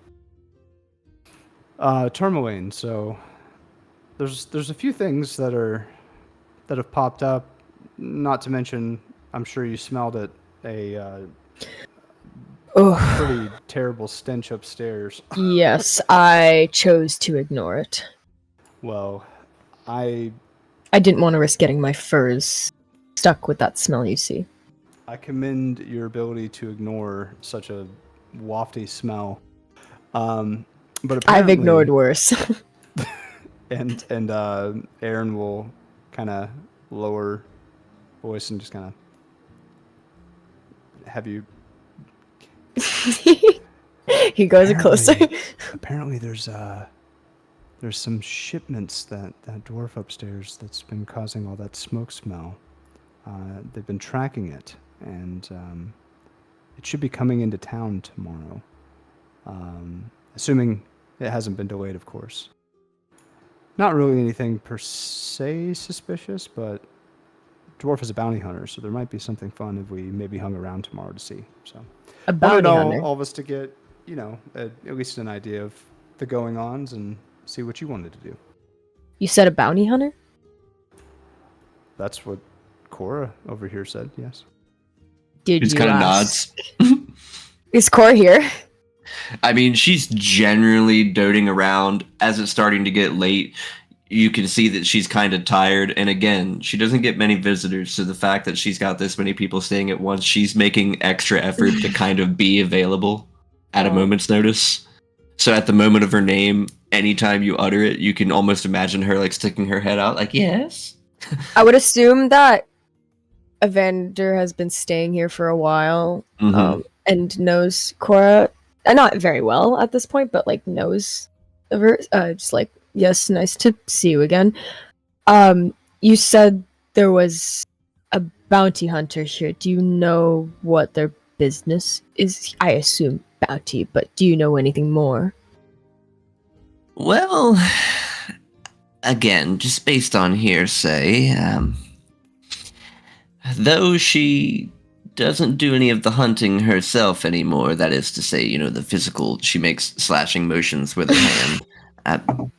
Tourmaline. So there's a few things that have popped up. Not to mention, I'm sure you smelled it, a pretty terrible stench upstairs. Yes, I chose to ignore it. Well, I didn't want to risk getting my furs stuck with that smell, you see. I commend your ability to ignore such a wafty smell. But apparently, I've ignored worse. and Aaron will kind of lower voice and just kind of have you. He goes closer. Apparently, there's some shipments that dwarf upstairs that's been causing all that smoke smell. They've been tracking it, and it should be coming into town tomorrow. Assuming it hasn't been delayed, of course. Not really anything per se suspicious, but Dwarf is a bounty hunter, so there might be something fun if we maybe hung around tomorrow to see. So a bounty hunter. All of us to get, at least an idea of the going-ons and see what you wanted to do. You said a bounty hunter? That's what Cora over here said, yes. Did Just you kind of ask? nods. Is Cora here? I mean, she's generally doting around. As it's starting to get late, you can see that she's kind of tired. And again, she doesn't get many visitors. So the fact that she's got this many people staying at once, she's making extra effort to kind of be available at a moment's notice. So at the moment of her name, anytime you utter it, you can almost imagine her like sticking her head out like, yes. I would assume that Evander has been staying here for a while and knows Cora. Not very well at this point, but like knows of her. Just like, yes, nice to see you again. You said there was a bounty hunters here. Do you know what their business is? I assume bounty, but do you know anything more? Well, again, just based on hearsay, though she doesn't do any of the hunting herself anymore, that is to say, the physical, she makes slashing motions with her hand.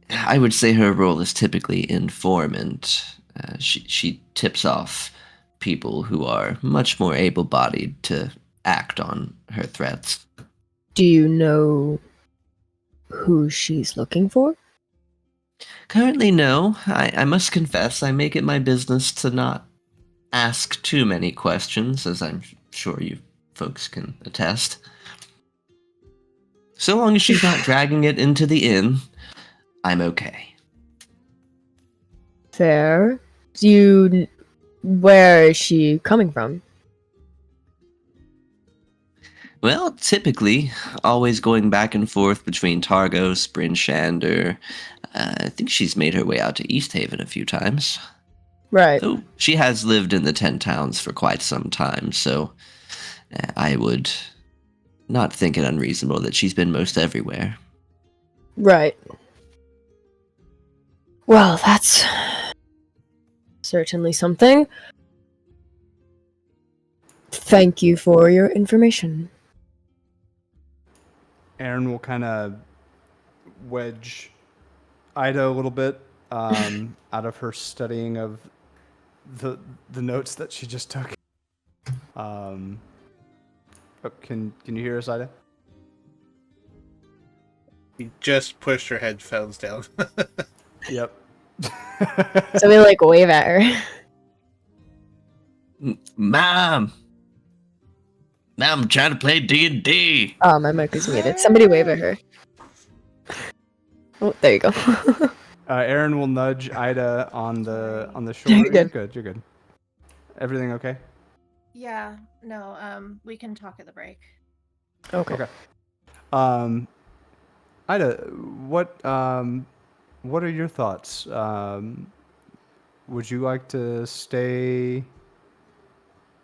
I would say her role is typically informant. She tips off people who are much more able-bodied to act on her threats. Do you know who she's looking for? Currently, no. I must confess, I make it my business to not ask too many questions, as I'm sure you folks can attest. So long as she's not dragging it into the inn, I'm okay. Fair. Where is she coming from? Well, typically, always going back and forth between Targos, Bryn Shander. I think she's made her way out to East Haven a few times. Right. Though she has lived in the 10 towns for quite some time, so I would not think it unreasonable that she's been most everywhere. Right. Well, that's certainly something. Thank you for your information. Aaron will kind of wedge Ida a little bit out of her studying of the notes that she just took. Can you hear us, Ida? He just pushed her headphones down. Yep. So we wave at her. Mom, I'm trying to play D&D. Oh, my mic is muted. Somebody wave at her. Oh, there you go. Aaron will nudge Ida on the shoulder. You're good. You're good. Everything okay? Yeah, no, we can talk at the break. Okay. Ida, what are your thoughts? Would you like to stay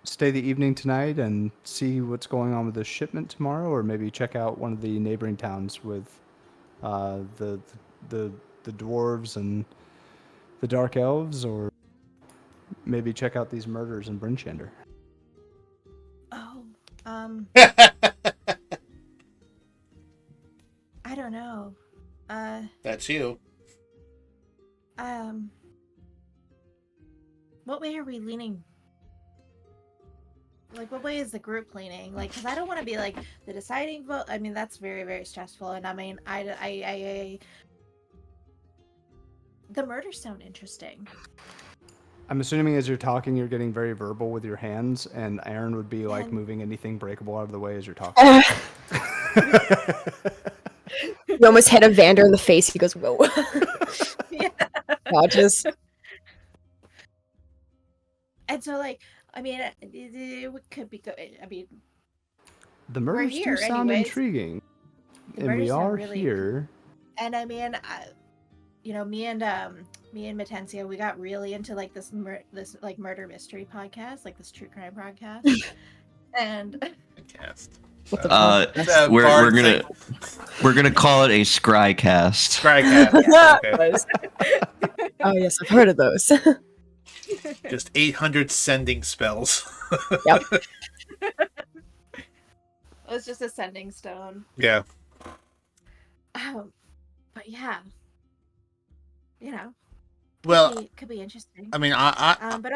the evening tonight and see what's going on with the shipment tomorrow, or maybe check out one of the neighboring towns with the dwarves and the dark elves, or maybe check out these murders in Bryn Shander? Oh, I don't know. That's you. What way are we leaning? What way is the group leaning? Because I don't want to be the deciding vote. I mean, that's very, very stressful. And I mean, the murders sound interesting. I'm assuming as you're talking, you're getting very verbal with your hands, and Aaron would be moving anything breakable out of the way as you're talking. You almost hit Evander in the face. He goes, whoa. Yeah. Dodges. And so, I mean, it could be good. I mean, the murders do sound intriguing, and we are really here. And I mean, me and Matencia, we got really into this murder mystery podcast, this true crime podcast, and we're gonna call it a Scrycast. Scrycast. Okay. Oh yes, I've heard of those. Just 800 sending spells. Yep. It's just a sending stone. Yeah. But yeah, well, could be interesting. I mean, but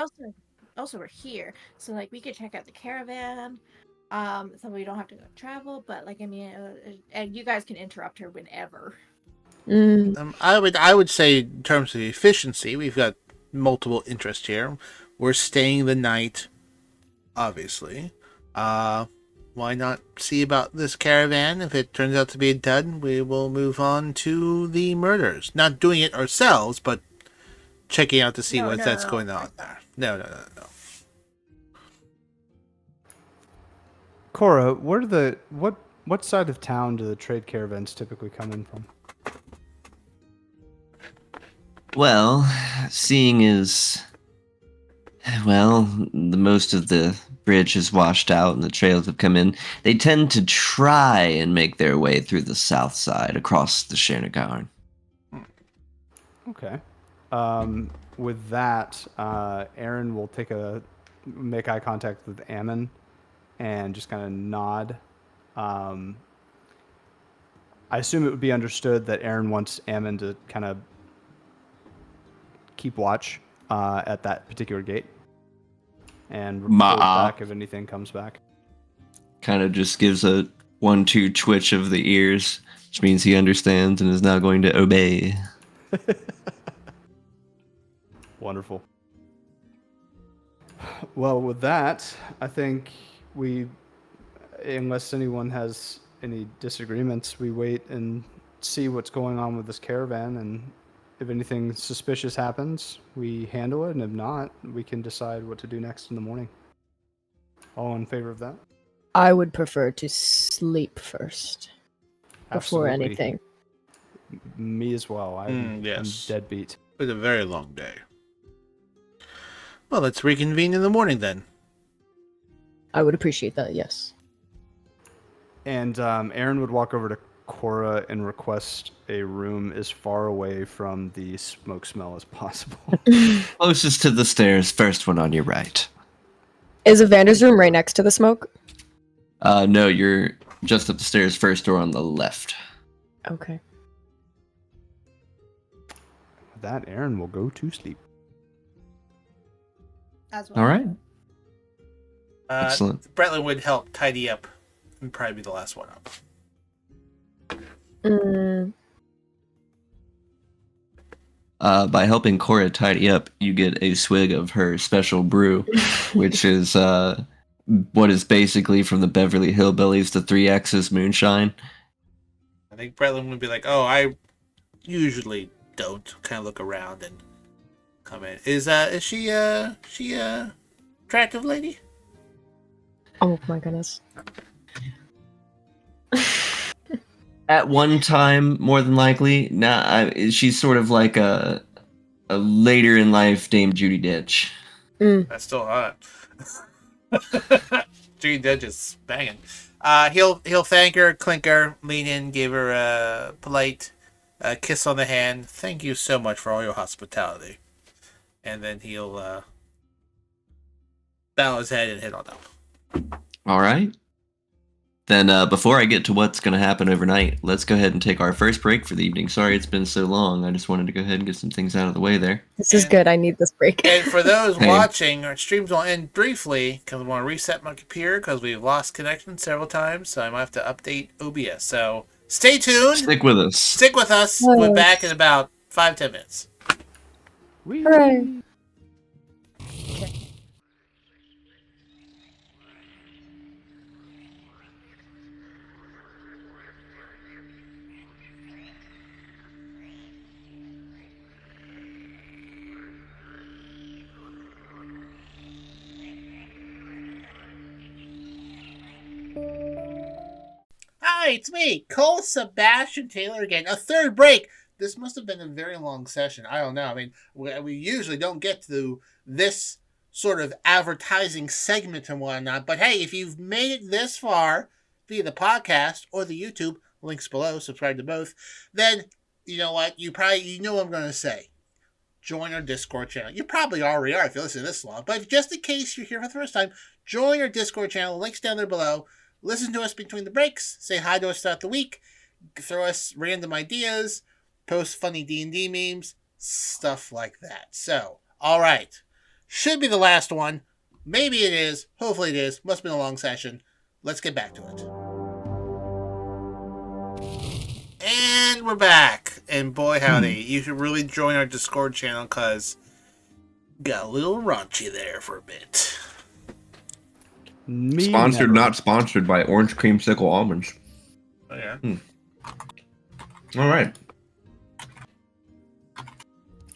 also we're here, so we could check out the caravan. So we don't have to go travel, but I mean, and you guys can interrupt her whenever. I would say in terms of efficiency, we've got multiple interests here. We're staying the night, obviously. Why not see about this caravan? If it turns out to be a dud, we will move on to the murders. Not doing it ourselves, but checking out to see what's going on there. No. Cora, what side of town do the trade caravans typically come in from? Well, seeing as well, the most of the bridge is washed out and the trails have come in, they tend to try and make their way through the south side across the Shernagarn. Okay. With that, Aaron will make eye contact with Ammon and just kind of nod. I assume it would be understood that Aaron wants Ammon to kind of keep watch at that particular gate and report back if anything comes back. Kind of just gives a 1-2 twitch of the ears, which means he understands and is now going to obey. Wonderful. Well, with that, I think unless anyone has any disagreements, we wait and see what's going on with this caravan, and if anything suspicious happens, we handle it, and if not, we can decide what to do next in the morning. All in favor of that? I would prefer to sleep first before Absolutely. anything. Me as well. I'm dead beat. It was a very long day. Well, let's reconvene in the morning then. I would appreciate that, yes. And Aaron would walk over to Cora and request a room as far away from the smoke smell as possible. Closest to the stairs, first one on your right. Is Evander's room right next to the smoke? No, you're just up the stairs, first door on the left. Okay. With that, Aaron will go to sleep. As well. All right. Excellent. Bretlin would help tidy up and probably be the last one up. By helping Cora tidy up, you get a swig of her special brew, which is what is basically from the Beverly Hillbillies, the 3X's moonshine. I think Bretlin would be like, "Oh, I usually don't." Kind of look around and come in. Is she attractive lady? Oh my goodness. At one time, more than likely. Now, she's sort of like a later in life Dame Judi Dench. That's still hot. Judi Dench is banging. He'll thank her, clink her, lean in, give her a polite kiss on the hand. Thank you so much for all your hospitality. And then he'll bow his head and head on up. All right. Then before I get to what's going to happen overnight, let's go ahead and take our first break for the evening. Sorry it's been so long. I just wanted to go ahead and get some things out of the way there. This is good. I need this break. And for those watching, our streams will end briefly because I want to reset my computer because we've lost connection several times, so I might have to update OBS. So stay tuned. Stick with us. Stick with us. We'll be back in about 5-10 minutes. Hooray. Hi, it's me, Colt Sebastian Taylor again. A third break. This must have been a very long session. I don't know. I mean, we usually don't get to this sort of advertising segment and whatnot. But hey, if you've made it this far via the podcast or the YouTube, links below, subscribe to both, then you know what? You know what I'm going to say. Join our Discord channel. You probably already are if you listen to this long. But just in case you're here for the first time, join our Discord channel. Links down there below. Listen to us between the breaks. Say hi to us throughout the week. Throw us random ideas. Post funny D&D memes. Stuff like that. So, alright. Should be the last one. Maybe it is. Hopefully it is. Must have been a long session. Let's get back to it. And we're back. And boy howdy, you should really join our Discord channel because got a little raunchy there for a bit. Sponsored, not sponsored by Orange Creamsicle Almonds. Oh, yeah. All right.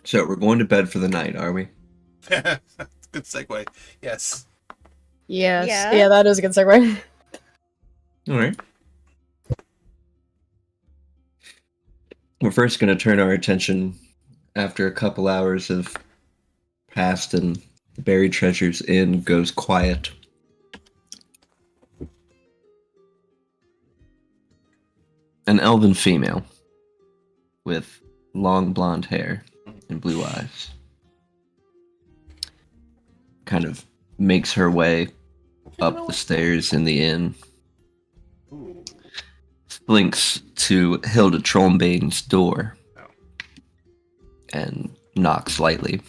So we're going to bed for the night, are we? Good segue. Yes. Yes. Yeah. Yeah, that is a good segue. All right. We're first going to turn our attention after a couple hours have passed and The Buried Treasures Inn goes quiet. An elven female with long blonde hair and blue eyes kind of makes her way up the stairs in the inn. Blinks to Hilda Trombane's door and knocks lightly.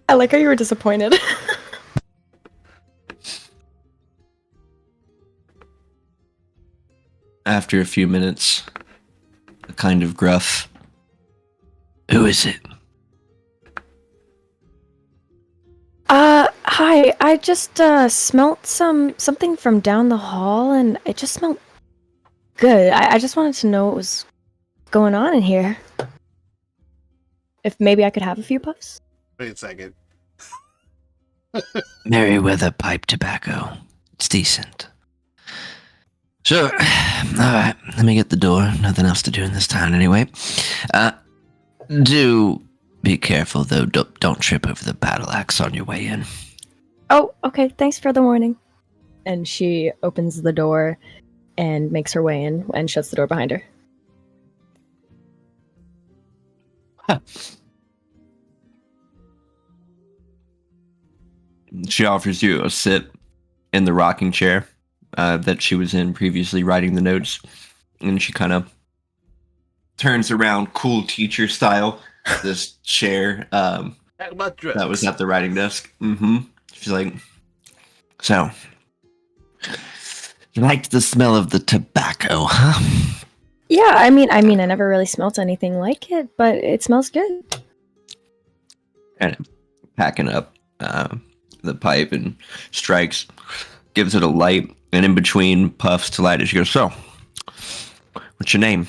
I like how you were disappointed. After a few minutes, a kind of gruff, "Who is it?" Hi. I just smelt something from down the hall, and it just smelled good. I just wanted to know what was going on in here. If maybe I could have a few puffs? Wait a second. Merryweather pipe tobacco. It's decent. Sure. Alright, let me get the door. Nothing else to do in this town anyway. Do be careful, though. Don't trip over the battle axe on your way in. Oh, okay. Thanks for the warning. And she opens the door and makes her way in and shuts the door behind her. She offers you a sit in the rocking chair that she was in previously writing the notes. And she kind of turns around cool teacher style. This chair that was at the writing desk. She's like, "So, you liked the smell of the tobacco, huh?" Yeah, I mean, I never really smelt anything like it, but it smells good. And packing up the pipe and strikes, gives it a light, and in between puffs to light it, she goes, "So, what's your name?"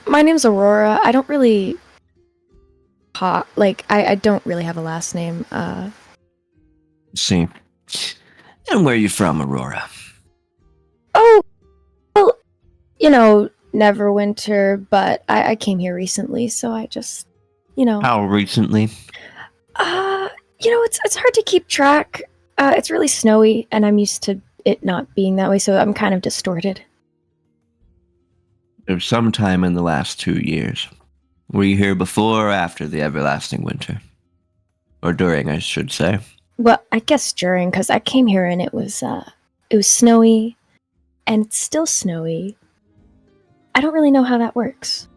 My name's Aurora. I don't really I don't really have a last name. See. And where are you from, Aurora? Oh, well, Neverwinter, but I came here recently, so I just, How recently? It's hard to keep track. It's really snowy, and I'm used to it not being that way, so I'm kind of distorted. There's some time in the last 2 years. Were you here before or after the everlasting winter? Or during, I should say. Well, I guess during, because I came here and it was snowy, and it's still snowy. I don't really know how that works.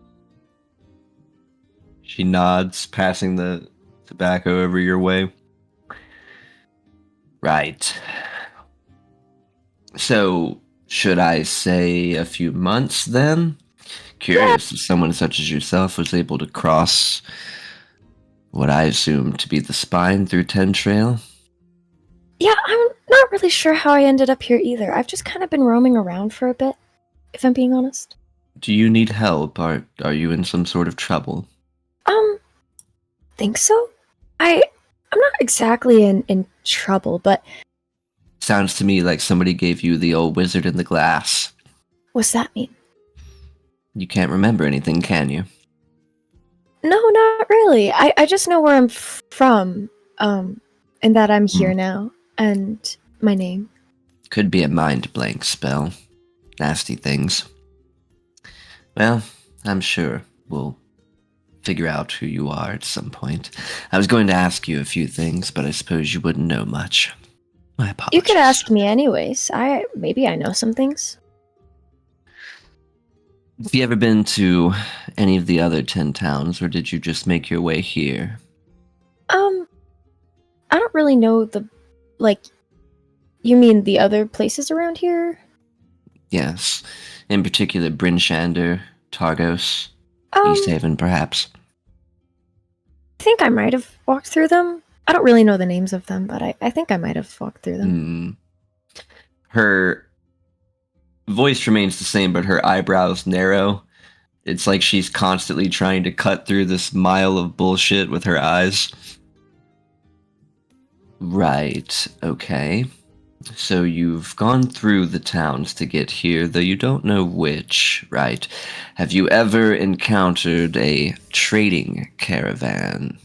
She nods, passing the tobacco over your way. Right. So, should I say a few months then? Curious if someone such as yourself was able to cross what I assume to be the spine through Ten Trail. Yeah, I'm not really sure how I ended up here either. I've just kind of been roaming around for a bit, if I'm being honest. Do you need help? Are you in some sort of trouble? Think so? I'm not exactly in trouble, but... Sounds to me like somebody gave you the old wizard in the glass. What's that mean? You can't remember anything, can you? No, not really. I just know where I'm from, and that I'm here now, and my name. Could be a mind blank spell. Nasty things. Well, I'm sure we'll figure out who you are at some point. I was going to ask you a few things, but I suppose you wouldn't know much. My apologies. You could ask me anyways. Maybe I know some things. Have you ever been to any of the other 10 towns, or did you just make your way here? I don't really know you mean the other places around here? Yes. In particular, Bryn Shander, Targos, East Haven, perhaps. I think I might have walked through them. I don't really know the names of them, but I think I might have walked through them. Her voice remains the same, but her eyebrows narrow. It's like she's constantly trying to cut through this mile of bullshit with her eyes. Right, okay. So you've gone through the towns to get here, though you don't know which, right? Have you ever encountered a trading caravan?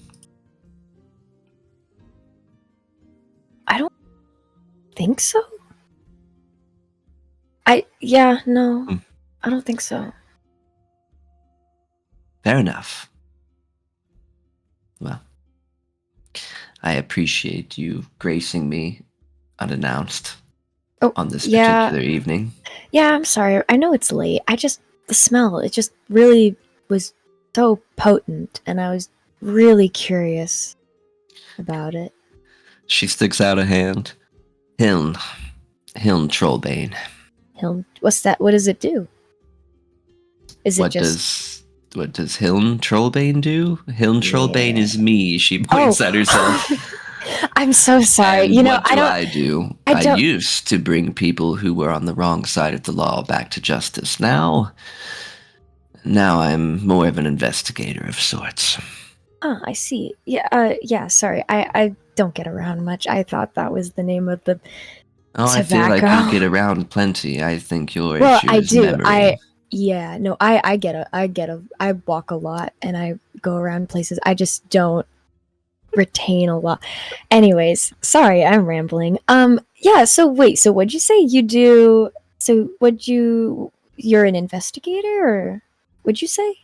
think so. No. Hmm. I don't think so. Fair enough. Well, I appreciate you gracing me unannounced on this particular evening. Yeah, I'm sorry. I know it's late. The smell, it just really was so potent, and I was really curious about it. She sticks out a hand. Hiln Trollbane. What's that? What does it do? Is it What does Hiln Trollbane do? Hiln Trollbane is me. She points at herself. I'm so sorry. And what I do? I used to bring people who were on the wrong side of the law back to justice. Now I'm more of an investigator of sorts. Oh, I see. Yeah, sorry. I don't get around much. I thought that was the name of the Oh, tobacco. I feel like you get around plenty. I think your issue I is do. memory. I walk a lot and I go around places. I just don't retain a lot. Anyways, sorry, I'm rambling. So what'd you say you do? So you're an investigator, or what'd you say?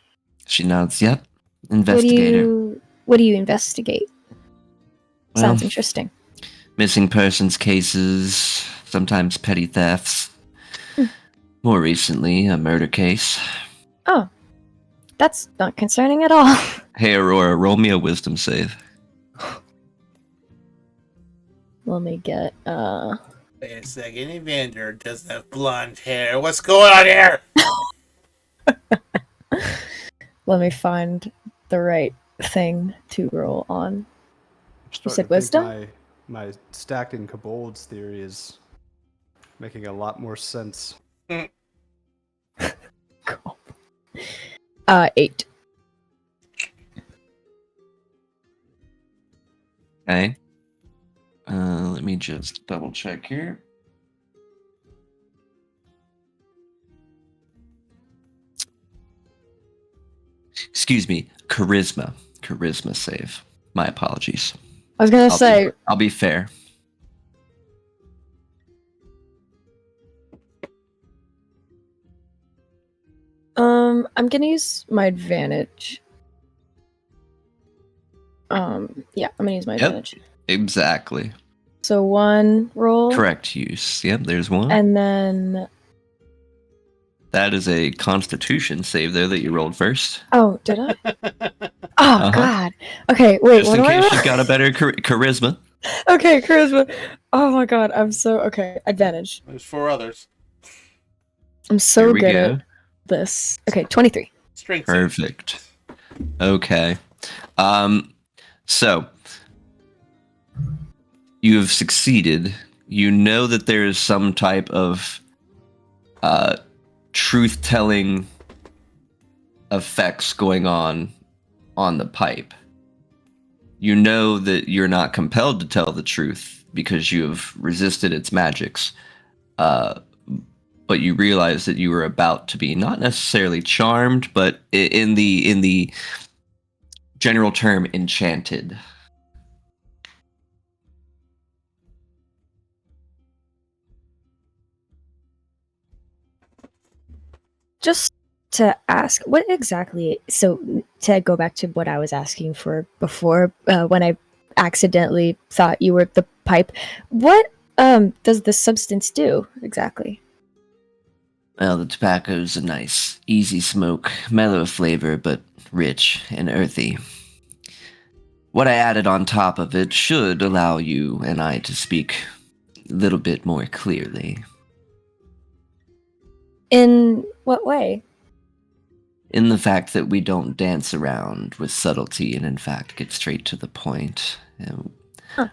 She nods, yep. Investigator. What do you investigate? Well, Sounds interesting. Missing persons cases, sometimes petty thefts. More recently, a murder case. Oh, that's not concerning at all. Hey, Aurora, roll me a wisdom save. Let me get, Wait a second, Evander doesn't have blonde hair. What's going on here? let me find the right thing to roll on. You said think wisdom? My stacking kobolds theory is making a lot more sense. Cool. 8. Okay. Let me just double check here. Excuse me, charisma save. My apologies. I was gonna say, I'll be fair. I'm gonna use my advantage. I'm gonna use my advantage. Exactly. So 1 roll. Correct use. Yep, there's one. And then... That is a constitution save there that you rolled first. Oh, did I? Oh, God. Okay, wait, Just in case you've got a better charisma. Okay, charisma. Oh my God, I'm so... Okay, advantage. There's 4 others. I'm so good at this. Okay, 23. Strength. Perfect. Okay. So you have succeeded. You know that there is some type of truth-telling effects going on the pipe. You know that you're not compelled to tell the truth because you have resisted its magics. But you realize that you were about to be not necessarily charmed, but in the general term, enchanted. Just to ask, what exactly... So, to go back to what I was asking for before, when I accidentally thought you were the pipe, what does the substance do, exactly? Well, the tobacco's a nice, easy smoke, mellow flavor, but rich and earthy. What I added on top of it should allow you and I to speak a little bit more clearly. In what way? In the fact that we don't dance around with subtlety and in fact get straight to the point.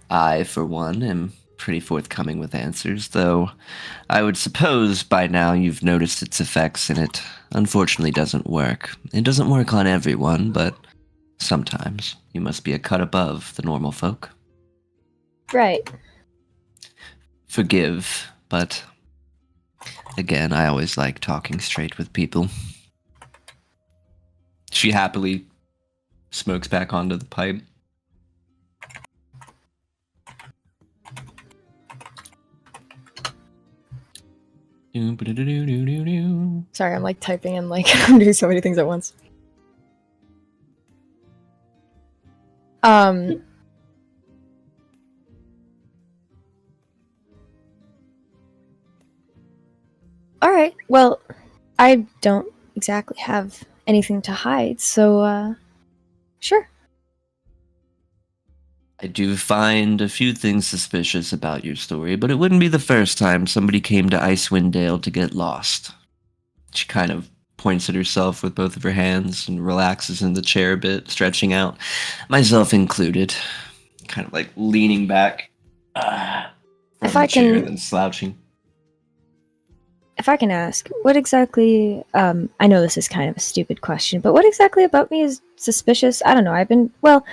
I, for one, am pretty forthcoming with answers, though I would suppose by now you've noticed its effects and it unfortunately doesn't work. It doesn't work on everyone, but sometimes you must be a cut above the normal folk. Right. Forgive, but again, I always like talking straight with people. She happily smokes back onto the pipe. Sorry, I'm like typing and like I'm doing so many things at once. All right. Well, I don't exactly have anything to hide, so sure. I do find a few things suspicious about your story, but it wouldn't be the first time somebody came to Icewind Dale to get lost. She kind of points at herself with both of her hands and relaxes in the chair a bit, stretching out, myself included, kind of like leaning back from If the I chair can- and then slouching. If I can ask, what exactly, I know this is kind of a stupid question, but what exactly about me is suspicious? I don't know, well,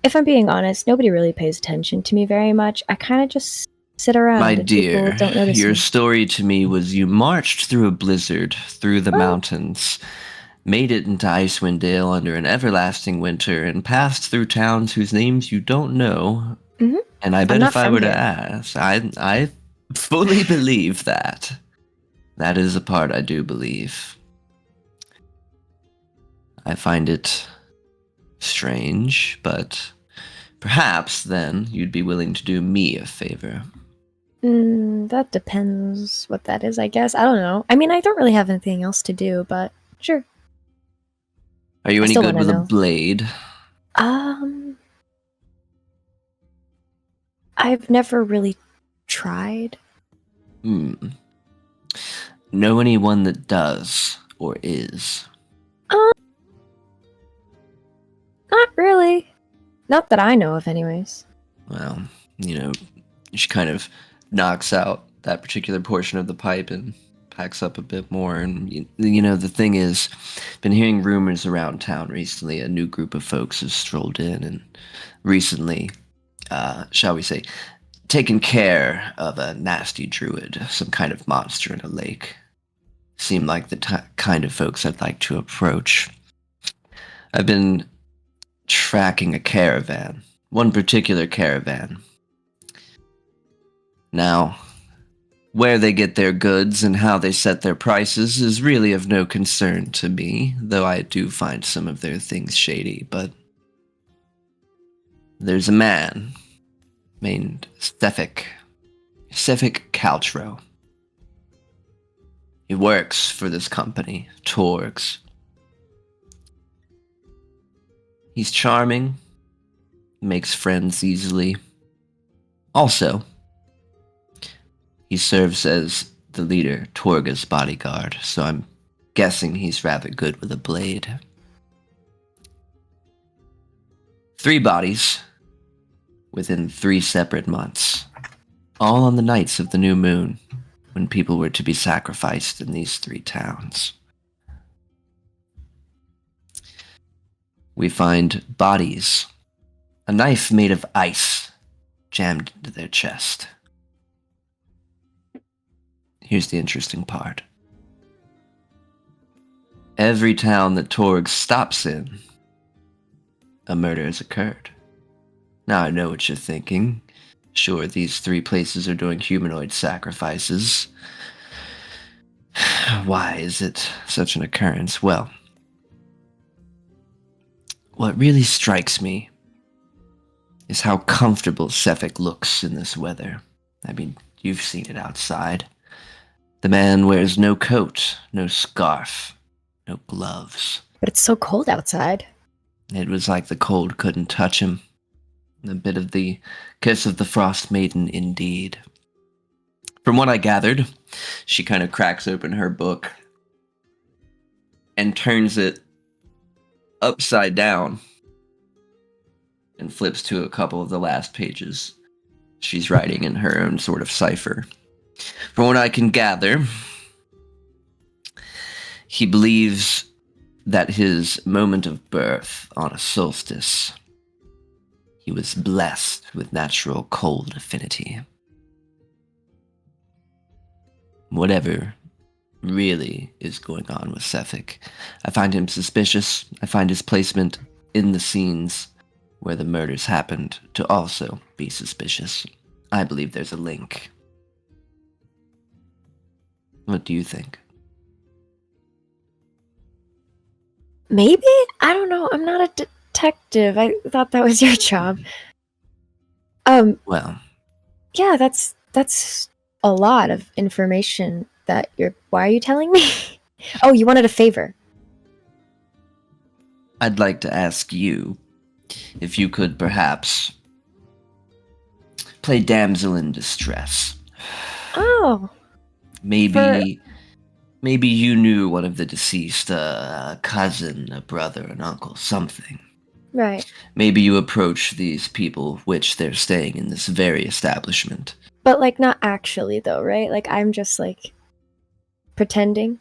if I'm being honest, nobody really pays attention to me very much. I kind of just sit around My and dear, people don't notice your me. story to me was you marched through a blizzard, through the mountains, made it into Icewind Dale under an everlasting winter, and passed through towns whose names you don't know. Mhm. And I bet not if I from were to here. ask, I fully believe that. That is a part I do believe. I find it strange, but perhaps then you'd be willing to do me a favor. That depends what that is, I guess. I don't know. I mean, I don't really have anything else to do, but sure. Are you I any still good wanna with a know. blade? I've never really tried. Know anyone that does, or is? Not really. Not that I know of, anyways. Well, she kind of knocks out that particular portion of the pipe and packs up a bit more. And, the thing is, been hearing rumors around town recently. A new group of folks has strolled in and recently, shall we say, taken care of a nasty druid, some kind of monster in a lake. Seem like the kind of folks I'd like to approach. I've been tracking a caravan, one particular caravan. Now, where they get their goods and how they set their prices is really of no concern to me, though I do find some of their things shady, but there's a man named Sefik Caltro. He works for this company, Torgs. He's charming, makes friends easily. Also, he serves as the leader, Torga's bodyguard, so I'm guessing he's rather good with a blade. 3 bodies within 3 separate months, all on the nights of the new moon, when people were to be sacrificed in these 3 towns. We find bodies, a knife made of ice jammed into their chest. Here's the interesting part. Every town that Torg stops in, a murder has occurred. Now I know what you're thinking. Sure, these 3 places are doing humanoid sacrifices. Why is it such an occurrence? Well, what really strikes me is how comfortable Sefik looks in this weather. I mean, you've seen it outside. The man wears no coat, no scarf, no gloves. But it's so cold outside. It was like the cold couldn't touch him. A bit of the kiss of the Frost Maiden, indeed. From what I gathered, she kind of cracks open her book and turns it upside down and flips to a couple of the last pages. She's writing in her own sort of cipher. From what I can gather, he believes that his moment of birth on a solstice, he was blessed with natural cold affinity. Whatever really is going on with Sefik, I find him suspicious. I find his placement in the scenes where the murders happened to also be suspicious. I believe there's a link. What do you think? Maybe? I don't know. I'm not a detective. I thought that was your job. Well, Yeah, that's a lot of information that you're. Why are you telling me? Oh, you wanted a favor. I'd like to ask you if you could perhaps play damsel in distress. Oh, Maybe you knew one of the deceased, a cousin, a brother, an uncle, something. right. Maybe you approach these people which they're staying in this very establishment. But like not actually though, right? Like I'm just like pretending.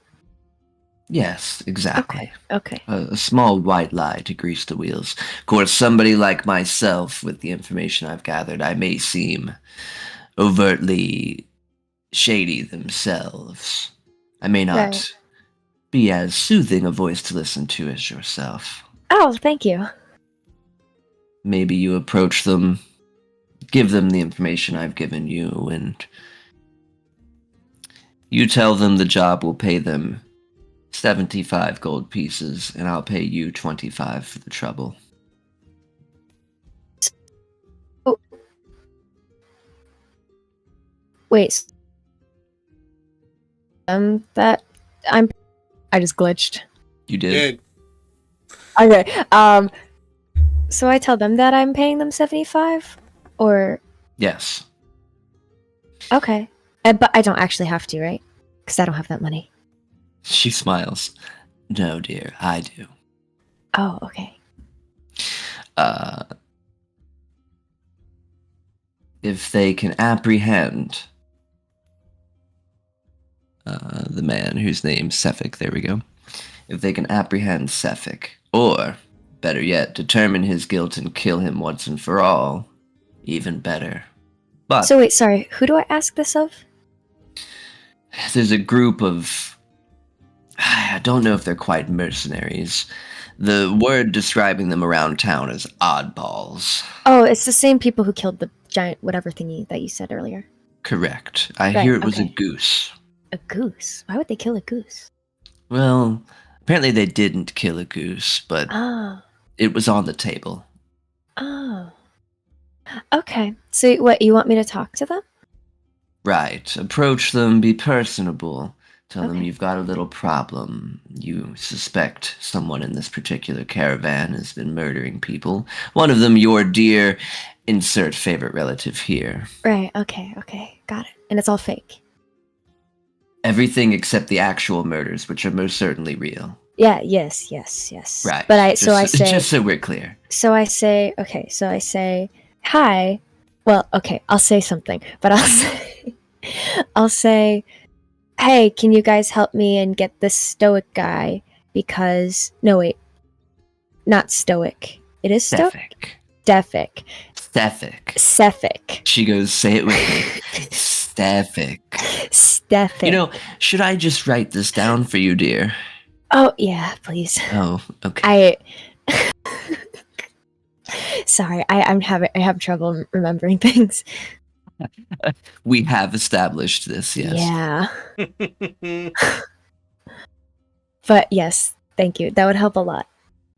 Yes, exactly. Okay. A small white lie to grease the wheels. Of course, somebody like myself, with the information I've gathered, I may seem overtly shady themselves. I may not Right. be as soothing a voice to listen to as yourself. Oh, thank you. Maybe you approach them, give them the information I've given you, and you tell them the job will pay them 75 gold pieces, and I'll pay you 25 for the trouble. Wait. That I just glitched. You did? Okay. So I tell them that I'm paying them 75 or Yes. okay. But I don't actually have to, right? Cuz I don't have that money. She smiles. No, dear, I do. Oh, okay. If they can apprehend the man whose name's Sefik, there we go. If they can apprehend Sefik, or, better yet, determine his guilt and kill him once and for all, even better. But So wait, sorry. Who do I ask this of? there's a group of... I don't know if they're quite mercenaries. The word describing them around town is oddballs. Oh, it's the same people who killed the giant whatever thingy that you said earlier. Correct. I Right, hear it was a okay. goose. A goose? Why would they kill a goose? Well, apparently they didn't kill a goose, but Oh. it was on the table. Oh. Okay. So what, you want me to talk to them? Right. Approach them, be personable. Tell them Okay. you've got a little problem. You suspect someone in this particular caravan has been murdering people. One of them, your dear, insert favorite relative here. Right, okay. Got it. And it's all fake. Everything except the actual murders, which are most certainly real. Yeah, yes. Right. But I say just so we're clear. So I say, hi. Well, okay, I'll say something, but I'll say, hey, can you guys help me and get this stoic guy? Because, no, wait, not stoic. It is stoic? Stefik. Sefik. She goes, say it with me. Stefik. You know, should I just write this down for you, dear? Oh, yeah, please. Oh, okay. Sorry, I have trouble remembering things. We have established this, yes. Yeah. But yes, thank you. That would help a lot.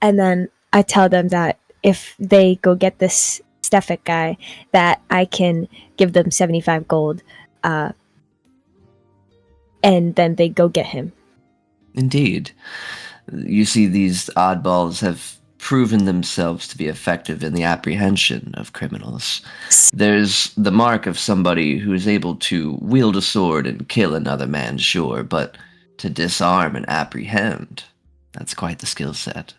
And then I tell them that if they go get this Stefik guy, that I can give them 75 gold. And then they go get him. Indeed. You see, these oddballs have proven themselves to be effective in the apprehension of criminals. There's the mark of somebody who is able to wield a sword and kill another man, sure, but to disarm and apprehend, that's quite the skill set.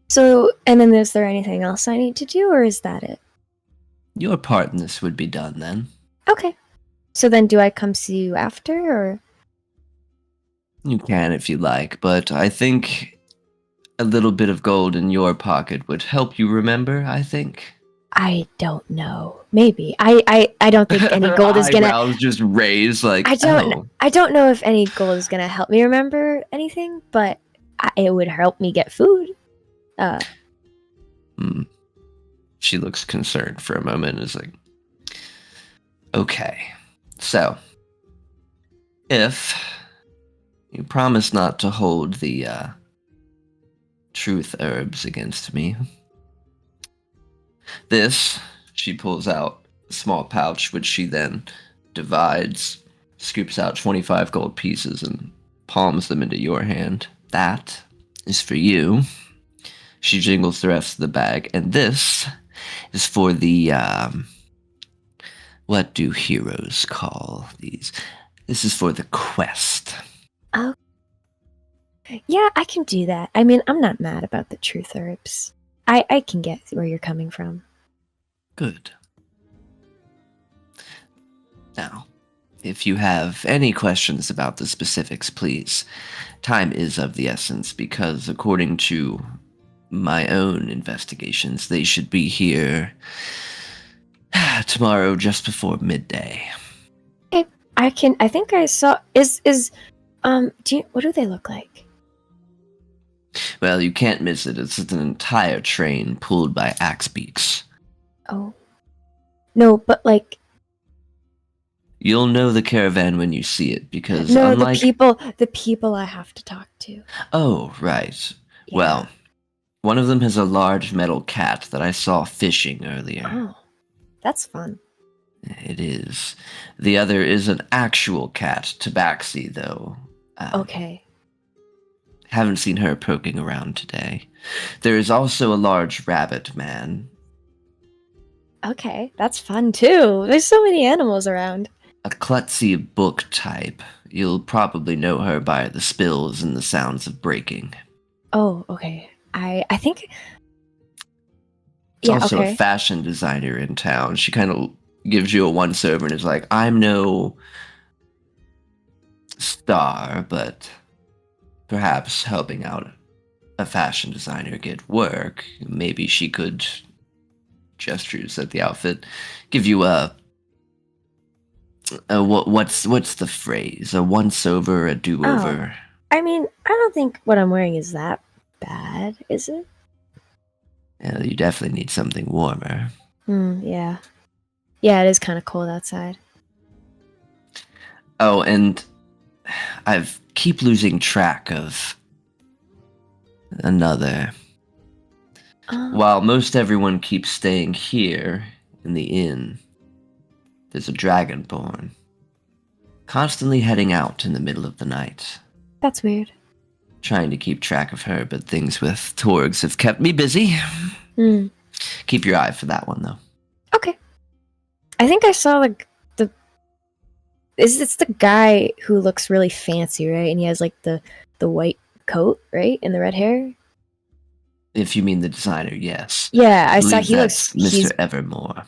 So, and then is there anything else I need to do, or is that it? Your part in this would be done, then. Okay. So then do I come see you after, or? You can if you like, but I think a little bit of gold in your pocket would help you remember, I think. I don't know. Maybe. I don't think any gold is gonna... Eyebrows just raised like, I don't know if any gold is gonna help me remember anything, but it would help me get food. She looks concerned for a moment and is like, okay, so If you promise not to hold the truth herbs against me. This, she pulls out a small pouch, which she then divides, scoops out 25 gold pieces, and palms them into your hand. That is for you. She jingles the rest of the bag, and this is for the, what do heroes call these? This is for the quest. Oh. Yeah, I can do that. I mean, I'm not mad about the truth herbs. I can get where you're coming from. Good. Now, if you have any questions about the specifics, please. Time is of the essence, because according to my own investigations, they should be here tomorrow just before midday. Okay, I think I saw, what do they look like? Well, you can't miss it. It's an entire train pulled by axe beaks. Oh. No, but like... You'll know the caravan when you see it, because no, unlike... the people I have to talk to. Oh, right. Yeah. Well, one of them has a large metal cat that I saw fishing earlier. Oh, that's fun. It is. The other is an actual cat, Tabaxi, though. Okay. Haven't seen her poking around today. There is also a large rabbit man. Okay, that's fun too. There's so many animals around. A klutzy book type. You'll probably know her by the spills and the sounds of breaking. Oh, okay. I think... It's yeah, also okay. a fashion designer in town. She kind of gives you a once-over and is like, I'm no star, but perhaps helping out a fashion designer get work. Maybe she could, gestures at the outfit, give you what's the phrase? A once-over, a do-over. Oh, I mean, I don't think what I'm wearing is that bad, is it? Yeah, you definitely need something warmer. Yeah. Yeah, it is kind of cold outside. Oh, and I keep losing track of another. While most everyone keeps staying here in the inn, there's a dragonborn constantly heading out in the middle of the night. That's weird. Trying to keep track of her, but things with Torgs have kept me busy. Keep your eye for that one, though. Okay. I think I saw it's the guy who looks really fancy, right? And he has like the white coat, right? And the red hair? If you mean the designer, yes. Yeah, I saw believe he that's looks... Mr. Evermore.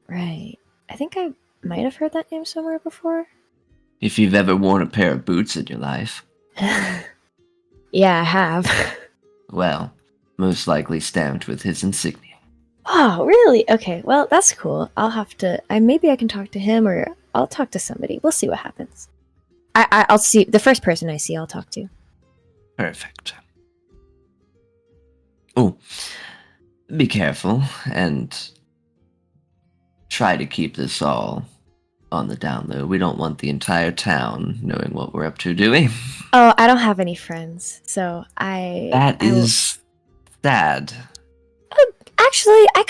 Right. I think I might have heard that name somewhere before. If you've ever worn a pair of boots in your life. Yeah, I have. Well, most likely stamped with his insignia. Oh, really? Okay, well, that's cool. I'll have to... maybe I can talk to him, or I'll talk to somebody. We'll see what happens. I'll see... The first person I see, I'll talk to. Perfect. Oh, be careful, and try to keep this all on the down low. We don't want the entire town knowing what we're up to, do we? Oh, I don't have any friends, so That is sad. Actually, I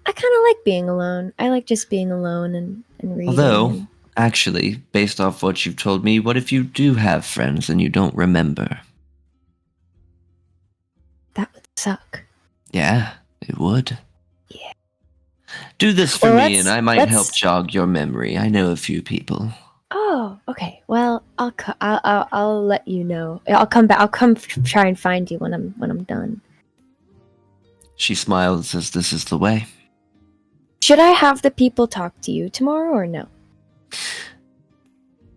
kind of like being alone. I like just being alone and reading. Although, actually, based off what you've told me, what if you do have friends and you don't remember? That would suck. Yeah, it would. Yeah. Do this for me, and I might help jog your memory. I know a few people. Oh, okay. Well, I'll let you know. I'll come back. I'll come try and find you when I'm done. She smiles and says, "This is the way." Should I have the people talk to you tomorrow or no?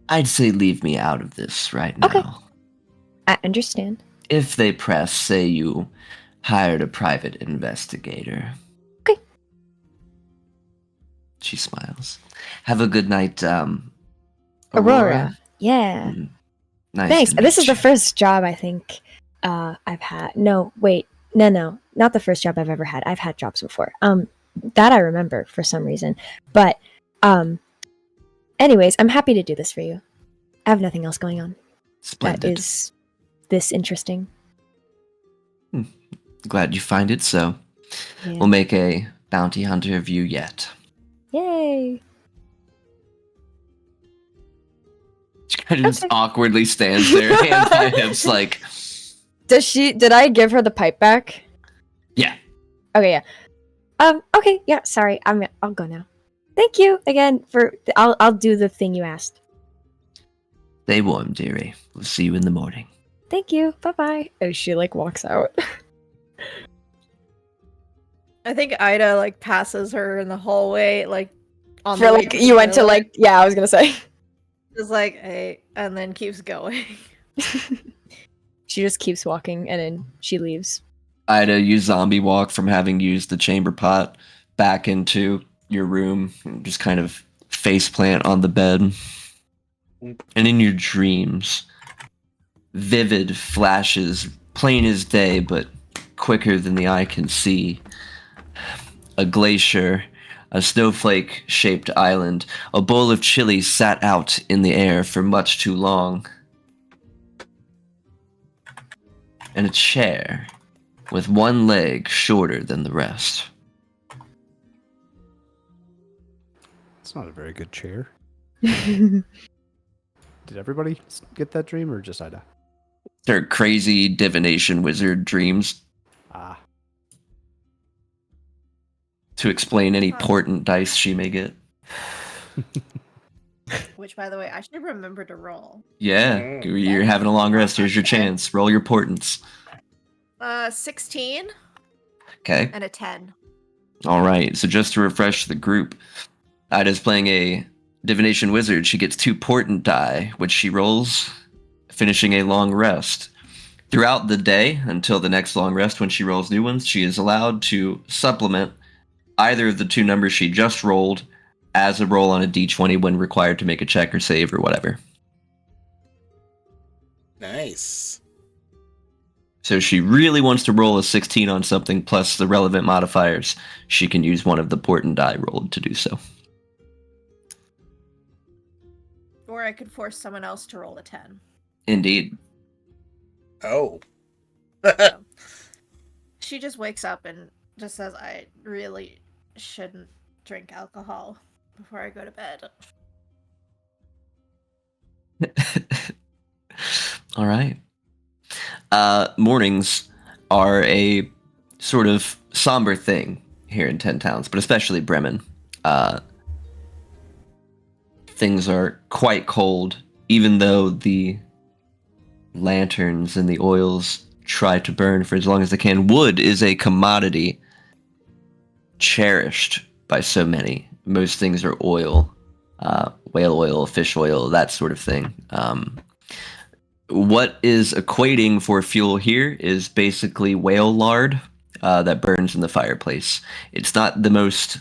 I'd say leave me out of this right now. Okay. I understand. If they press, say you hired a private investigator. Okay. She smiles. Have a good night, Aurora. Yeah. Nice. Thanks. This is you. the first job I think I've had. No, wait. No. Not the first job I've ever had. I've had jobs before. That I remember for some reason. But anyways, I'm happy to do this for you. I have nothing else going on. Splendid. That is this interesting. Glad you find it so. Yeah. We'll make a bounty hunter of you yet. Yay! She kind of just awkwardly stands there, hands by hips, like... Did I give her the pipe back? Yeah. Okay, yeah. Okay, yeah, sorry. I'll go now. Thank you again for... I'll do the thing you asked. Stay warm, dearie. We'll see you in the morning. Thank you. Bye-bye. As she, walks out. I think Ida passes her in the hallway, on For the way to you the went to toilet. yeah, I was gonna say. Just hey, and then keeps going. She just keeps walking and then she leaves. Ida, you zombie walk from having used the chamber pot back into your room, and just kind of face plant on the bed. And in your dreams, vivid flashes, plain as day, but quicker than the eye can see. A glacier, a snowflake-shaped island, a bowl of chili sat out in the air for much too long. And a chair with one leg shorter than the rest. It's not a very good chair. Did everybody get that dream or just Ida? They're crazy divination wizard dreams. Ah. To explain any portent dice she may get. Which, by the way, I should remember to roll. Yeah, you're having a long rest. Here's your chance. Roll your portents. 16. Okay. And a 10. All right. So just to refresh the group, Ida's playing a divination wizard. She gets 2 portent die, which she rolls, finishing a long rest. Throughout the day, until the next long rest when she rolls new ones, she is allowed to supplement either of the 2 numbers she just rolled as a roll on a d20 when required to make a check or save or whatever. Nice. So if she really wants to roll a 16 on something plus the relevant modifiers, she can use one of the portent die rolled to do so. Or I could force someone else to roll a 10. Indeed. Oh. So, she just wakes up and just says, I really shouldn't drink alcohol before I go to bed. All right. Mornings are a sort of somber thing here in 10 Towns, but especially Bremen. Things are quite cold, even though the lanterns and the oils try to burn for as long as they can. Wood is a commodity cherished by so many. Most things are oil, whale oil, fish oil, that sort of thing. What is equating for fuel here is basically whale lard that burns in the fireplace. It's not the most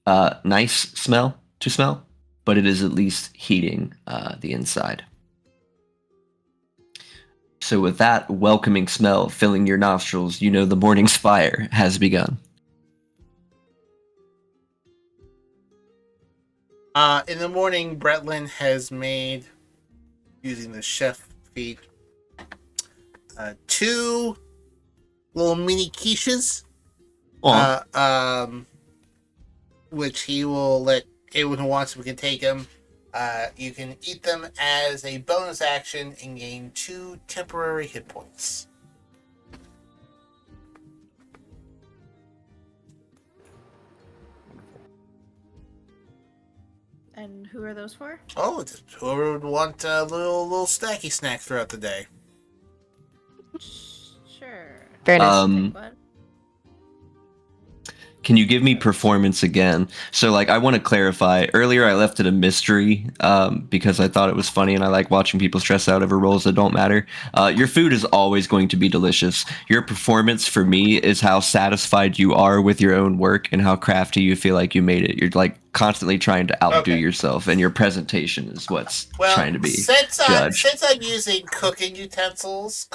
nice smell to smell, but it is at least heating the inside. So with that welcoming smell filling your nostrils, you know the morning's fire has begun. In the morning, Bretlin has made, using the chef feat, 2 little mini quiches, which he will let anyone who wants them can take them. You can eat them as a bonus action and gain 2 temporary hit points. And who are those for? Oh, just whoever would want a little snacky snack throughout the day. Sure. Very nice. Take one. Can you give me performance again? So, I want to clarify. Earlier, I left it a mystery because I thought it was funny, and I like watching people stress out over roles that don't matter. Your food is always going to be delicious. Your performance, for me, is how satisfied you are with your own work and how crafty you feel like you made it. You're, constantly trying to outdo yourself, and your presentation is what's trying to be judged. Since I'm using cook's utensils,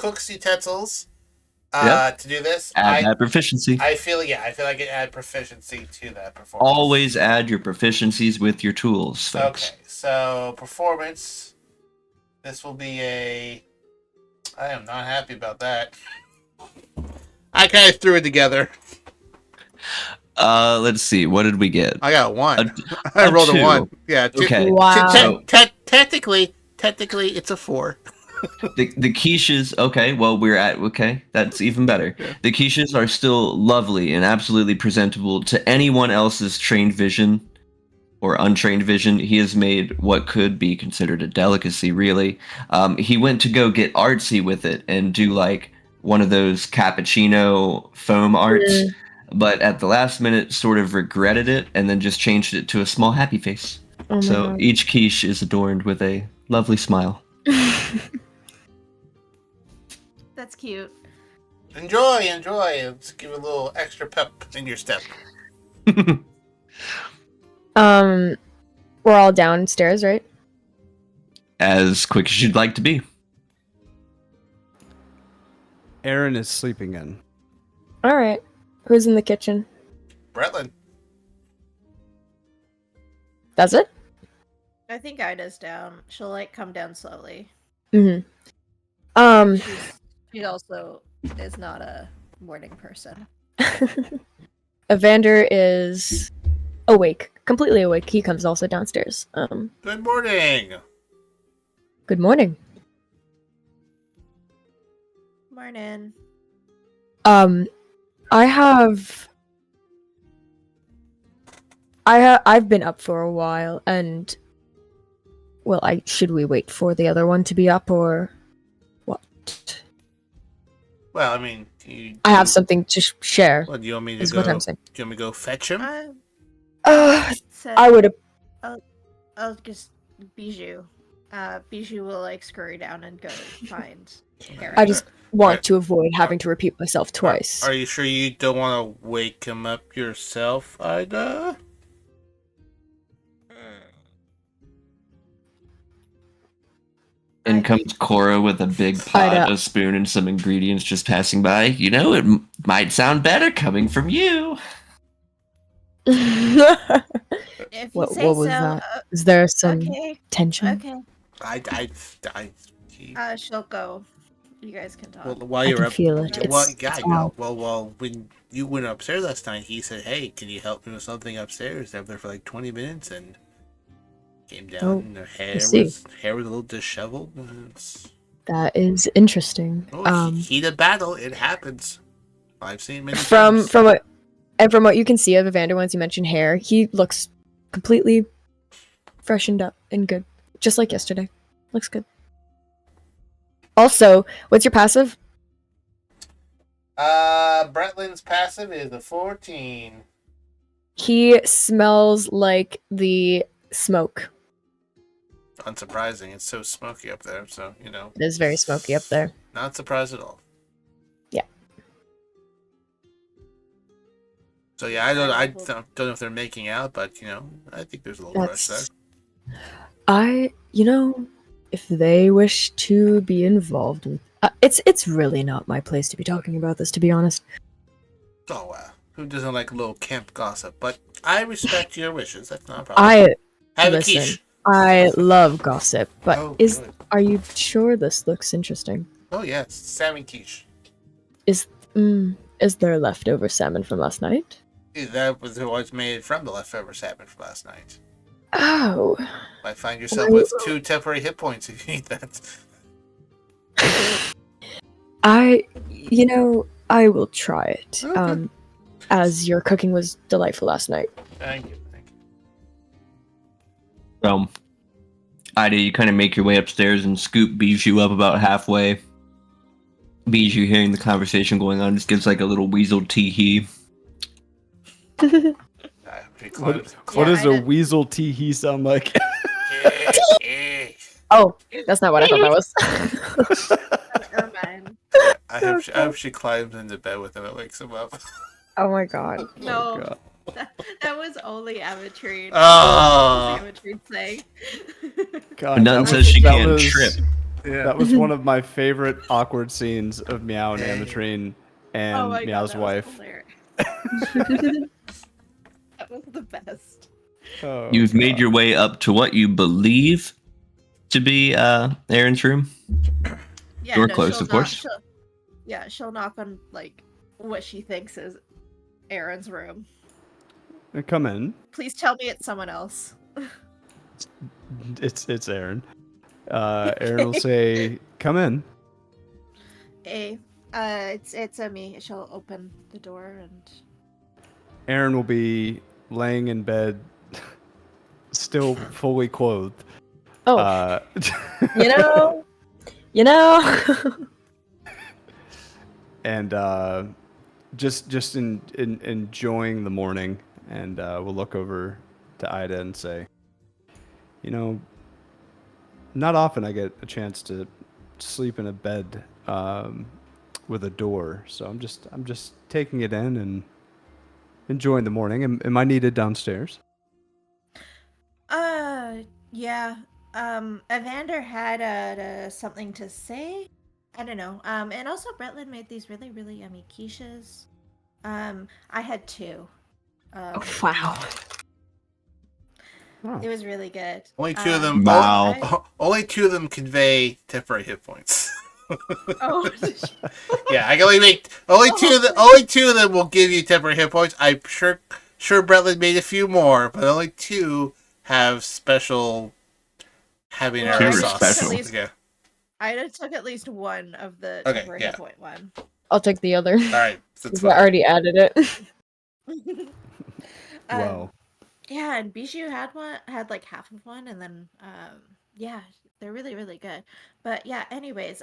Yep. to do this, Add that proficiency. I feel like it add proficiency to that performance. Always add your proficiencies with your tools, folks. Okay, so performance This will be a... I am not happy about that. I kind of threw it together. Let's see. What did we get? I got a 1. A I rolled a 2. 1. Yeah. Okay. Wow. Technically, it's a 4. The quiches, okay, well, okay, that's even better. Yeah. The quiches are still lovely and absolutely presentable to anyone else's trained vision or untrained vision. He has made what could be considered a delicacy, really. He went to go get artsy with it and do like one of those cappuccino foam arts, but at the last minute sort of regretted it and then just changed it to a small happy face. Oh So God. each quiche is adorned with a lovely smile. That's cute. Enjoy. Let's give it a little extra pep in your step. We're all downstairs, right? As quick as you'd like to be. Aaron is sleeping in. All right. Who's in the kitchen? Bretlin. That's it? I think Ida's down. She'll like come down slowly. Mm-hmm. She also is not a morning person. Evander is awake, completely awake. He comes also downstairs. Good morning. Good morning. Morning. I've been up for a while, and well, should we wait for the other one to be up or what? Well, I mean, I have something to share. What do you want me to Is go? what I'm saying. Do you want me to go fetch him? I would have. I'll just Bijou. Bijou will like scurry down and go find Aaron. I just want to avoid having to repeat myself twice. Are you sure you don't want to wake him up yourself, Ida? In comes Cora with a big pot, a spoon, and some ingredients just passing by. You know, it might sound better coming from you. If you What say was so, that? Is there some tension? Okay. I She'll go. You guys can talk. Well, while I you're can up, feel it. Well, It's yeah, odd. well, when you went upstairs last night, he said, "Hey, can you help me with something upstairs?" I was there for like 20 minutes and came down. Oh, and her I see. hair was a little disheveled. That is interesting. Heat of battle, it happens. I've seen many From times. from what you can see of Evander, once you mention hair, he looks completely freshened up and good, just like yesterday. Looks good. Also, what's your passive? Bretlin's passive is a 14. He smells like the smoke. Unsurprising, it's so smoky up there, so you know. It is very smoky up there. Not surprised at all. Yeah. So yeah, I don't know if they're making out, but you know, I think there's a little rush there. If they wish to be involved with, it's really not my place to be talking about this, to be honest. Oh who doesn't like a little camp gossip? But I respect your wishes. That's not a problem. Have a quiche. I love gossip, but good. are you sure this looks interesting? Oh yes, salmon quiche. Is there leftover salmon from last night? That was what's made from the leftover salmon from last night. Oh. Might find yourself with 2 temporary hit points if you eat that. I will try it. Okay. As your cooking was delightful last night. Thank you. Ida, you kind of make your way upstairs and scoop Bijou up about halfway. Bijou, hearing the conversation going on, just gives like a little weasel tee-hee. What does a weasel tee-hee sound like? Oh, that's not what I thought that was. I hope she climbs into bed with him and wakes him up. Oh my god. No. Oh, God. That was only Avitrine. Oh. Avitrine saying. God, Nothing says she can't trip. Yeah. That was one of my favorite awkward scenes of Meow and Amatrine and Oh my Meow's God, wife. That was the best. Oh, You've made God. your way up to what you believe to be Aaron's room? Yeah, Door no, closed, she'll of course. she'll knock on like what she thinks is Aaron's room. Come in. Please tell me it's someone else. It's Aaron. Aaron will say, "Come in." It's me. She'll open the door and Aaron will be laying in bed, still fully clothed. Oh, you know. And just enjoying the morning, and we'll look over to Ida and say, not often I get a chance to sleep in a bed with a door, so I'm just taking it in and enjoying the morning. Am I needed downstairs? yeah. Evander had something to say. I don't know. And also Bretland made these really, really yummy quiches. I had 2. Oh, wow. Oh. It was really good. Only 2 of them. Wow. Only 2 of them convey temporary hit points. Oh, Yeah, I can only make only 2 of the only 2 of them will give you temporary hit points. I'm sure Bretland made a few more, but only 2 have special habanero sauce. Yeah. I took at least 1 of the Okay, temporary yeah. hit point one. I'll take the other. All right, that's I fine. already added it. Wow. Yeah, and Bijou had like half of one, and then yeah, they're really, really good. But yeah, anyways,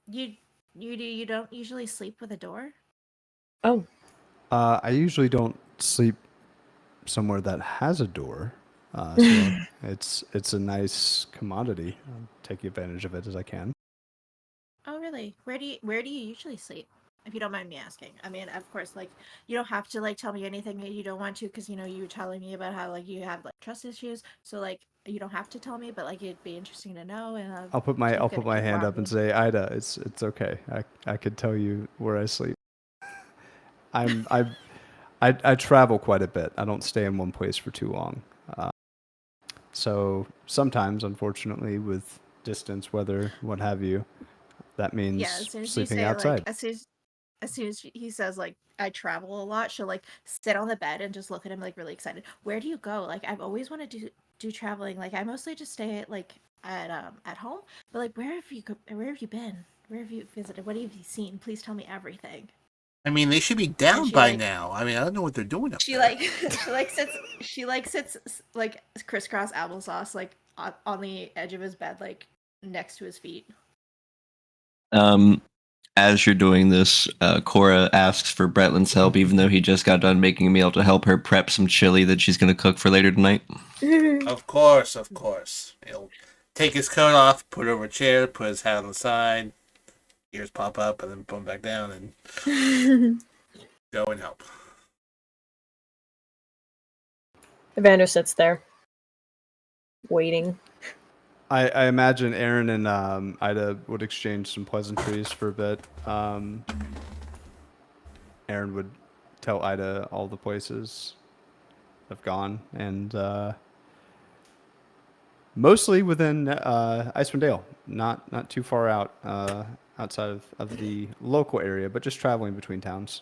you don't usually sleep with a door? Oh, I usually don't sleep somewhere that has a door, so it's a nice commodity. I'll take advantage of it as I can. Oh, really? Where do you usually sleep? If you don't mind me asking. I mean, of course, like you don't have to like tell me anything that you don't want to, because you were telling me about how like you have like trust issues. So like you don't have to tell me, but like it'd be interesting to know. And I'll put my hand up and say, Ida, it's okay. I could tell you where I sleep. I travel quite a bit. I don't stay in one place for too long. So sometimes, unfortunately, with distance, weather, what have you, that means as soon as sleeping you say, outside. Like, as soon as he says like I travel a lot, she'll like sit on the bed and just look at him like really excited. Where do you go? Like I've always wanted to do traveling. Like I mostly just stay at home. But like where have you been? Where have you visited? What have you seen? Please tell me everything. I mean, they should be down by now. I mean, I don't know what they're doing up there. She sits like crisscross applesauce like on the edge of his bed, like next to his feet. As you're doing this, Cora asks for Bretland's help, even though he just got done making a meal, to help her prep some chili that she's going to cook for later tonight. Of course. He'll take his coat off, put it over a chair, put his hat on the side, ears pop up, and then put them back down, and go and help. Evander sits there, waiting. I imagine Aaron and Ida would exchange some pleasantries for a bit. Aaron would tell Ida all the places I've gone, and mostly within Icewind Dale, not too far out outside of the local area, but just traveling between towns.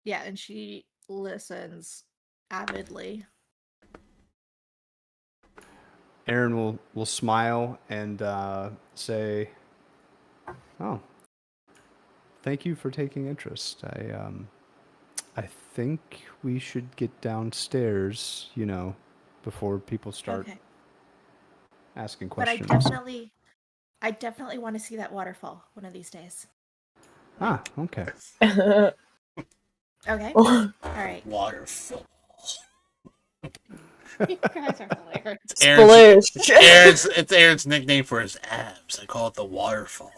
Yeah, and she listens avidly. Aaron will smile and say, "Oh, thank you for taking interest. I think we should get downstairs, before people start asking questions." But I definitely want to see that waterfall one of these days. Ah, okay. Okay. All right. Waterfall. You guys are hilarious. It's Aaron's nickname for his abs. I call it the waterfall.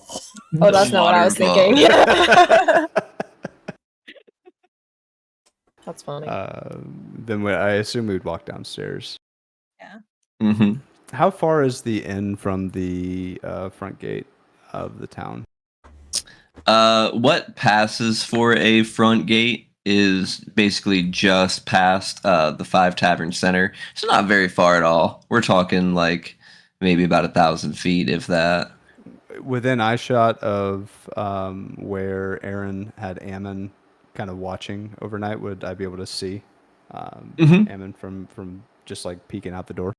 Oh, that's not what I was thinking. That's funny. Then I assume we'd walk downstairs. Yeah. Mm-hmm. How far is the inn from the front gate of the town? What passes for a front gate is basically just past the Five Tavern Center. It's not very far at all. We're talking like maybe about 1,000 feet, if that. Within eyeshot of where Aaron had Ammon kind of watching overnight, would I be able to see Ammon from just like peeking out the door?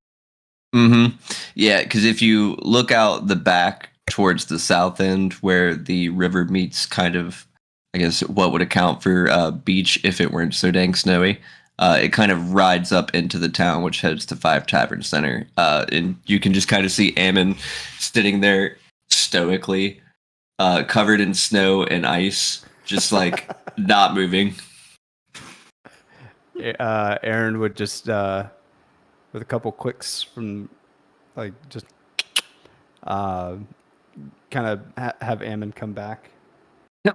Mm-hmm. Yeah, because if you look out the back towards the south end where the river meets kind of, I guess, what would account for beach if it weren't so dang snowy, it kind of rides up into the town, which heads to Five Tavern Center. And you can just kind of see Ammon sitting there stoically, covered in snow and ice, just like not moving. Aaron would just, with a couple clicks from, like, just kind of have Ammon come back.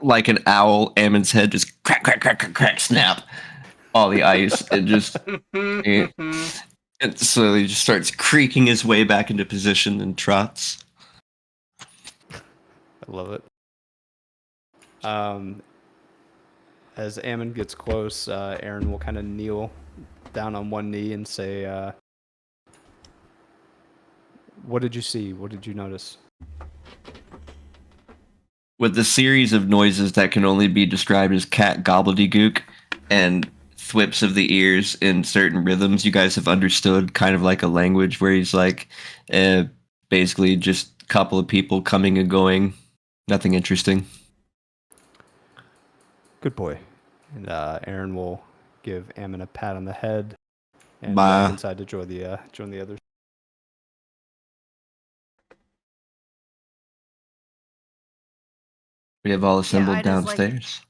Like an owl, Ammon's head just crack, crack, crack, crack, crack, snap. All the ice, and just and slowly just starts creaking his way back into position and trots. I love it. As Ammon gets close, Aaron will kind of kneel down on one knee and say, "What did you see? What did you notice?" With the series of noises that can only be described as cat gobbledygook and thwips of the ears in certain rhythms, you guys have understood kind of like a language where he's like, basically just a couple of people coming and going, nothing interesting. Good boy. And Aaron will give Ammon a pat on the head and Bye. walk inside to join the others. We have all assembled Ida's downstairs.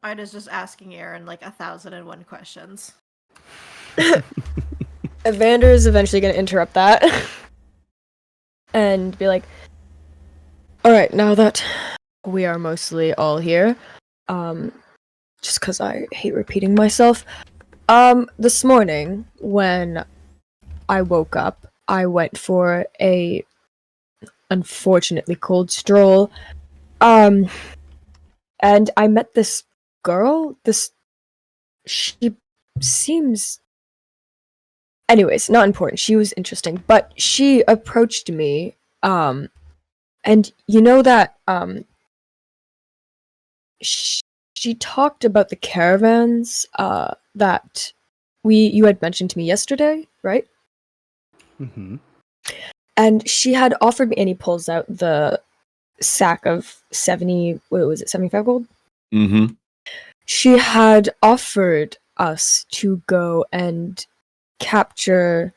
Ida's just asking Aaron like 1,001 questions. Evander is eventually going to interrupt that and be like, all right, now that we are mostly all here, just because I hate repeating myself, this morning when I woke up, I went for a unfortunately cold stroll, and I met this girl. She seems... Anyways, not important. She was interesting, but she approached me, and you know that, she talked about the caravans, that you had mentioned to me yesterday, right? Mm-hmm. And she had offered me, and he pulls out the sack of 75 gold? Mm-hmm. She had offered us to go and capture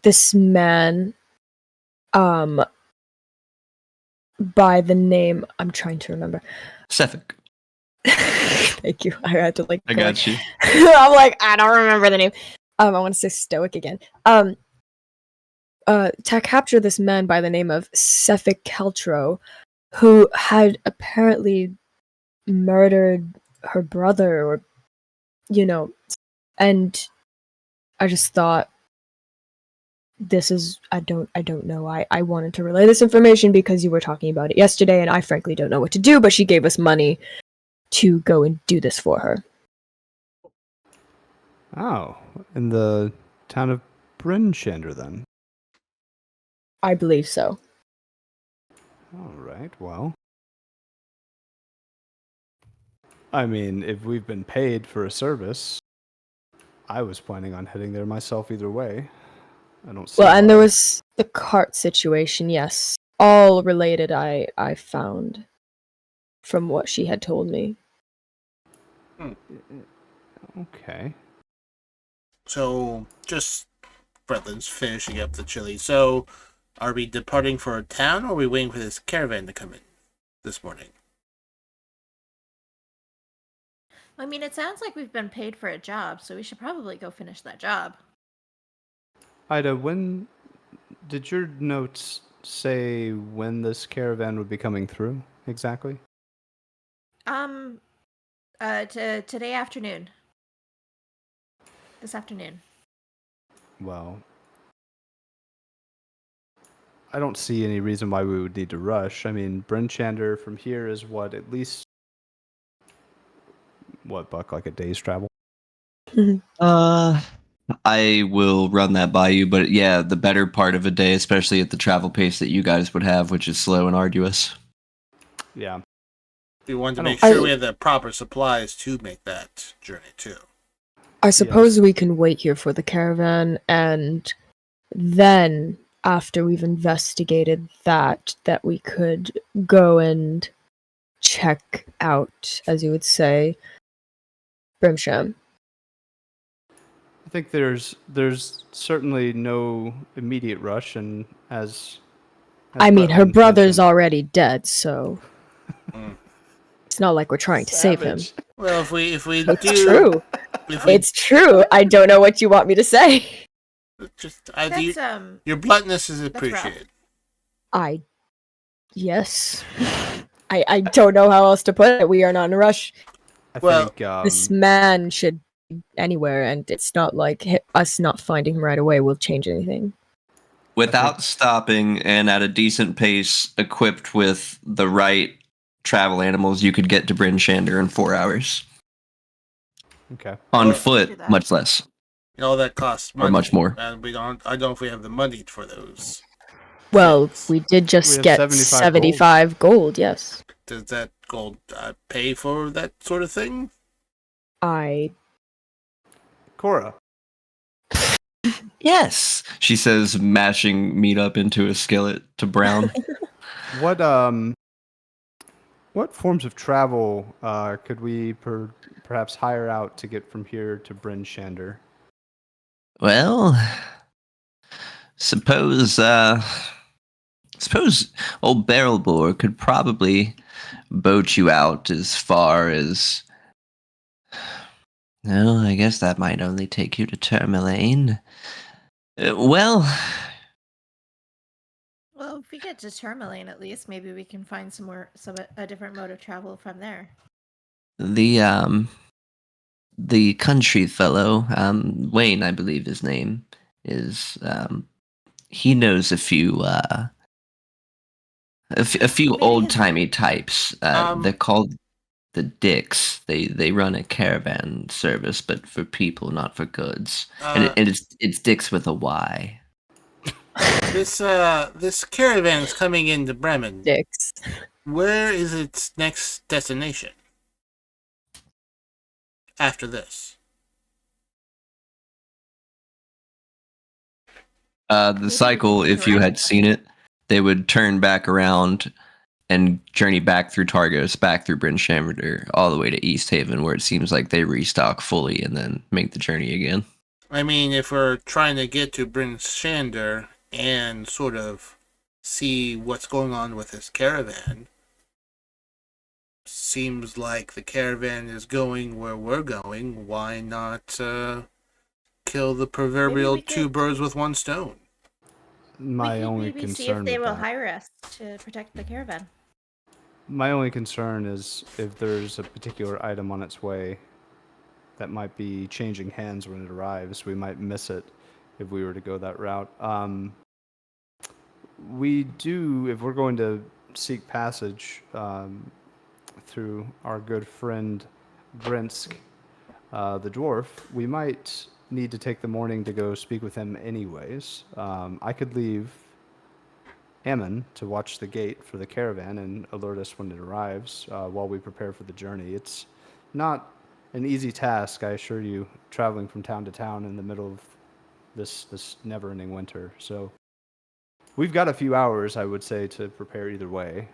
this man, by the name, I'm trying to remember. Sefik. Thank you. I had to like. I got you. I'm like, I don't remember the name. I want to say Stoic again. To capture this man by the name of Sefik Keltro, who had apparently murdered her brother, or and I just thought, this is, I don't know. I wanted to relay this information because you were talking about it yesterday, and I frankly don't know what to do, but she gave us money to go and do this for her. Oh, in the town of Brynchander, then. I believe so. All right, well. I mean, if we've been paid for a service, I was planning on heading there myself either way. I don't see Well, and why. there was the cart situation, yes. All related, I found from what she had told me. Okay. So, just Bretland's finishing up the chili. So, are we departing for a town, or are we waiting for this caravan to come in this morning? I mean, it sounds like we've been paid for a job, so we should probably go finish that job. Ida, when did your notes say when this caravan would be coming through exactly? Today afternoon. This afternoon. Well, I don't see any reason why we would need to rush. I mean, Brynchander from here is what, at least what, Buck? Like a day's travel? I will run that by you, but yeah, the better part of a day, especially at the travel pace that you guys would have, which is slow and arduous. Yeah. We want to I make don't- sure we have the proper supplies to make that journey too. I suppose Yes. we can wait here for the caravan, and then after we've investigated that we could go and check out, as you would say, Brimsham. I think there's certainly no immediate rush, and as I mean, her Bretland brother's mentioned- already dead, so Mm. it's not like we're trying to save him. Savage. Well, if we It's do, true. if we It's true. I don't know what you want me to say. just That's your bluntness is rough. appreciated. Yes. I don't know how else to put it. We are not in a rush. I Well, think This man should be anywhere, and it's not like us not finding him right away will change anything. Without stopping and at a decent pace, equipped with the right travel animals, you could get to Bryn Shander in 4 hours. okay. On Well, do foot, that. much less. All that costs money, Or much more. and we don't. I don't know if we have the money for those. Well, things. we did We just have get 75 75 gold, yes. Does that gold pay for that sort of thing? Cora, Yes, she says, mashing meat up into a skillet to brown. what forms of travel could we perhaps hire out to get from here to Bryn Shander? Well, suppose old Barrel Boar could probably boat you out as far as. No, I guess that might only take you to Tourmaline. Well, If we get to Tourmaline, at least maybe we can find a different mode of travel from there. the country fellow, Wayne, I believe his name is. He knows a few Maybe old timey types. Um, They're called the Dicks. They run a caravan service, but for people, not for goods. And it's Dicks with a Y. This caravan is coming into Bremen. Dicks. Where is its next destination? After this, The cycle, if you had seen it, they would turn back around and journey back through Targos, back through Bryn Shander, all the way to East Haven, where it seems like they restock fully and then make the journey again. I mean, if we're trying to get to Bryn Shander and sort of see what's going on with this caravan, seems like the caravan is going where we're going. Why not kill the proverbial we could- two birds with one stone? My we could only maybe see concern if they with will that. hire us to protect the caravan. My only concern is if there's a particular item on its way that might be changing hands when it arrives, we might miss it if we were to go that route. We do, if we're going to seek passage through our good friend Brinsk, the dwarf, we might need to take the morning to go speak with him anyways. I could leave Ammon to watch the gate for the caravan and alert us when it arrives while we prepare for the journey. It's not an easy task, I assure you, traveling from town to town in the middle of this never-ending winter. So we've got a few hours, I would say, to prepare either way.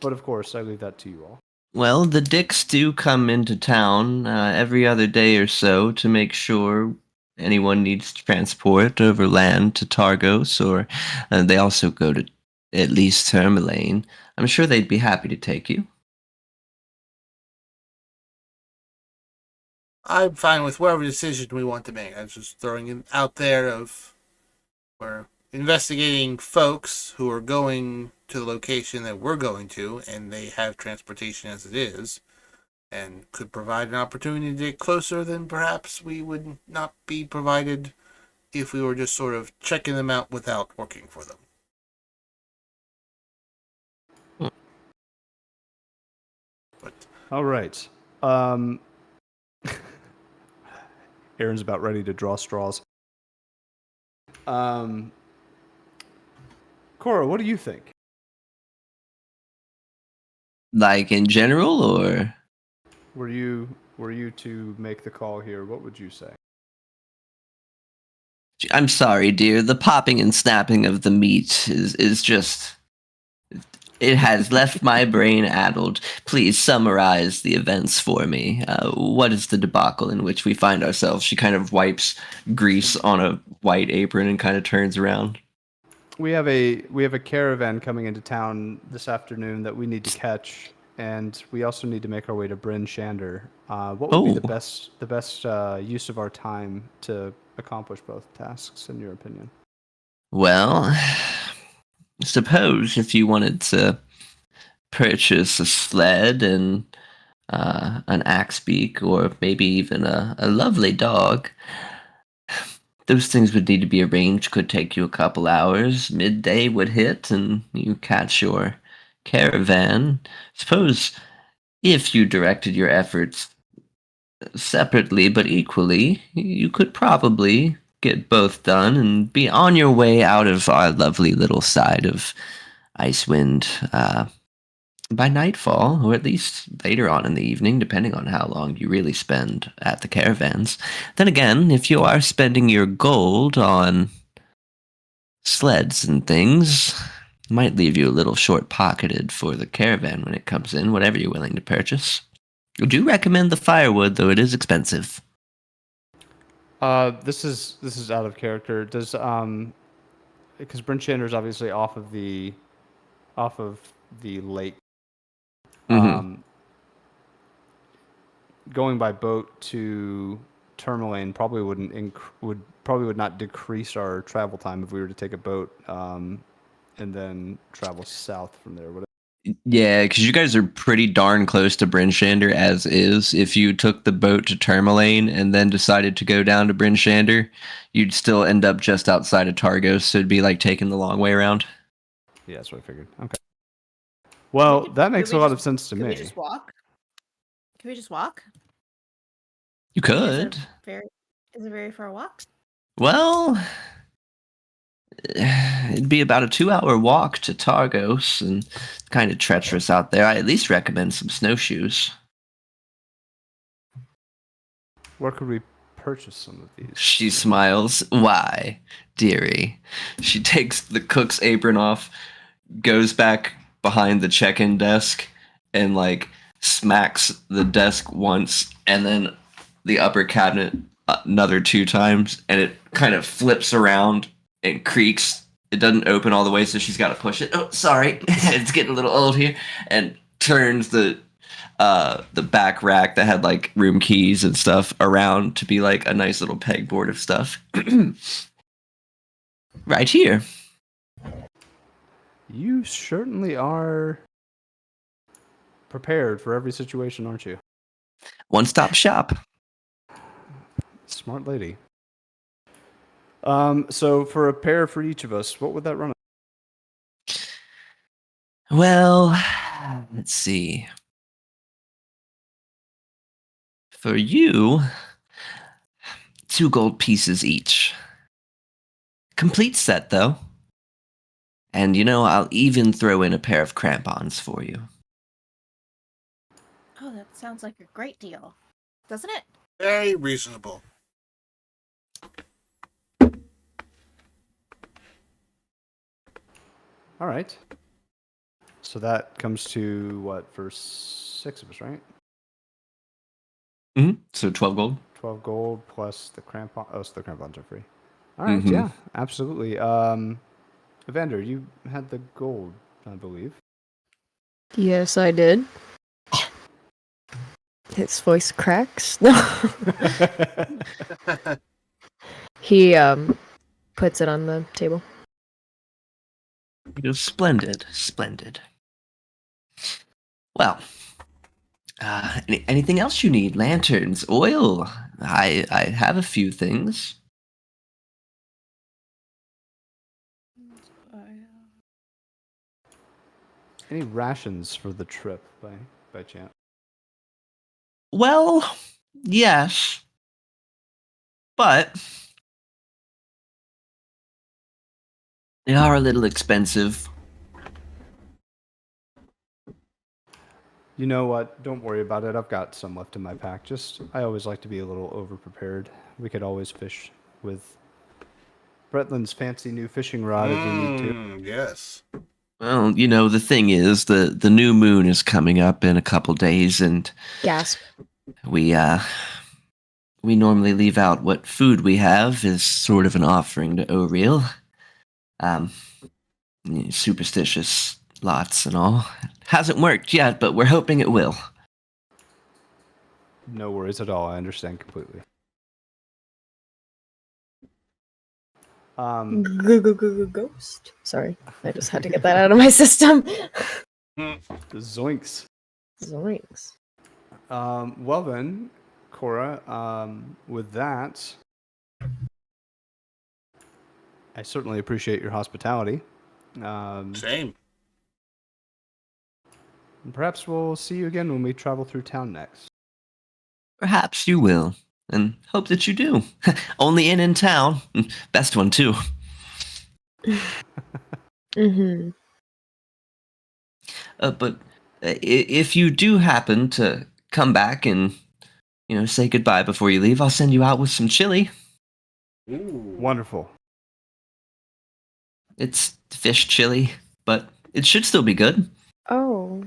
But of course, I leave that to you all. Well, the Dicks do come into town every other day or so to make sure anyone needs transport over land to Targos, or they also go to at least Tourmaline. I'm sure they'd be happy to take you. I'm fine with whatever decision we want to make. I was just throwing it out there of we're investigating folks who are going to the location that we're going to, and they have transportation as it is, and could provide an opportunity to get closer than perhaps we would not be provided if we were just sort of checking them out without working for them. But All right. Aaron's about ready to draw straws. Cora, what do you think? Like in general, or Were you to make the call here? What would you say? I'm sorry, dear. The popping and snapping of the meat is just. It has left my brain addled. Please summarize the events for me. What is the debacle in which we find ourselves? She kind of wipes grease on a white apron and kind of turns around. We have a caravan coming into town this afternoon that we need to catch, and we also need to make our way to Bryn Shander. What would be the best use of our time to accomplish both tasks, in your opinion? Well, suppose if you wanted to purchase a sled and an axe beak, or maybe even a lovely dog, those things would need to be arranged. Could take you a couple hours. Midday would hit, and you catch your caravan. Suppose if you directed your efforts separately but equally, you could probably get both done and be on your way out of our lovely little side of Icewind by nightfall, or at least later on in the evening, depending on how long you really spend at the caravans. Then again, if you are spending your gold on sleds and things, might leave you a little short-pocketed for the caravan when it comes in, whatever you're willing to purchase. I do recommend the firewood, though it is expensive. This is out of character. Does because Bryn Shander is obviously off of the lake. Mm-hmm. Going by boat to Tourmaline probably would not decrease our travel time if we were to take a boat and then travel south from there. Yeah, because you guys are pretty darn close to Bryn Shander as is. If you took the boat to Tourmaline and then decided to go down to Bryn Shander, you'd still end up just outside of Targos, so it'd be like taking the long way around. Yeah, that's what I figured. Okay. Well, that makes a lot of sense to me. Can we just walk? Can we just walk? You could. Is it very far walk? Well, it'd be about a 2-hour walk to Targos, and kind of treacherous out there. I at least recommend some snowshoes. Where could we purchase some of these? She smiles. Why, dearie? She takes the cook's apron off, goes back behind the check-in desk, and like smacks the desk once, and then the upper cabinet another 2 times, and it kind of flips around and creaks. It doesn't open all the way, so she's got to push it. Oh, sorry, it's getting a little old here. And turns the back rack that had like room keys and stuff around to be like a nice little pegboard of stuff. Right here. You certainly are prepared for every situation, aren't you? One-stop shop. Smart lady. So for a pair for each of us, what would that run us? Well, let's see. For you, 2 gold pieces each. Complete set, though. And, I'll even throw in a pair of crampons for you. Oh, that sounds like a great deal. Doesn't it? Very reasonable. All right. So that comes to what, for 6 of us, right? Mm-hmm. So 12 gold. 12 gold plus the crampon. Oh, so the crampons are free. All right, Mm-hmm. yeah, absolutely. Evander, you had the gold, I believe. Yes, I did. His voice cracks. No. He puts it on the table. Splendid, splendid. Well, anything else you need? Lanterns, oil. I have a few things. Any rations for the trip by chance? Well, yes. But they are a little expensive. You know what? Don't worry about it. I've got some left in my pack. I always like to be a little over-prepared. We could always fish with Bretland's fancy new fishing rod if we need to. Yes. Well, the thing is, the new moon is coming up in a couple days, and Gasp. we normally leave out what food we have as sort of an offering to Oriel. Superstitious lots and all. Hasn't worked yet, but we're hoping it will. No worries at all. I understand completely. Ghost. Sorry, I just had to get that out of my system. Zoinks. Zoinks. Well then, Cora, with that, I certainly appreciate your hospitality. Same. Perhaps we'll see you again when we travel through town next. Perhaps you will, and hope that you do. Only in town. Best one, too. Mm-hmm. But if you do happen to come back and, say goodbye before you leave, I'll send you out with some chili. Ooh. Wonderful. It's fish chili, but it should still be good. Oh.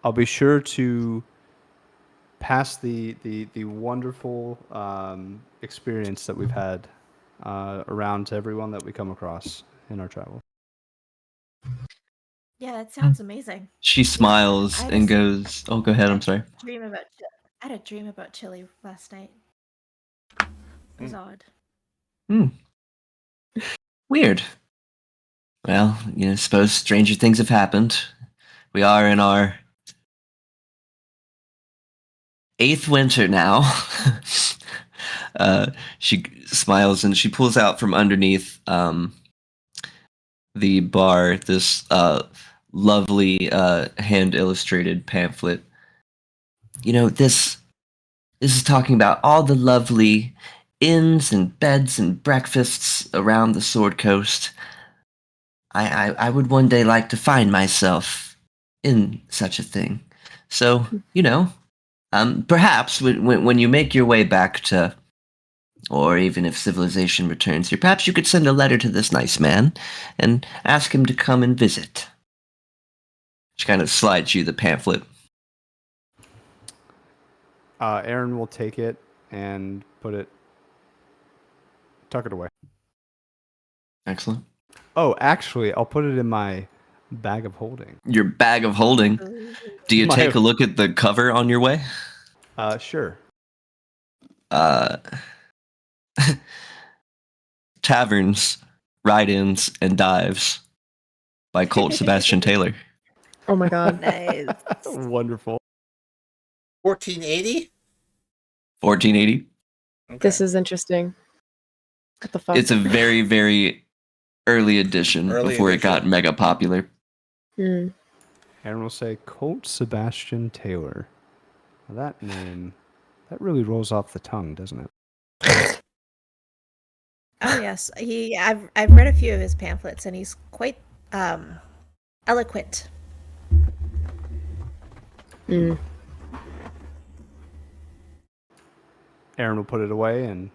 I'll be sure to pass the wonderful experience that we've had around to everyone that we come across in our travels. Yeah, that sounds amazing. She smiles and goes, "Oh, go ahead. I'm sorry." I had a dream about chili last night. It was odd. Weird. Well, suppose stranger things have happened. We are in our 8th winter now. She smiles and she pulls out from underneath the bar this lovely hand-illustrated pamphlet. This is talking about all the lovely inns and beds and breakfasts around the Sword Coast. I would one day like to find myself in such a thing. So, perhaps when you make your way back to, or even if civilization returns here, perhaps you could send a letter to this nice man and ask him to come and visit. She kind of slides you the pamphlet. Aaron will take it and tuck it away. Excellent. Oh, actually, I'll put it in my bag of holding. Your bag of holding. Do you take a look at the cover on your way? Sure. Taverns, Ride-ins, and Dives by Colt Sebastian Taylor. Oh my god. Nice. Wonderful. 1480? 1480. Okay. This is interesting. What the fuck? It's a very, very early edition before it got mega popular. Mm. Aaron will say Colt Sebastian Taylor. Now that name, that really rolls off the tongue, doesn't it? Oh yes, I've read a few of his pamphlets, and he's quite eloquent. Mm. Aaron will put it away and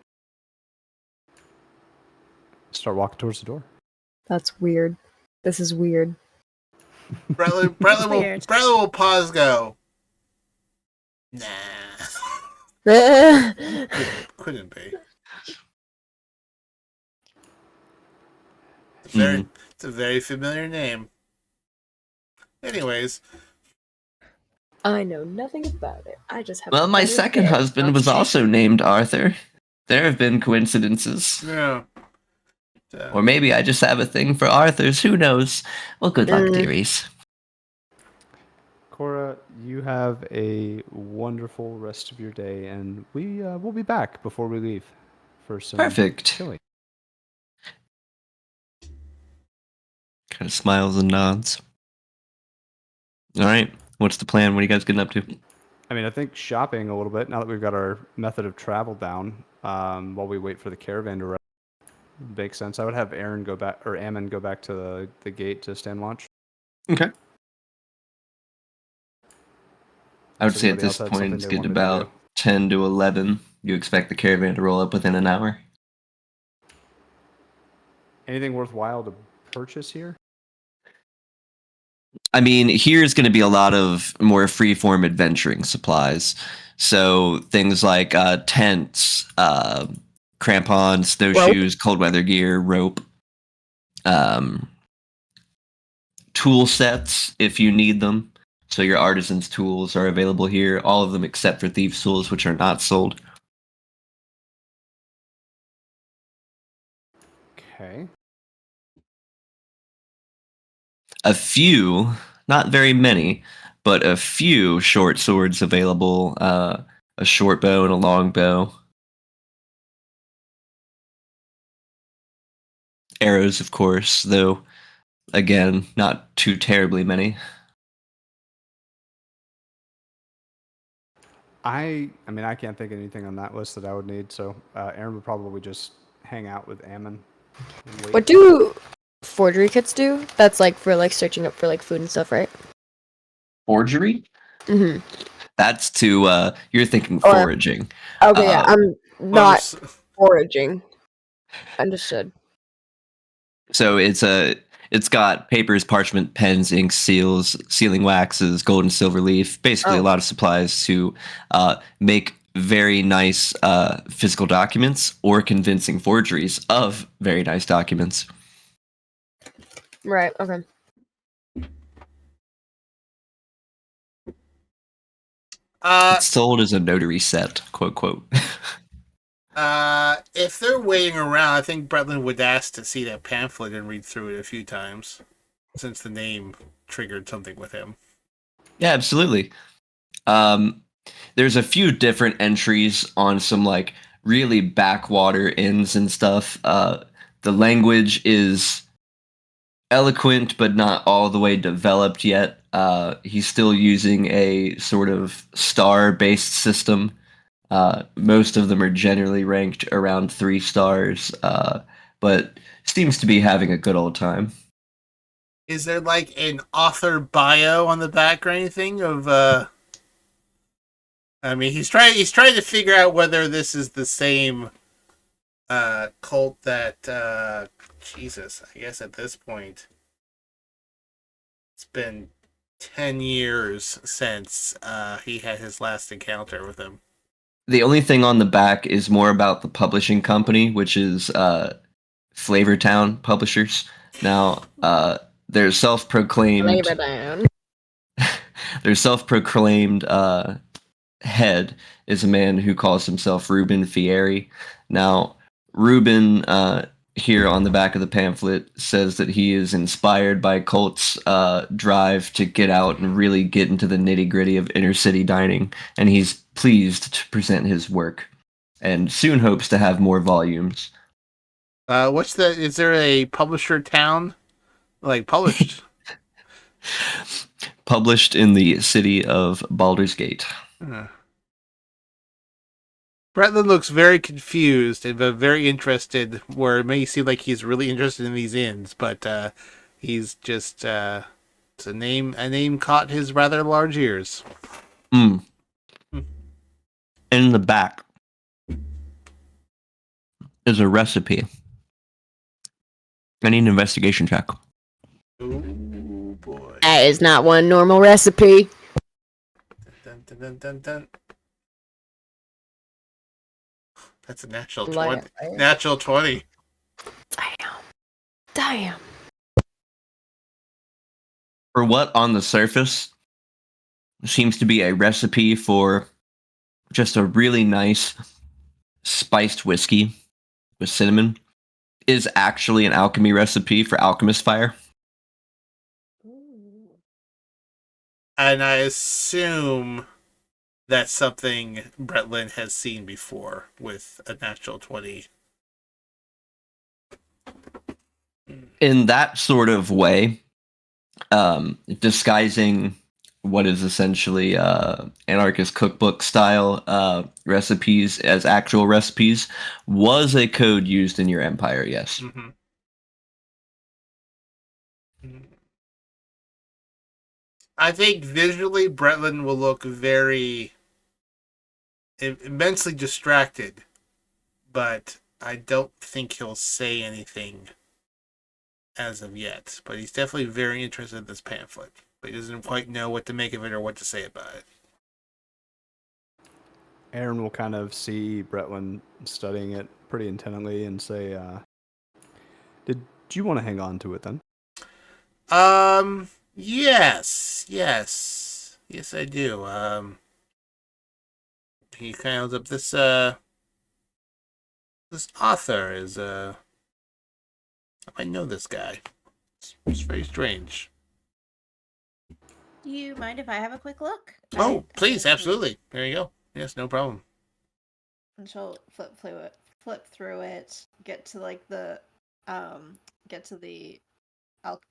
start walking towards the door. That's weird. This is weird. Bradley will pause. Go. Nah. Couldn't be. It's a very familiar name. Anyways. I know nothing about it. I just have. Well, my second husband was also named Arthur. There have been coincidences. Yeah. Or maybe I just have a thing for Arthurs. Who knows? Well, good luck, dearies. Cora, you have a wonderful rest of your day, and we'll be back before we leave for some Perfect. chili. Kind of smiles and nods. All right. What's the plan? What are you guys getting up to? I mean, I think shopping a little bit now that we've got our method of travel down. While we wait for the caravan to arrive, makes sense. I would have Aaron go back or Ammon go back to the gate to stand watch. Okay. I would So say at anybody else this had point something it's they getting wanted to about do. 10 to 11. You expect the caravan to roll up within an hour? Anything worthwhile to purchase here? I mean, here's going to be a lot of more freeform adventuring supplies. So things like tents, crampons, snowshoes, cold weather gear, rope, tool sets if you need them. So your artisan's tools are available here, all of them except for thieves' tools, which are not sold. Okay. A few, not very many, but a few short swords available. A short bow and a long bow. Arrows, of course, though, again, not too terribly many. I mean, I can't think of anything on that list that I would need. So Aaron would probably just hang out with Ammon. and wait. What do forgery kits do? That's like for like searching up for like food and stuff, right? Forgery? Mm-hmm. That's to, you're thinking Or- foraging. Okay, yeah, I'm Well, not s- foraging. Understood. So it's got papers, parchment, pens, ink, seals, sealing waxes, gold and silver leaf, basically a lot of supplies to make very nice physical documents or convincing forgeries of very nice documents. Right, okay. It's sold as a notary set, quote, quote. if they're waiting around, I think Bretland would ask to see that pamphlet and read through it a few times, since the name triggered something with him. Yeah, absolutely. There's a few different entries on some like really backwater inns and stuff. The language is eloquent, but not all the way developed yet. He's still using a sort of star-based system. Most of them are generally ranked around 3 stars, but seems to be having a good old time. Is there like an author bio on the back or anything of I mean, he's trying to figure out whether this is the same cult that Jesus, I guess at this point it's been 10 years since he had his last encounter with him. The only thing on the back is more about the publishing company, which is Flavortown Publishers. Now, their self-proclaimed their self-proclaimed head is a man who calls himself Ruben Fieri. Now, Ruben here on the back of the pamphlet says that he is inspired by Colt's drive to get out and really get into the nitty-gritty of inner city dining, and he's pleased to present his work and soon hopes to have more volumes. Is there a publisher town? Like published? Published in the city of Baldur's Gate. Bretland looks very confused and very interested, where it may seem like he's really interested in these inns, but he's just it's a name caught his rather large ears. In the back is a recipe. I need an investigation check. Oh boy. That is not one normal recipe. Dun, dun, dun, dun, dun. That's a natural 20. Liar. Natural 20. Damn. For what on the surface seems to be a recipe for just a really nice spiced whiskey with cinnamon is actually an alchemy recipe for alchemist fire. And I assume that's something Bretland has seen before with a natural 20. In that sort of way, disguising what is essentially anarchist cookbook style recipes as actual recipes was a code used in your empire. Yes. Mm-hmm. I think visually, Bretland will look very immensely distracted, but I don't think he'll say anything as of yet. But he's definitely very interested in this pamphlet, but he doesn't quite know what to make of it or what to say about it. Aaron will kind of see Bretland studying it pretty intently and say, "Did you want to hang on to it then?" Yes, I do. He kind of holds up this author is I know this guy. It's very strange. Do you mind if I have a quick look? Oh, please, absolutely. There you go. Yes, no problem. And she'll flip through it, get to like the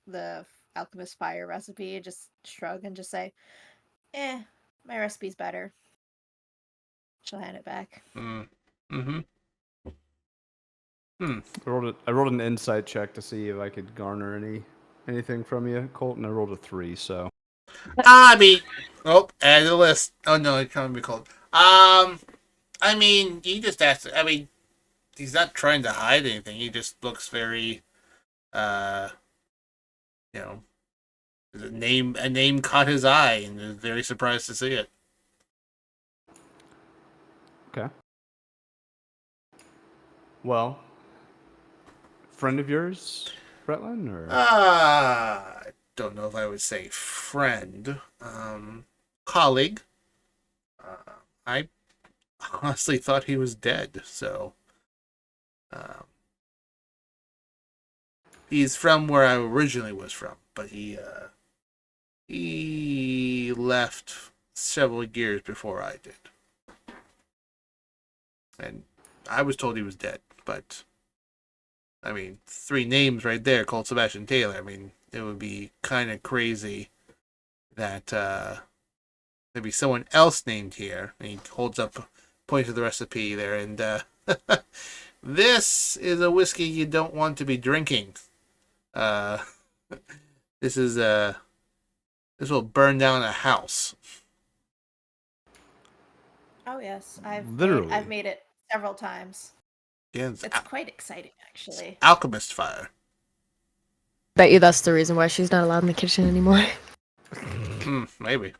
the alchemist fire recipe, just shrug and just say, my recipe's better. She'll hand it back. Mm-hmm. I rolled an insight check to see if I could garner anything from you, Colt, and I rolled a 3. So I mean, add to the list. Oh no, it can't be cold. I mean, he just asked. I mean, he's not trying to hide anything. He just looks very, you know, a name caught his eye, and was very surprised to see it. okay. Well, friend of yours, Bretland, or I don't know if I would say friend, colleague. I honestly thought he was dead. So, he's from where I originally was from, but he left several years before I did, and I was told he was dead. But I mean, 3 names right there: Colt Sebastian Taylor. I mean, it would be kind of crazy that there'd be someone else named here. And he holds up, points to the recipe there, and this is a whiskey you don't want to be drinking. This will burn down a house. Oh yes, I've Literally. made it several times. Yeah, It's quite exciting, actually. alchemist fire. Bet you that's the reason why she's not allowed in the kitchen anymore. Maybe.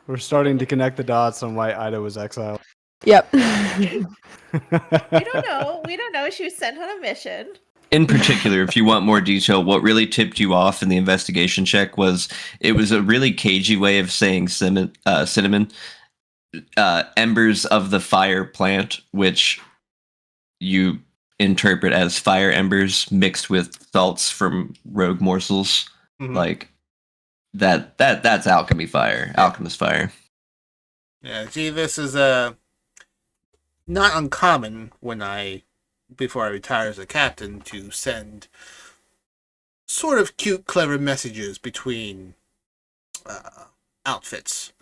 we're starting to connect the dots on why Ida was exiled. Yep. We don't know. We don't know. She was sent on a mission. In particular, if you want more detail, what really tipped you off in the investigation check was it was a really cagey way of saying cinnamon. Embers of the fire plant, which you interpret as fire embers mixed with salts from rogue morsels. Mhm. Like that's alchemy fire, alchemist fire. Yeah, see, this is not uncommon before I retire as a captain, to send sort of cute, clever messages between outfits.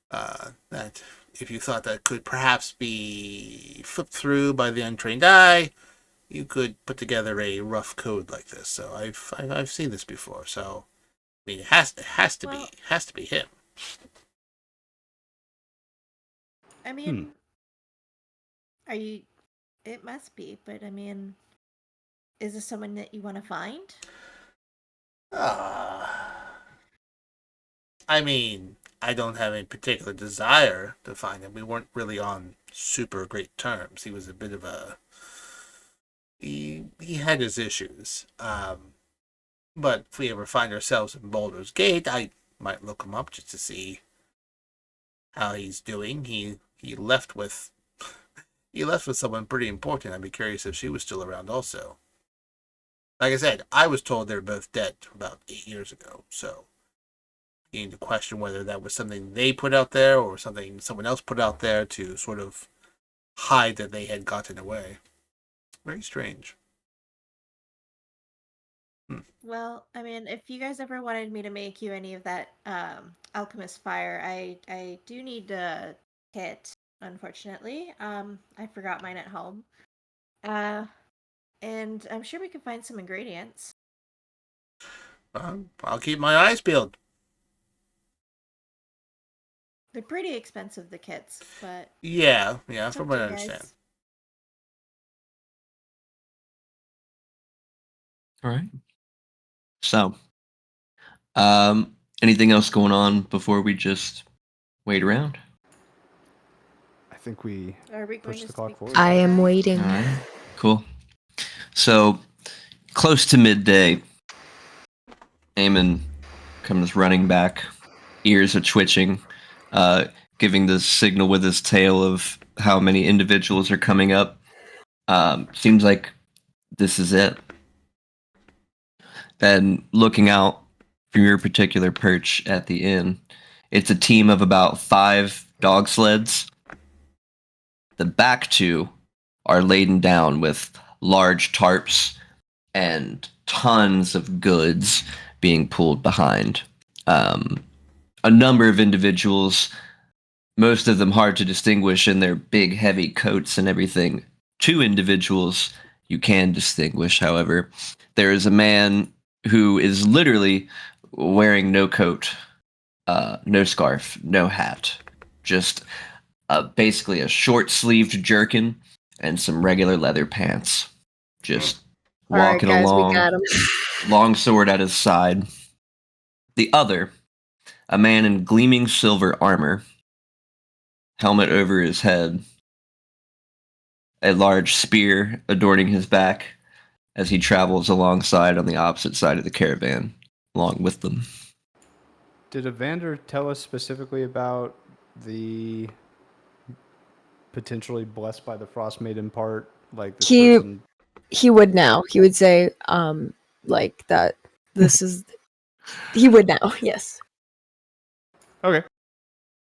That if you thought that could perhaps be flipped through by the untrained eye, you could put together a rough code like this. So I've seen this before. So I mean, it has to be him. I mean, are you? It must be, but I mean, is this someone that you want to find? I mean, I don't have any particular desire to find him. We weren't really on super great terms. He was a bit of a he had his issues. But if we ever find ourselves in Baldur's Gate, I might look him up just to see how he's doing. He left with someone pretty important. I'd be curious if she was still around also. Like I said, I was told they were both dead about 8 years ago, so you need to question whether that was something they put out there or something someone else put out there to sort of hide that they had gotten away. Very strange. Well, I mean, if you guys ever wanted me to make you any of that alchemist fire, I do need a kit, unfortunately. I forgot mine at home. And I'm sure we can find some ingredients. I'll keep my eyes peeled. They're pretty expensive, the kits, but Yeah, it's from up what to I you understand. guys. All right. So, anything else going on before we just wait around? I think we Are we going push to the clock speak forward. to I the am guy? waiting. All right. Cool. So, close to midday, Eamon comes running back. Ears are twitching, giving the signal with his tail of how many individuals are coming up. Seems like this is it. And looking out from your particular perch at the inn, it's a team of about 5 dog sleds. The back 2 are laden down with large tarps and tons of goods being pulled behind. A number of individuals, most of them hard to distinguish in their big, heavy coats and everything. 2 individuals you can distinguish, however. There is a man who is literally wearing no coat, no scarf, no hat. Just basically a short-sleeved jerkin and some regular leather pants. Just All right, walking guys, we along, got him. long sword at his side. The other, a man in gleaming silver armor, helmet over his head, a large spear adorning his back as he travels alongside on the opposite side of the caravan, along with them. Did Evander tell us specifically about the potentially blessed by the Frost Maiden part? Like this He person. he would now. He would say, like that. This is. He would now. Yes. Okay.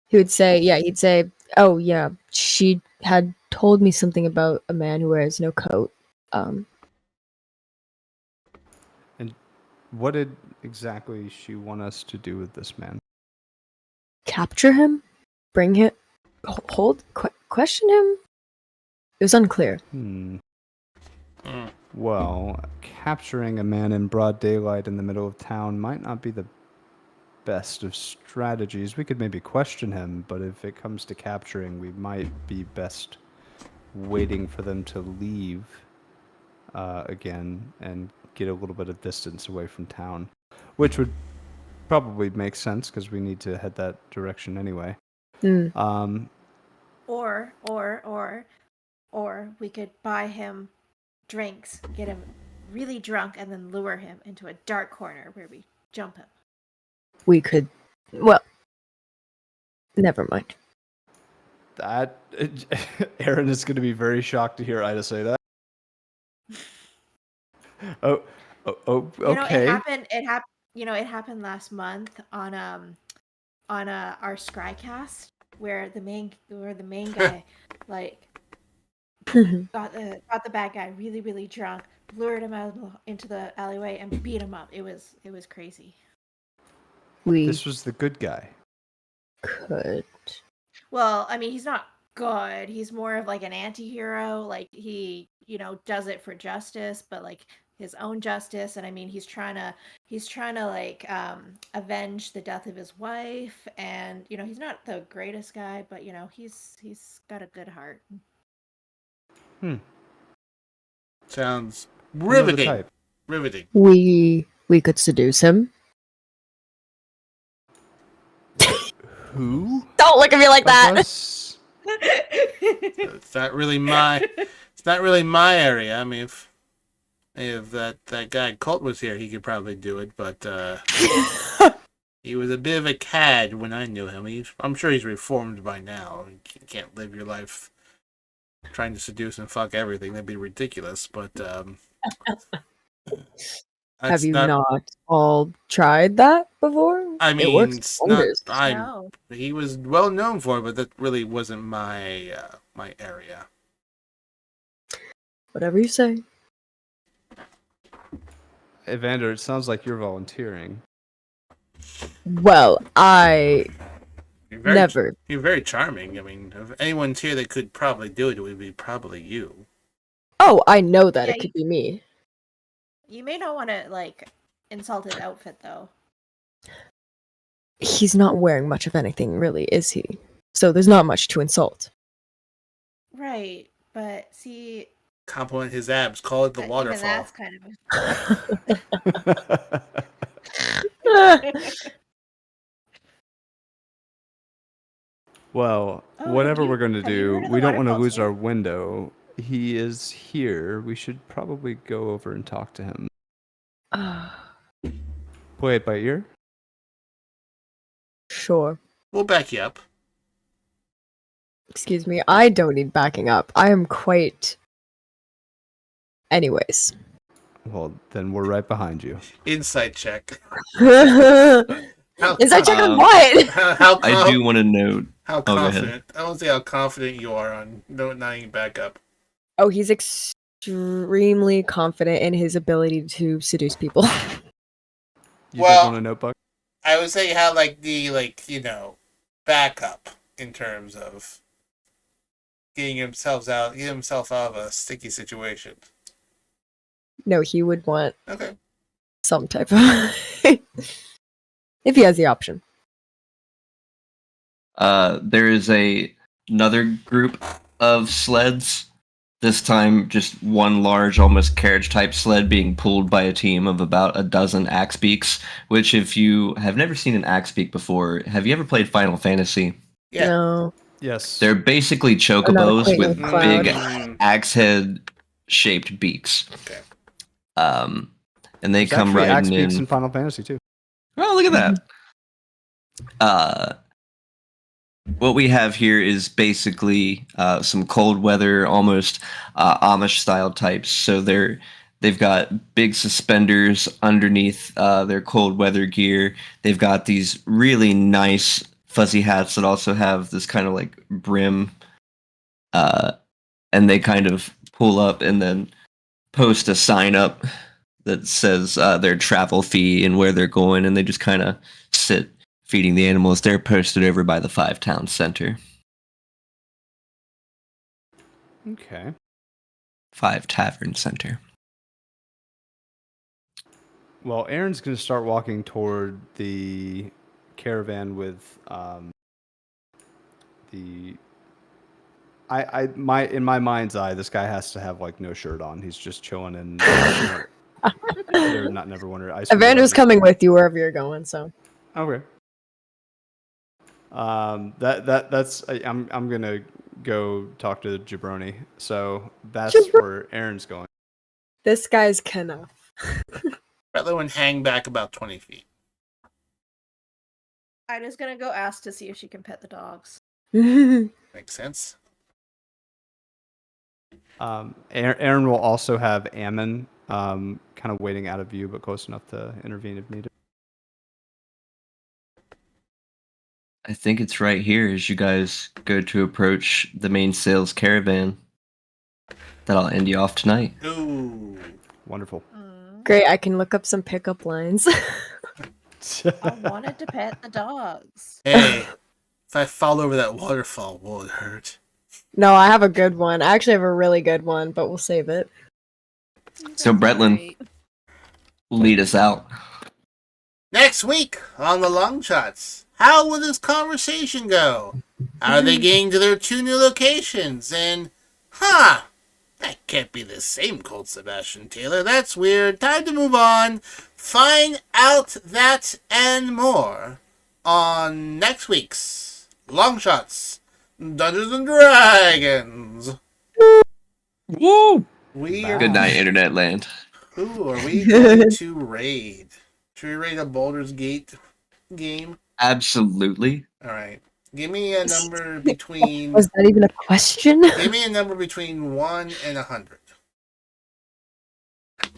He would say, yeah. He'd say, oh yeah, she had told me something about a man who wears no coat. And what did exactly she want us to do with this man? Capture him, bring him, question him. It was unclear. Well, capturing a man in broad daylight in the middle of town might not be the best of strategies. We could maybe question him, but if it comes to capturing, we might be best waiting for them to leave again and get a little bit of distance away from town, which would probably make sense because we need to head that direction anyway. Or we could buy him drinks, get him really drunk, and then lure him into a dark corner where we jump him. We could. Well, never mind. That Aaron is going to be very shocked to hear Ida say that. Oh, okay. It happened last month on our Scrycast where the main guy like got the bad guy really, really drunk, lured him out into the alleyway and beat him up. It was crazy. This was the good guy. Could. Well, I mean, he's not good. He's more of like an anti-hero. Like he, does it for justice, but like his own justice. And I mean, he's trying to like avenge the death of his wife. And he's not the greatest guy, but he's got a good heart. Sounds riveting. Type. Riveting. We could seduce him. Who? Don't look at me like that. It's not really my area. I mean, if that guy Colt was here, he could probably do it, but he was a bit of a cad when I knew him. I'm sure he's reformed by now. You can't live your life trying to seduce and fuck everything. That'd be ridiculous, but have you not all tried that before? I mean, it works it's wonders. No. He was well known for it, but that really wasn't my my area. Whatever you say. Evander, it sounds like you're volunteering. Well, I You're never. You're very charming. I mean, if anyone's here that could probably do it, it would be probably you. Oh, I know that Yeah, it could be me. You may not want to like insult his outfit though. He's not wearing much of anything, really, is he? So there's not much to insult. Right, but see, Compliment his abs. Call it the even waterfall. that's kind of. Well, Oh, whatever have we're going to have you heard do, of we the don't want to waterfalls lose here? our window. He is here. We should probably go over and talk to him. Play it by ear? Sure. We'll back you up. Excuse me, I don't need backing up. I am quite. Anyways. Well, then we're right behind you. Insight check. Is I check on what? I do want to note. How go ahead. confident? I want to say how confident you are on not needing back up. Oh, he's extremely confident in his ability to seduce people. You Well- guys want a notebook? I would say how backup in terms of getting himself out of a sticky situation. No, he would want Okay. some type of. If he has the option. There is another group of sleds. This time, just one large, almost carriage-type sled being pulled by a team of about a dozen axe beaks. Which, if you have never seen an axe beak before, have you ever played Final Fantasy? Yeah. No. Yes. They're basically not chocobos acquainted with with Cloud. big axe head-shaped beaks. Okay. And they There's come actually axe riding beaks in. in Final Fantasy too. Oh, look at that. What we have here is basically some cold weather, almost Amish style types. So they've got big suspenders underneath their cold weather gear. They've got these really nice fuzzy hats that also have this kind of like brim, and they kind of pull up and then post a sign up that says their travel fee and where they're going, and they just kind of sit feeding the animals. They're posted over by the 5-town center. Okay. 5-tavern center. Well, Aaron's going to start walking toward the caravan with the. In my mind's eye, this guy has to have like no shirt on. He's just chilling in. They're not Neverwinter ice. Evander's coming with you wherever you're going, so. Okay. That's I'm gonna go talk to Jabroni. So that's where Aaron's going. This guy's Kenneth. Rather than hang back about 20 feet. I'm just gonna go ask to see if she can pet the dogs. Makes sense. Aaron will also have Ammon kind of waiting out of view, but close enough to intervene if needed. I think it's right here as you guys go to approach the main sales caravan. That'll end you off tonight. Ooh. Wonderful. Great, I can look up some pickup lines. I wanted to pet the dogs. Hey, if I fall over that waterfall, will it hurt? No, I have a good one. I actually have a really good one, but we'll save it. So Bretlin, lead us out. Next week on the Longshots, how will this conversation go? How are they getting to their 2 new locations? And, that can't be the same Colt Sebastian Taylor. That's weird. Time to move on. Find out that and more on next week's Longshots Dungeons and Dragons. Woo! We Bye. are. Good night, Internet Land. Who are we going to raid? Should we raid a Baldur's Gate game? Absolutely. All right. Give me a number between. Was that even a question? Give me a number between 1 and 100.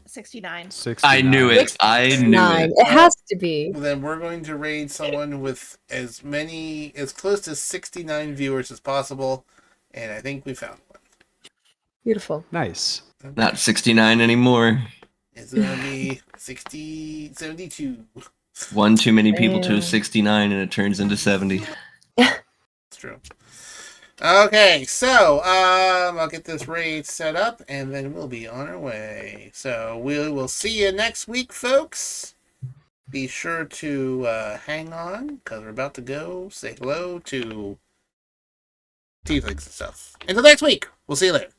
69. 69. I knew it. I knew 9. it. It has to be. Well, then we're going to raid someone with as close to 69 viewers as possible, and I think we found one. Beautiful. Nice. Not 69 anymore. It's going to be 72. One too many people to Yeah. a 69 and it turns into 70. It's true. Okay, so I'll get this raid set up and then we'll be on our way. So we will see you next week, folks. Be sure to hang on because we're about to go say hello to tieflings and stuff. Until next week, we'll see you later.